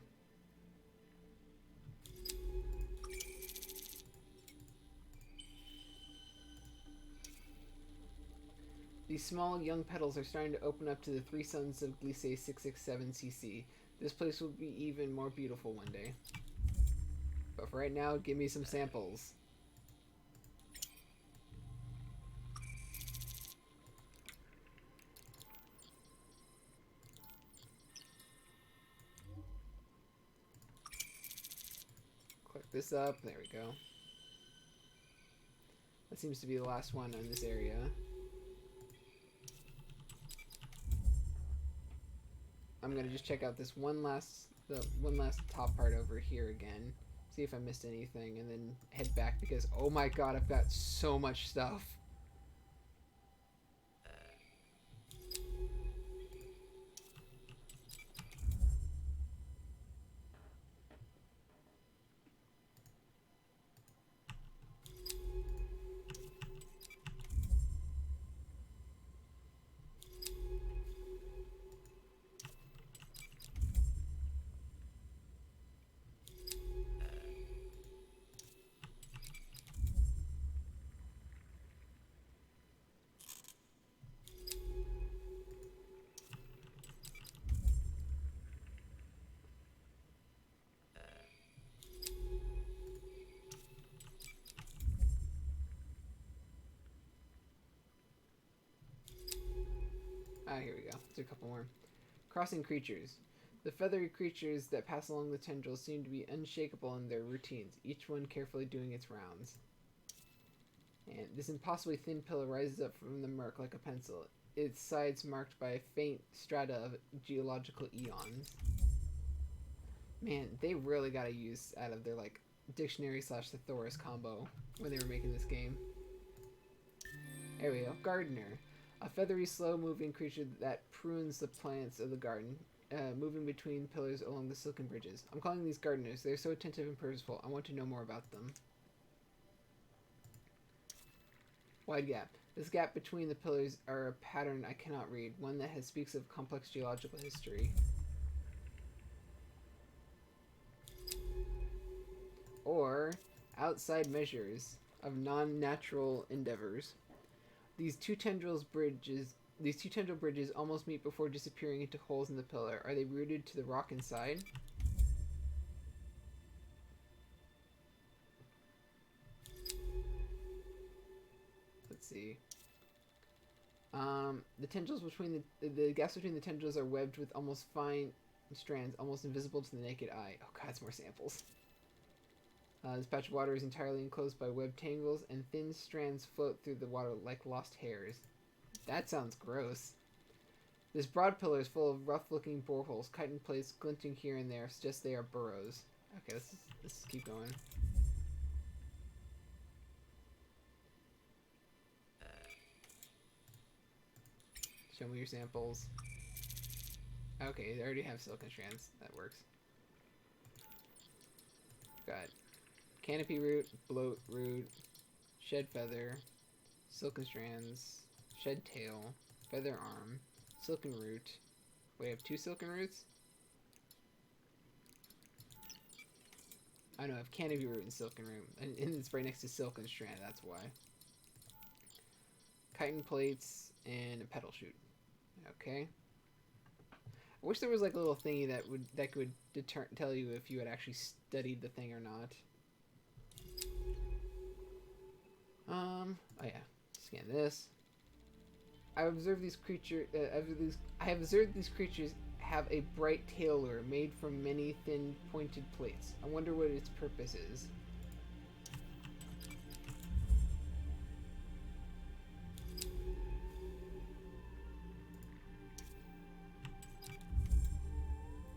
These small, young petals are starting to open up to the three suns of Glycée 667cc. This place will be even more beautiful one day. But for right now, give me some samples. Click this up. There we go. That seems to be the last one in this area. I'm gonna just check out this the one last top part over here again. See if I missed anything, and then head back because oh my god, I've got so much stuff. Ah, here we go. Let's do a couple more. Crossing creatures. The feathery creatures that pass along the tendrils seem to be unshakable in their routines, each one carefully doing its rounds. And this impossibly thin pillar rises up from the murk like a pencil, its sides marked by a faint strata of geological eons. Man, they really got to use out of their like dictionary / thesaurus combo when they were making this game. There we go. Gardener. A feathery, slow-moving creature that prunes the plants of the garden, moving between pillars along the silken bridges. I'm calling these gardeners. They're so attentive and purposeful. I want to know more about them. Wide gap. This gap between the pillars are a pattern I cannot read, one that speaks of complex geological history. Or outside measures of non-natural endeavors. These two tendril bridges almost meet before disappearing into holes in the pillar. Are they rooted to the rock inside? Let's see. The tendrils between the gaps between the tendrils are webbed with almost fine strands, almost invisible to the naked eye. Oh god, it's more samples. This patch of water is entirely enclosed by webbed tangles, and thin strands float through the water like lost hairs. That sounds gross. This broad pillar is full of rough-looking boreholes. Chitin plates glinting here and there suggest they are burrows. Okay, let's keep going. Show me your samples. Okay, they already have silicon strands. That works. Got canopy root, bloat root, shed feather, silken strands, shed tail, feather arm, silken root. Wait, I have 2 silken roots? I know, I have canopy root and silken root. And it's right next to silken strand, that's why. Chitin plates and a petal shoot. Okay. I wish there was like a little thingy that would tell you if you had actually studied the thing or not. Oh yeah. Scan this. I have observed these creatures have a bright tail lure made from many thin pointed plates. I wonder what its purpose is.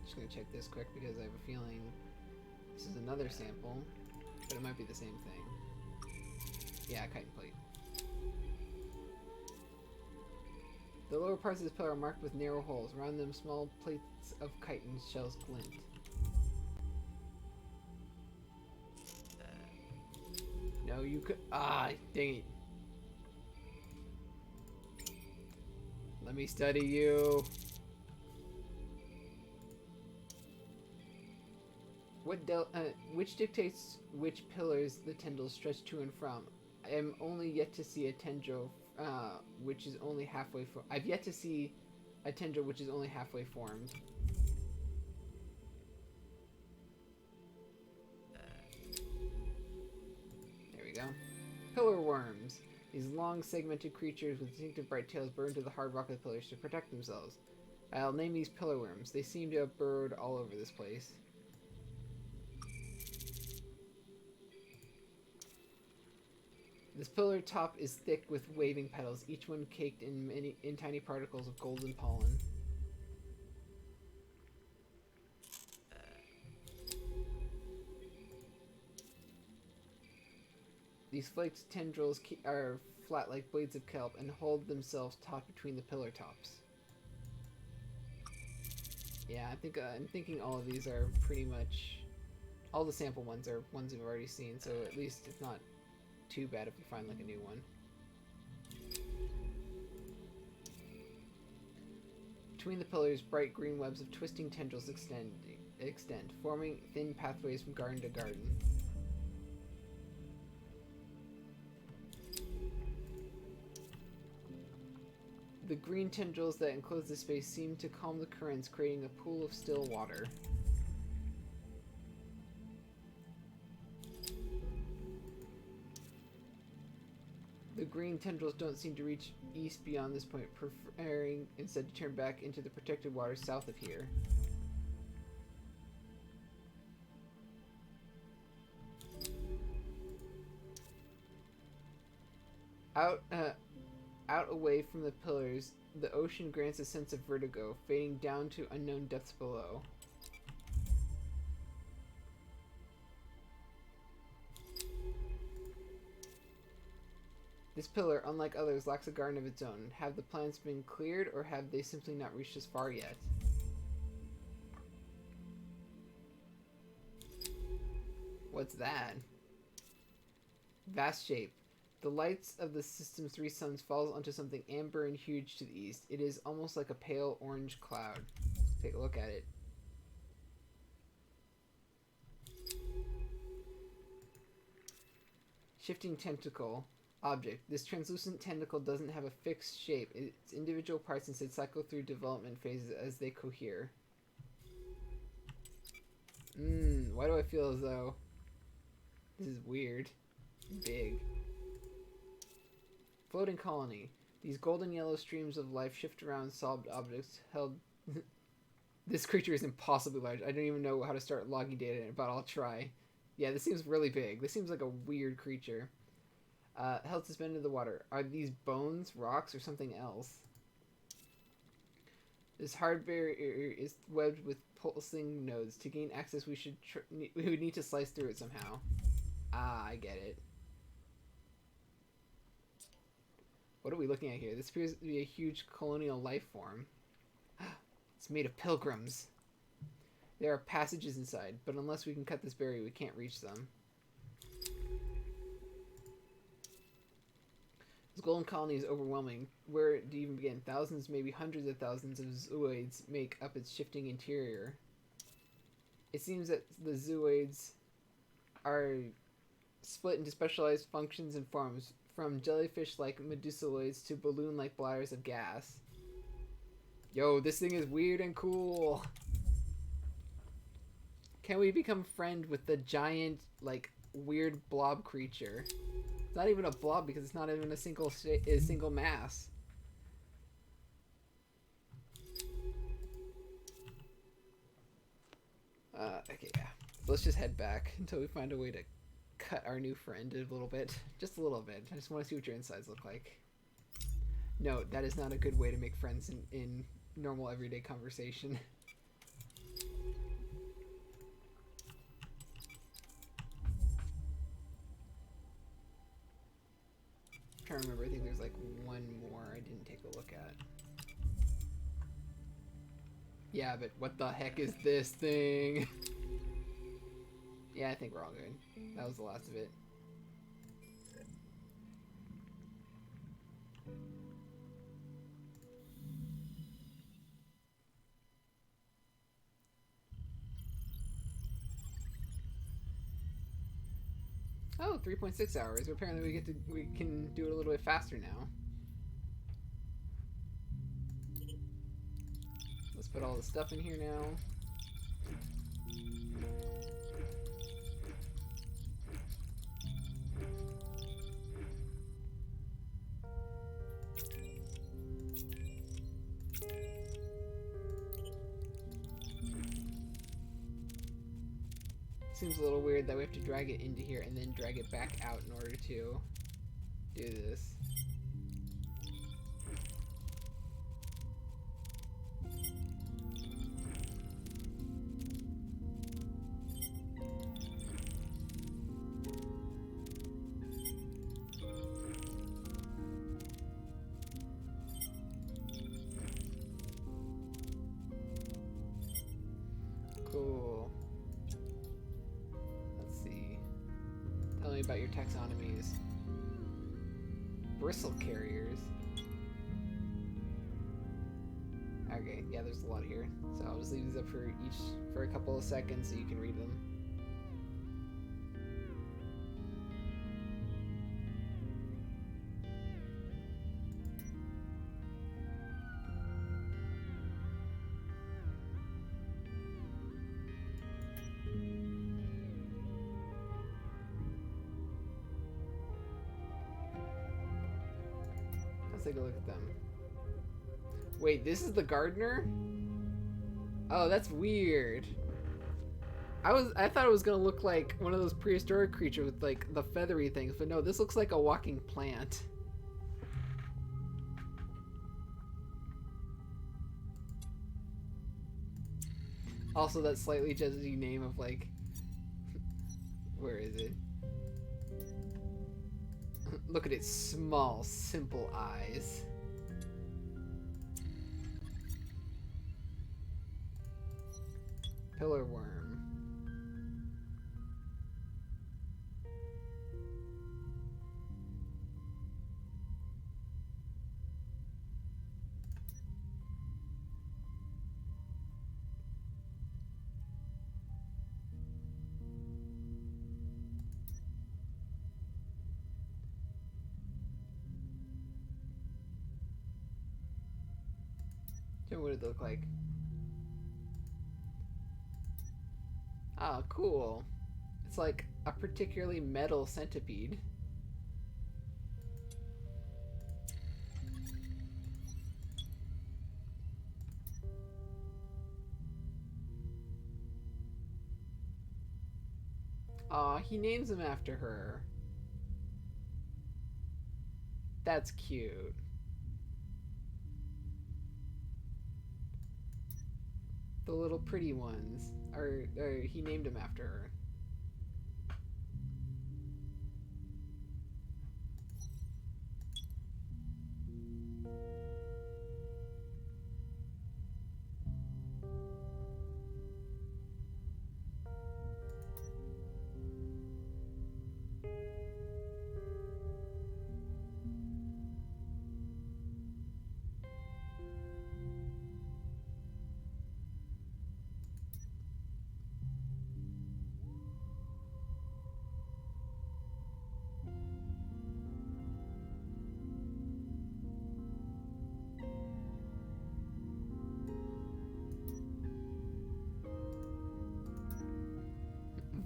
Just gonna check this quick because I have a feeling this is another sample, but it might be the same thing. Yeah, chitin plate. The lower parts of this pillar are marked with narrow holes. Around them, small plates of chitin shells glint. No, you could. Ah, dang it. Let me study you. Which dictates which pillars the tendrils stretch to and from? I am only yet to see a tendril which is only halfway I've yet to see a tendril which is only halfway formed. There we go. Pillar worms. These long segmented creatures with distinctive bright tails burrow into the hard rock of the pillars to protect themselves. I'll name these pillar worms. They seem to have burrowed all over this place. This pillar top is thick with waving petals, each one caked in tiny particles of golden pollen. These flaked tendrils are flat like blades of kelp and hold themselves taut between the pillar tops. Yeah, I'm thinking all of these are pretty much, all the sample ones are ones we've already seen, so at least it's not too bad if we find like a new one. Between the pillars, bright green webs of twisting tendrils extend, forming thin pathways from garden to garden. The green tendrils that enclose the space seem to calm the currents, creating a pool of still water. The green tendrils don't seem to reach east beyond this point, preferring instead to turn back into the protected water south of here. Out away from the pillars, the ocean grants a sense of vertigo, fading down to unknown depths below. This pillar, unlike others, lacks a garden of its own. Have the plants been cleared, or have they simply not reached as far yet? What's that? Vast shape. The lights of the system's 3 suns falls onto something amber and huge to the east. It is almost like a pale orange cloud. Let's take a look at it. Shifting tentacle. Object. This translucent tentacle doesn't have a fixed shape. Its individual parts instead cycle through development phases as they cohere. Why do I feel as though this is weird? Big. Floating colony. These golden yellow streams of life shift around solid objects held... This creature is impossibly large. I don't even know how to start logging data in it, but I'll try. Yeah, this seems really big. This seems like a weird creature. Held suspended in the water. Are these bones, rocks, or something else? This hard barrier is webbed with pulsing nodes. To gain access, we would need to slice through it somehow. Ah, I get it. What are we looking at here? This appears to be a huge colonial life form. It's made of pilgrims. There are passages inside, but unless we can cut this barrier, we can't reach them. This golden colony is overwhelming. Where do you even begin? Thousands, maybe hundreds of thousands of zooids make up its shifting interior. It seems that the zooids are split into specialized functions and forms, from jellyfish-like medusaloids to balloon-like bladders of gas. Yo, this thing is weird and cool. Can we become friend with the giant, like, weird blob creature? It's not even a blob because it's not even a single mass. Okay, yeah. Let's just head back until we find a way to cut our new friend a little bit. Just a little bit. I just want to see what your insides look like. No, that is not a good way to make friends in normal everyday conversation. I'm trying to remember, I think there's like one more I didn't take a look at. Yeah, but what the heck is this thing? Yeah, I think we're all good. That was the last of it. Oh, 3.6 hours. Apparently we can do it a little bit faster now. Let's put all the stuff in here now. Seems a little weird that we have to drag it into here and then drag it back out in order to do this. Cool. Let's see. Tell me about your taxonomies. Bristle carriers. Okay, yeah, there's a lot here. So I'll just leave these up for a couple of seconds so you can read them. Let's take a look at them. Wait, this is the gardener? Oh, that's weird. I thought it was gonna look like one of those prehistoric creatures with like the feathery things, but no, this looks like a walking plant. Also, that slightly jazzy name of like, where is it? Look at its small, simple eyes. Pillar worm. What would it look like? Ah, cool. It's like a particularly metal centipede. Aw, he names him after her. That's cute. The little pretty ones. Or he named them after her.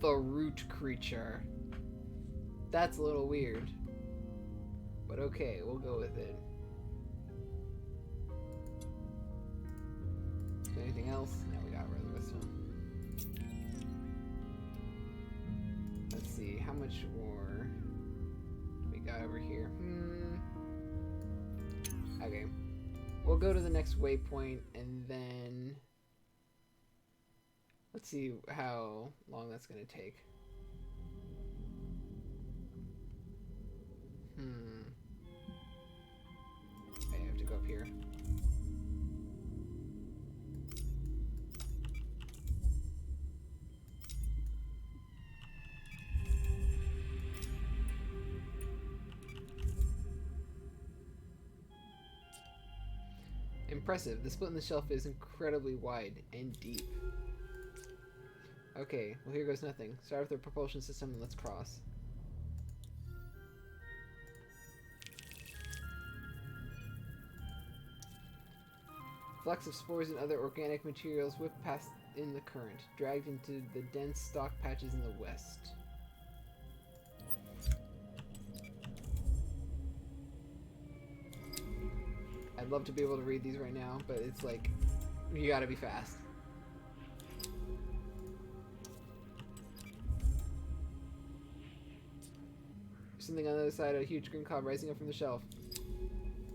The root creature. That's a little weird. But okay, we'll go with it. Is there anything else? No, we got rid of this one. Let's see, how much more we got over here? Okay. We'll go to the next waypoint and then let's see how long that's gonna take. Okay, I have to go up here. Impressive. The split in the shelf is incredibly wide and deep. Okay, well here goes nothing. Start with the propulsion system and let's cross. Flecks of spores and other organic materials whip past in the current, dragged into the dense stalk patches in the west. I'd love to be able to read these right now, but it's like, you gotta be fast. Something on the other side, a huge green cloud rising up from the shelf.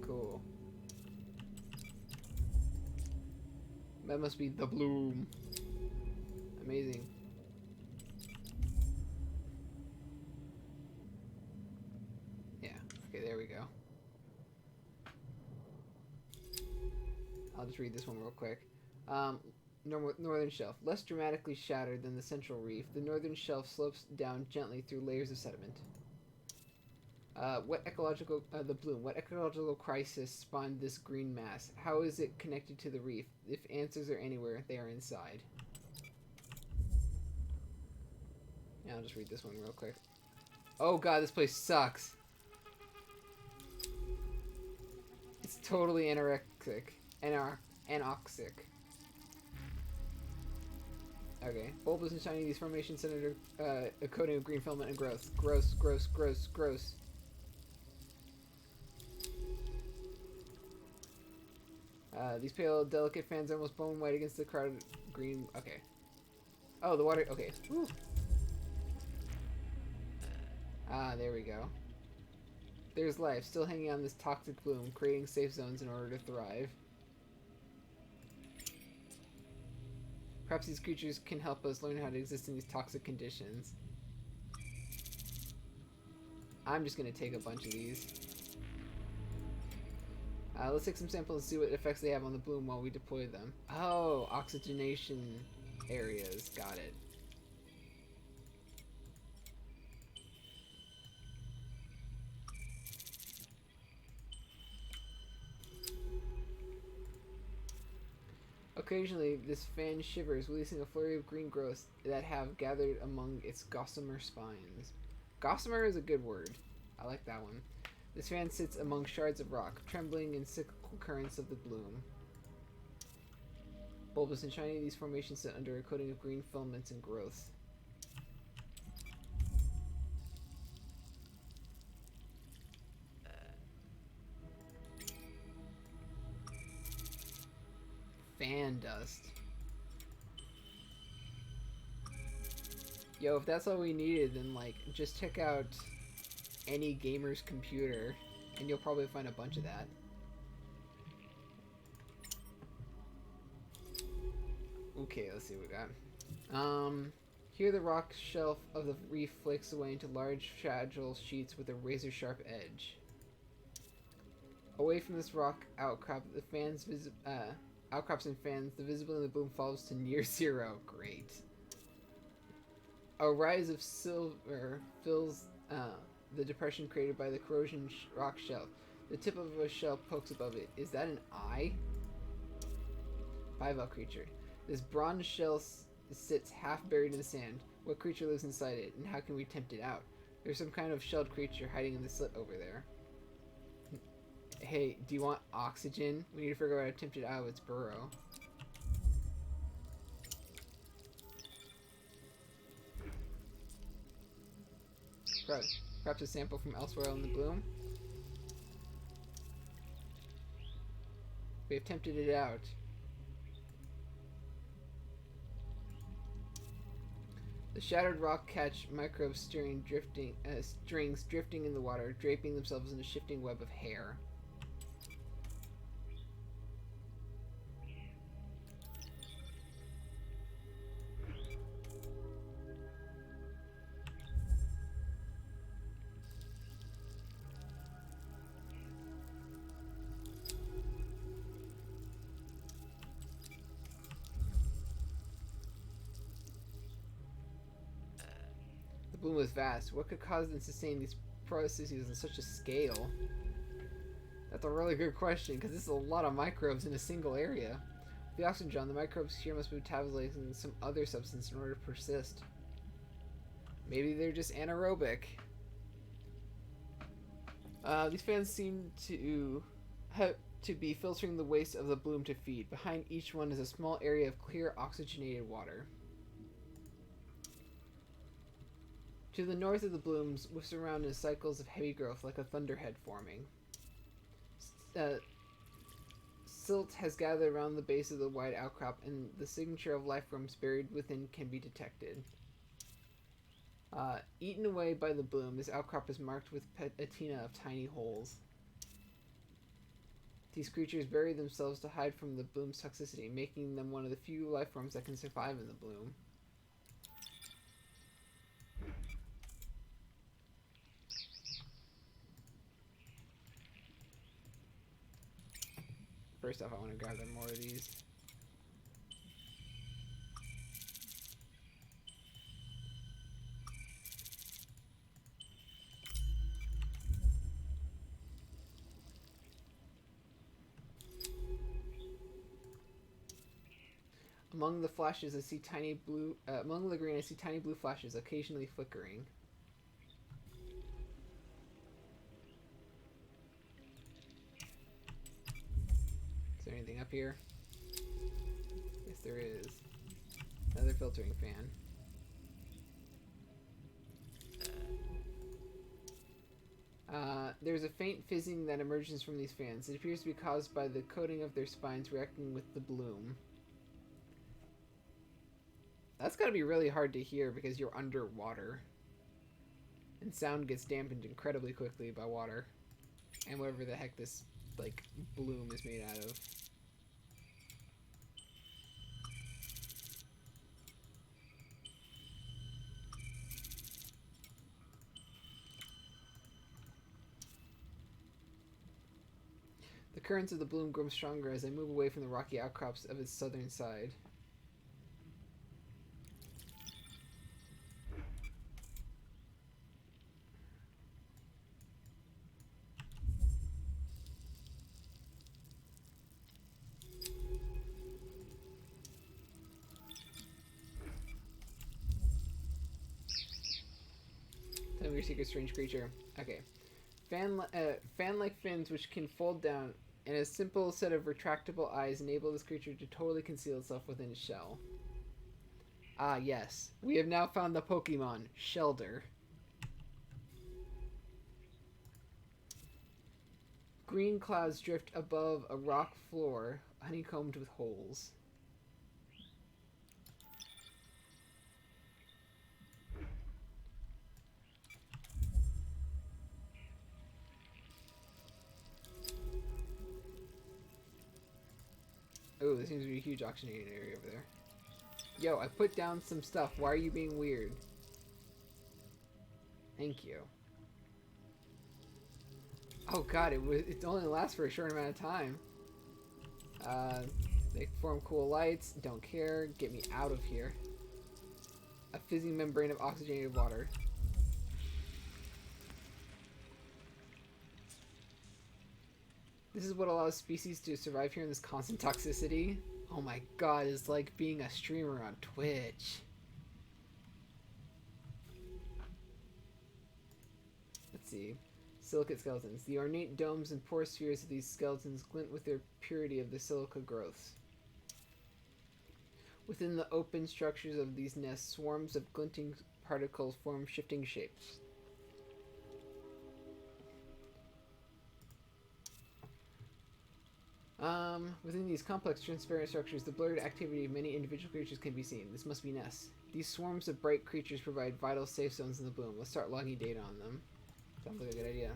Cool. That must be the bloom. Amazing. Yeah, okay, there we go. I'll just read this one real quick. Northern shelf. Less dramatically shattered than the central reef, the northern shelf slopes down gently through layers of sediment. The bloom. What ecological crisis spawned this green mass? How is it connected to the reef? If answers are anywhere, they are inside. Yeah, I'll just read this one real quick. Oh god, this place sucks. It's totally anorexic. Anoxic. Okay. Bulbous and shiny, these formations sit under a coating of green filament and growth. Gross, gross, gross, gross. These pale, delicate fans are almost bone white against the crowded green. Okay. Oh, the water. Okay. Whew. Ah, there we go. There's life, still hanging on this toxic bloom, creating safe zones in order to thrive. Perhaps these creatures can help us learn how to exist in these toxic conditions. I'm just gonna take a bunch of these. Let's take some samples and see what effects they have on the bloom while we deploy them. Oh, oxygenation areas. Got it. Occasionally, this fan shivers, releasing a flurry of green growths that have gathered among its gossamer spines. Gossamer is a good word. I like that one. This fan sits among shards of rock, trembling in cyclical currents of the bloom. Bulbous and shiny, these formations sit under a coating of green filaments and growth. Fan dust. Yo, if that's all we needed, then like just check out any gamer's computer and you'll probably find a bunch of that. Okay, let's see what we got. Here the rock shelf of the reef flakes away into large, fragile sheets with a razor-sharp edge. Away from this rock outcrop, outcrops and fans, the visibility of the boom falls to near zero. Great. A rise of silver fills the depression created by the corrosion rock shelf. The tip of a shell pokes above it. Is that an eye? Bivalve creature. This bronze shell sits half buried in the sand. What creature lives inside it, and how can we tempt it out? There's some kind of shelled creature hiding in the slit over there. Hey, do you want oxygen? We need to figure out how to tempt it out of its burrow. Perhaps a sample from elsewhere in the bloom. We have tempted it out. The shattered rock catch microbes strings drifting in the water, draping themselves in a shifting web of hair. The bloom was vast. What could cause and sustain these processes on such a scale? That's a really good question, because this is a lot of microbes in a single area. The oxygen, the microbes here must be metabolizing some other substance in order to persist. Maybe they're just anaerobic. These fans seem to be filtering the waste of the bloom to feed. Behind each one is a small area of clear, oxygenated water. To the north of the blooms, whiffs around in cycles of heavy growth like a thunderhead forming. Silt has gathered around the base of the wide outcrop, and the signature of life forms buried within can be detected. Eaten away by the bloom, this outcrop is marked with patina of tiny holes. These creatures bury themselves to hide from the bloom's toxicity, making them one of the few life forms that can survive in the bloom. First off, I want to gather more of these. Among the flashes, I see tiny blue. Among the green, I see tiny blue flashes, occasionally flickering. Is there anything up here? Yes, there is. Another filtering fan. There's a faint fizzing that emerges from these fans. It appears to be caused by the coating of their spines reacting with the bloom. That's gotta be really hard to hear because you're underwater. And sound gets dampened incredibly quickly by water. And whatever the heck this, like, bloom is made out of. The currents of the bloom grow stronger as I move away from the rocky outcrops of its southern side. Tell me your secret, strange creature. Okay. Fan-like fins which can fold down, and a simple set of retractable eyes enable this creature to totally conceal itself within its shell. Ah, yes. We have now found the Pokemon, Shelder. Green clouds drift above a rock floor, honeycombed with holes. Oh, there seems to be a huge oxygenated area over there. Yo, I put down some stuff. Why are you being weird? Thank you. Oh god, it only lasts for a short amount of time. They form cool lights. Don't care. Get me out of here. A fizzy membrane of oxygenated water. This is what allows species to survive here in this constant toxicity. Oh my god, it's like being a streamer on Twitch. Let's see. Silicate skeletons. The ornate domes and pore spheres of these skeletons glint with their purity of the silica growths. Within the open structures of these nests, swarms of glinting particles form shifting shapes. Within these complex transparent structures, the blurred activity of many individual creatures can be seen. This must be nests. These swarms of bright creatures provide vital safe zones in the bloom. Let's start logging data on them. Sounds like a good idea.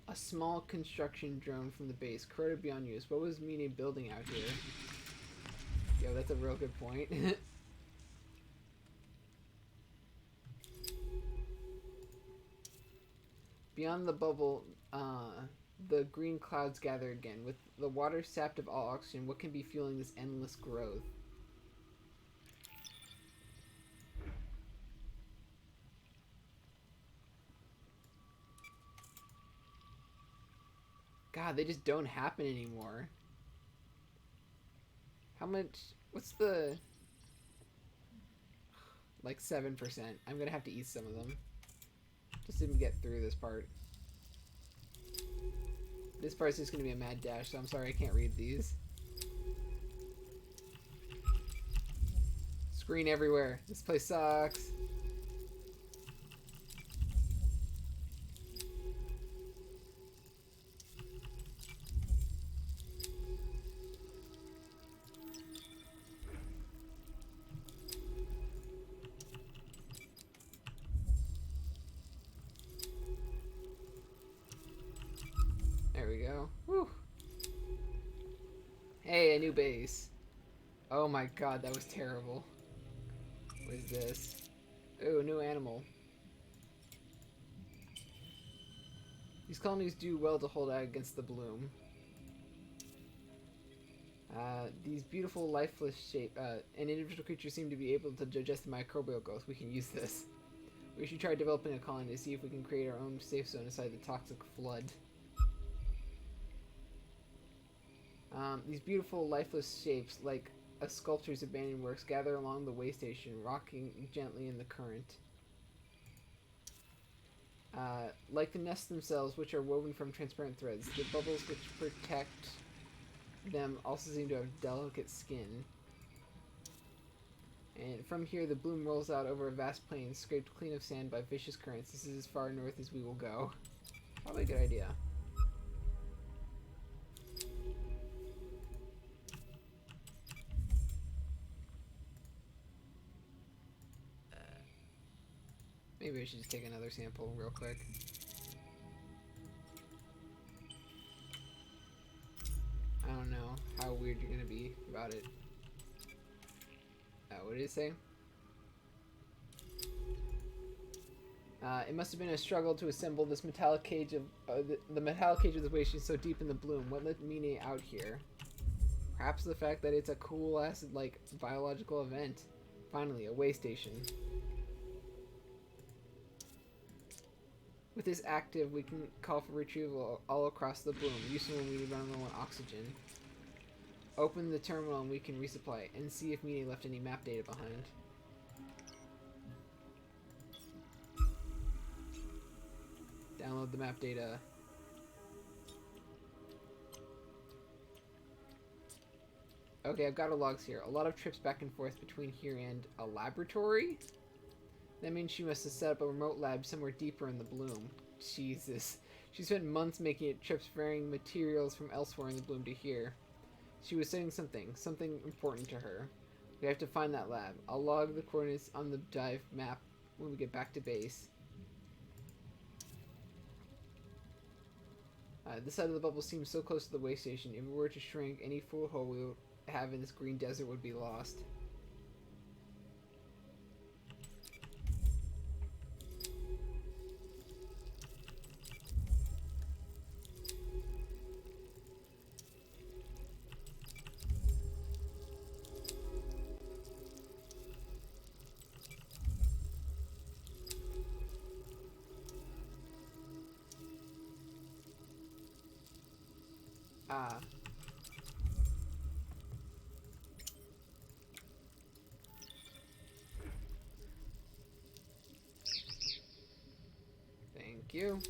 A small construction drone from the base, corroded beyond use. What was Mine building out here? Yo, that's a real good point. Beyond the bubble, the green clouds gather again. With the water sapped of all oxygen, what can be fueling this endless growth? God, they just don't happen anymore. How much? What's the... Like 7%. I'm gonna have to eat some of them. Just to get through this part. This part's just gonna be a mad dash, so I'm sorry I can't read these. Screen everywhere. This place sucks. There we go. Whew. Hey, a new base. Oh my god, that was terrible. What is this? Ooh, new animal. These colonies do well to hold out against the bloom. These beautiful lifeless shape, and individual creatures seem to be able to digest the microbial growth. We can use this. We should try developing a colony to see if we can create our own safe zone inside the toxic flood. These beautiful lifeless shapes, like a sculpture's abandoned works, gather along the way station, rocking gently in the current. Like the nests themselves, which are woven from transparent threads, the bubbles which protect them also seem to have delicate skin. And from here, the bloom rolls out over a vast plain, scraped clean of sand by vicious currents. This is as far north as we will go. Probably a good idea. Maybe I should just take another sample real quick. I don't know how weird you're gonna be about it. What did it say? It must have been a struggle to assemble this metallic cage of the metallic cage of the waste is so deep in the bloom. What let Mine out here? Perhaps the fact that it's a cool ass like biological event. Finally, a way station. With this active, we can call for retrieval all across the bloom, useful when we run low on oxygen. Open the terminal and we can resupply, and see if Mine left any map data behind. Download the map data. Okay, I've got her logs here. A lot of trips back and forth between here and a laboratory? That means she must have set up a remote lab somewhere deeper in the bloom. Jesus. She spent months making it trips varying materials from elsewhere in the bloom to here. She was studying something important to her. We have to find that lab. I'll log the coordinates on the dive map when we get back to base. This side of the bubble seems so close to the way station. If it were to shrink, any foothold we would have in this green desert would be lost. Ah. Thank you.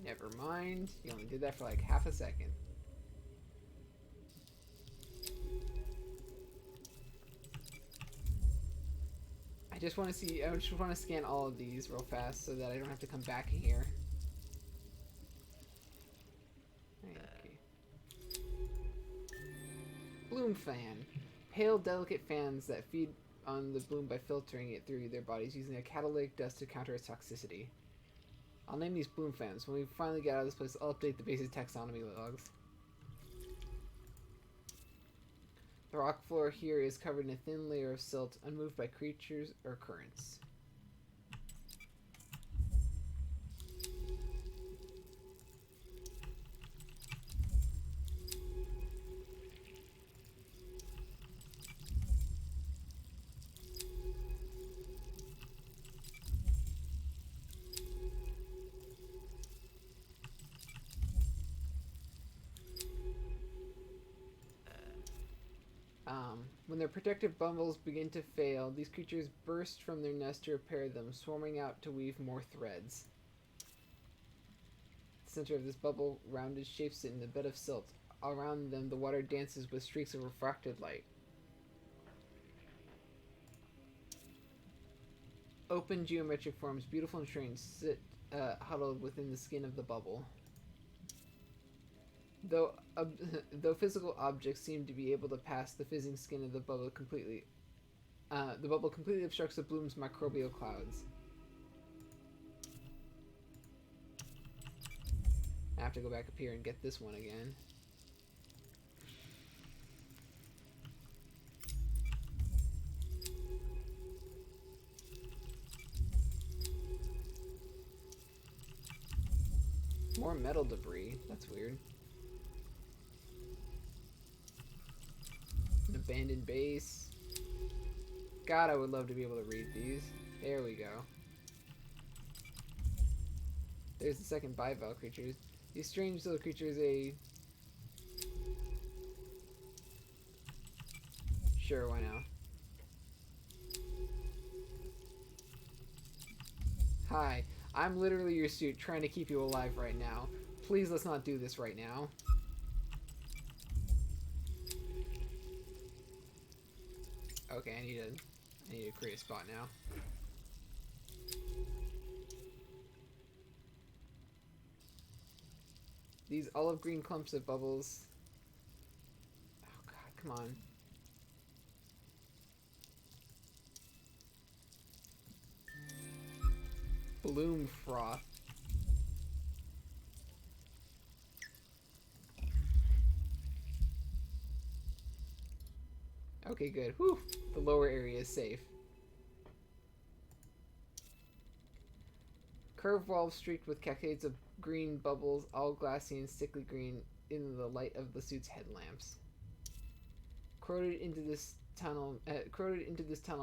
Never mind. You only did that for like half a second. I just want to scan all of these real fast so that I don't have to come back here. Okay. Bloom fan. Pale, delicate fans that feed on the bloom by filtering it through their bodies using a catalytic dust to counter its toxicity. I'll name these bloom fans. When we finally get out of this place, I'll update the basic taxonomy logs. The rock floor here is covered in a thin layer of silt, unmoved by creatures or currents. When their protective bundles begin to fail, these creatures burst from their nest to repair them, swarming out to weave more threads. The center of this bubble rounded shapes it in a bed of silt. Around them, the water dances with streaks of refracted light. Open geometric forms, beautiful and strange, sit huddled within the skin of the bubble. Though physical objects seem to be able to pass the fizzing skin of the bubble completely, the bubble completely obstructs the bloom's microbial clouds. I have to go back up here and get this one again. More metal debris. That's weird. An abandoned base. God, I would love to be able to read these. There we go. There's the second bivalve creatures. These strange little creatures, Sure, why not? Hi, I'm literally your suit trying to keep you alive right now. Please, let's not do this right now. Okay, I need to create a spot now. These olive green clumps of bubbles. Oh god, come on. Bloom froth. Okay, good. Whew. The lower area is safe. Curved walls streaked with cascades of green bubbles, all glassy and sickly green in the light of the suit's headlamps. Corroded into this tunnel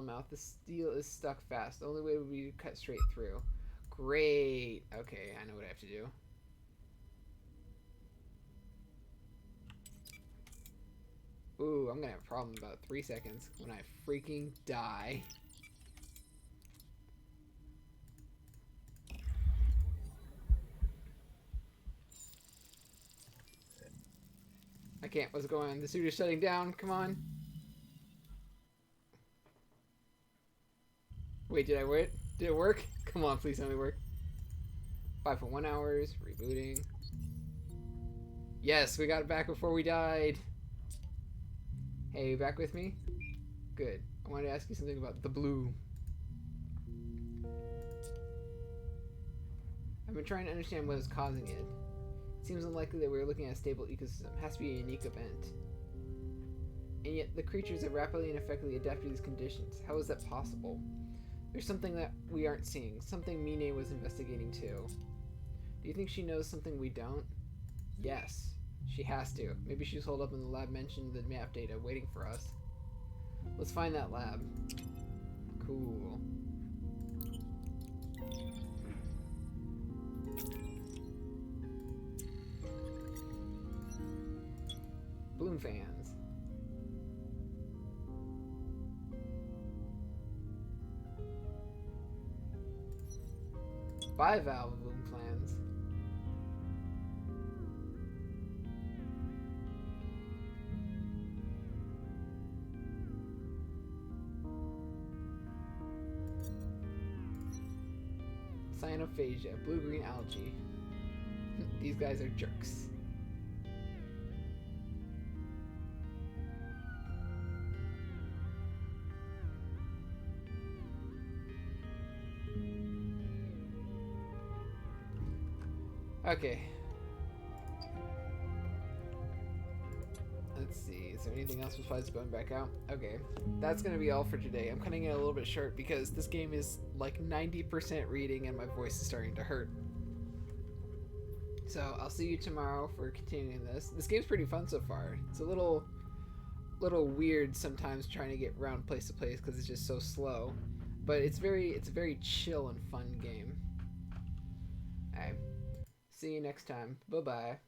mouth, the steel is stuck fast. The only way would be to cut straight through. Great. Okay, I know what I have to do. Ooh, I'm gonna have a problem in about 3 seconds when I freaking die. I can't. What's going on? The suit is shutting down. Come on. Wait, did I wait? Did it work? Come on, please tell me it work. 5.1 hours. Rebooting. Yes, we got it back before we died. Hey, you back with me? Good. I wanted to ask you something about the blue. I've been trying to understand what is causing it. Seems unlikely that we're looking at a stable ecosystem. It has to be a unique event. And yet the creatures have rapidly and effectively adapted to these conditions. How is that possible? There's something that we aren't seeing. Something Mine was investigating too. Do you think she knows something we don't? Yes. She has to. Maybe she's holed up in the lab mentioned in the map data, waiting for us. Let's find that lab. Cool. Bloom fans. Bivalve bloom plans. Cyanophagia, blue-green algae. These guys are jerks. Okay. Let's see. Is there anything else besides going back out? Okay. That's going to be all for today. I'm cutting it a little bit short because this game is like 90% reading and my voice is starting to hurt. So I'll see you tomorrow for continuing this. This game's pretty fun so far. It's a little weird sometimes trying to get around place to place because it's just so slow. But it's a very chill and fun game. Alright. See you next time. Bye-bye.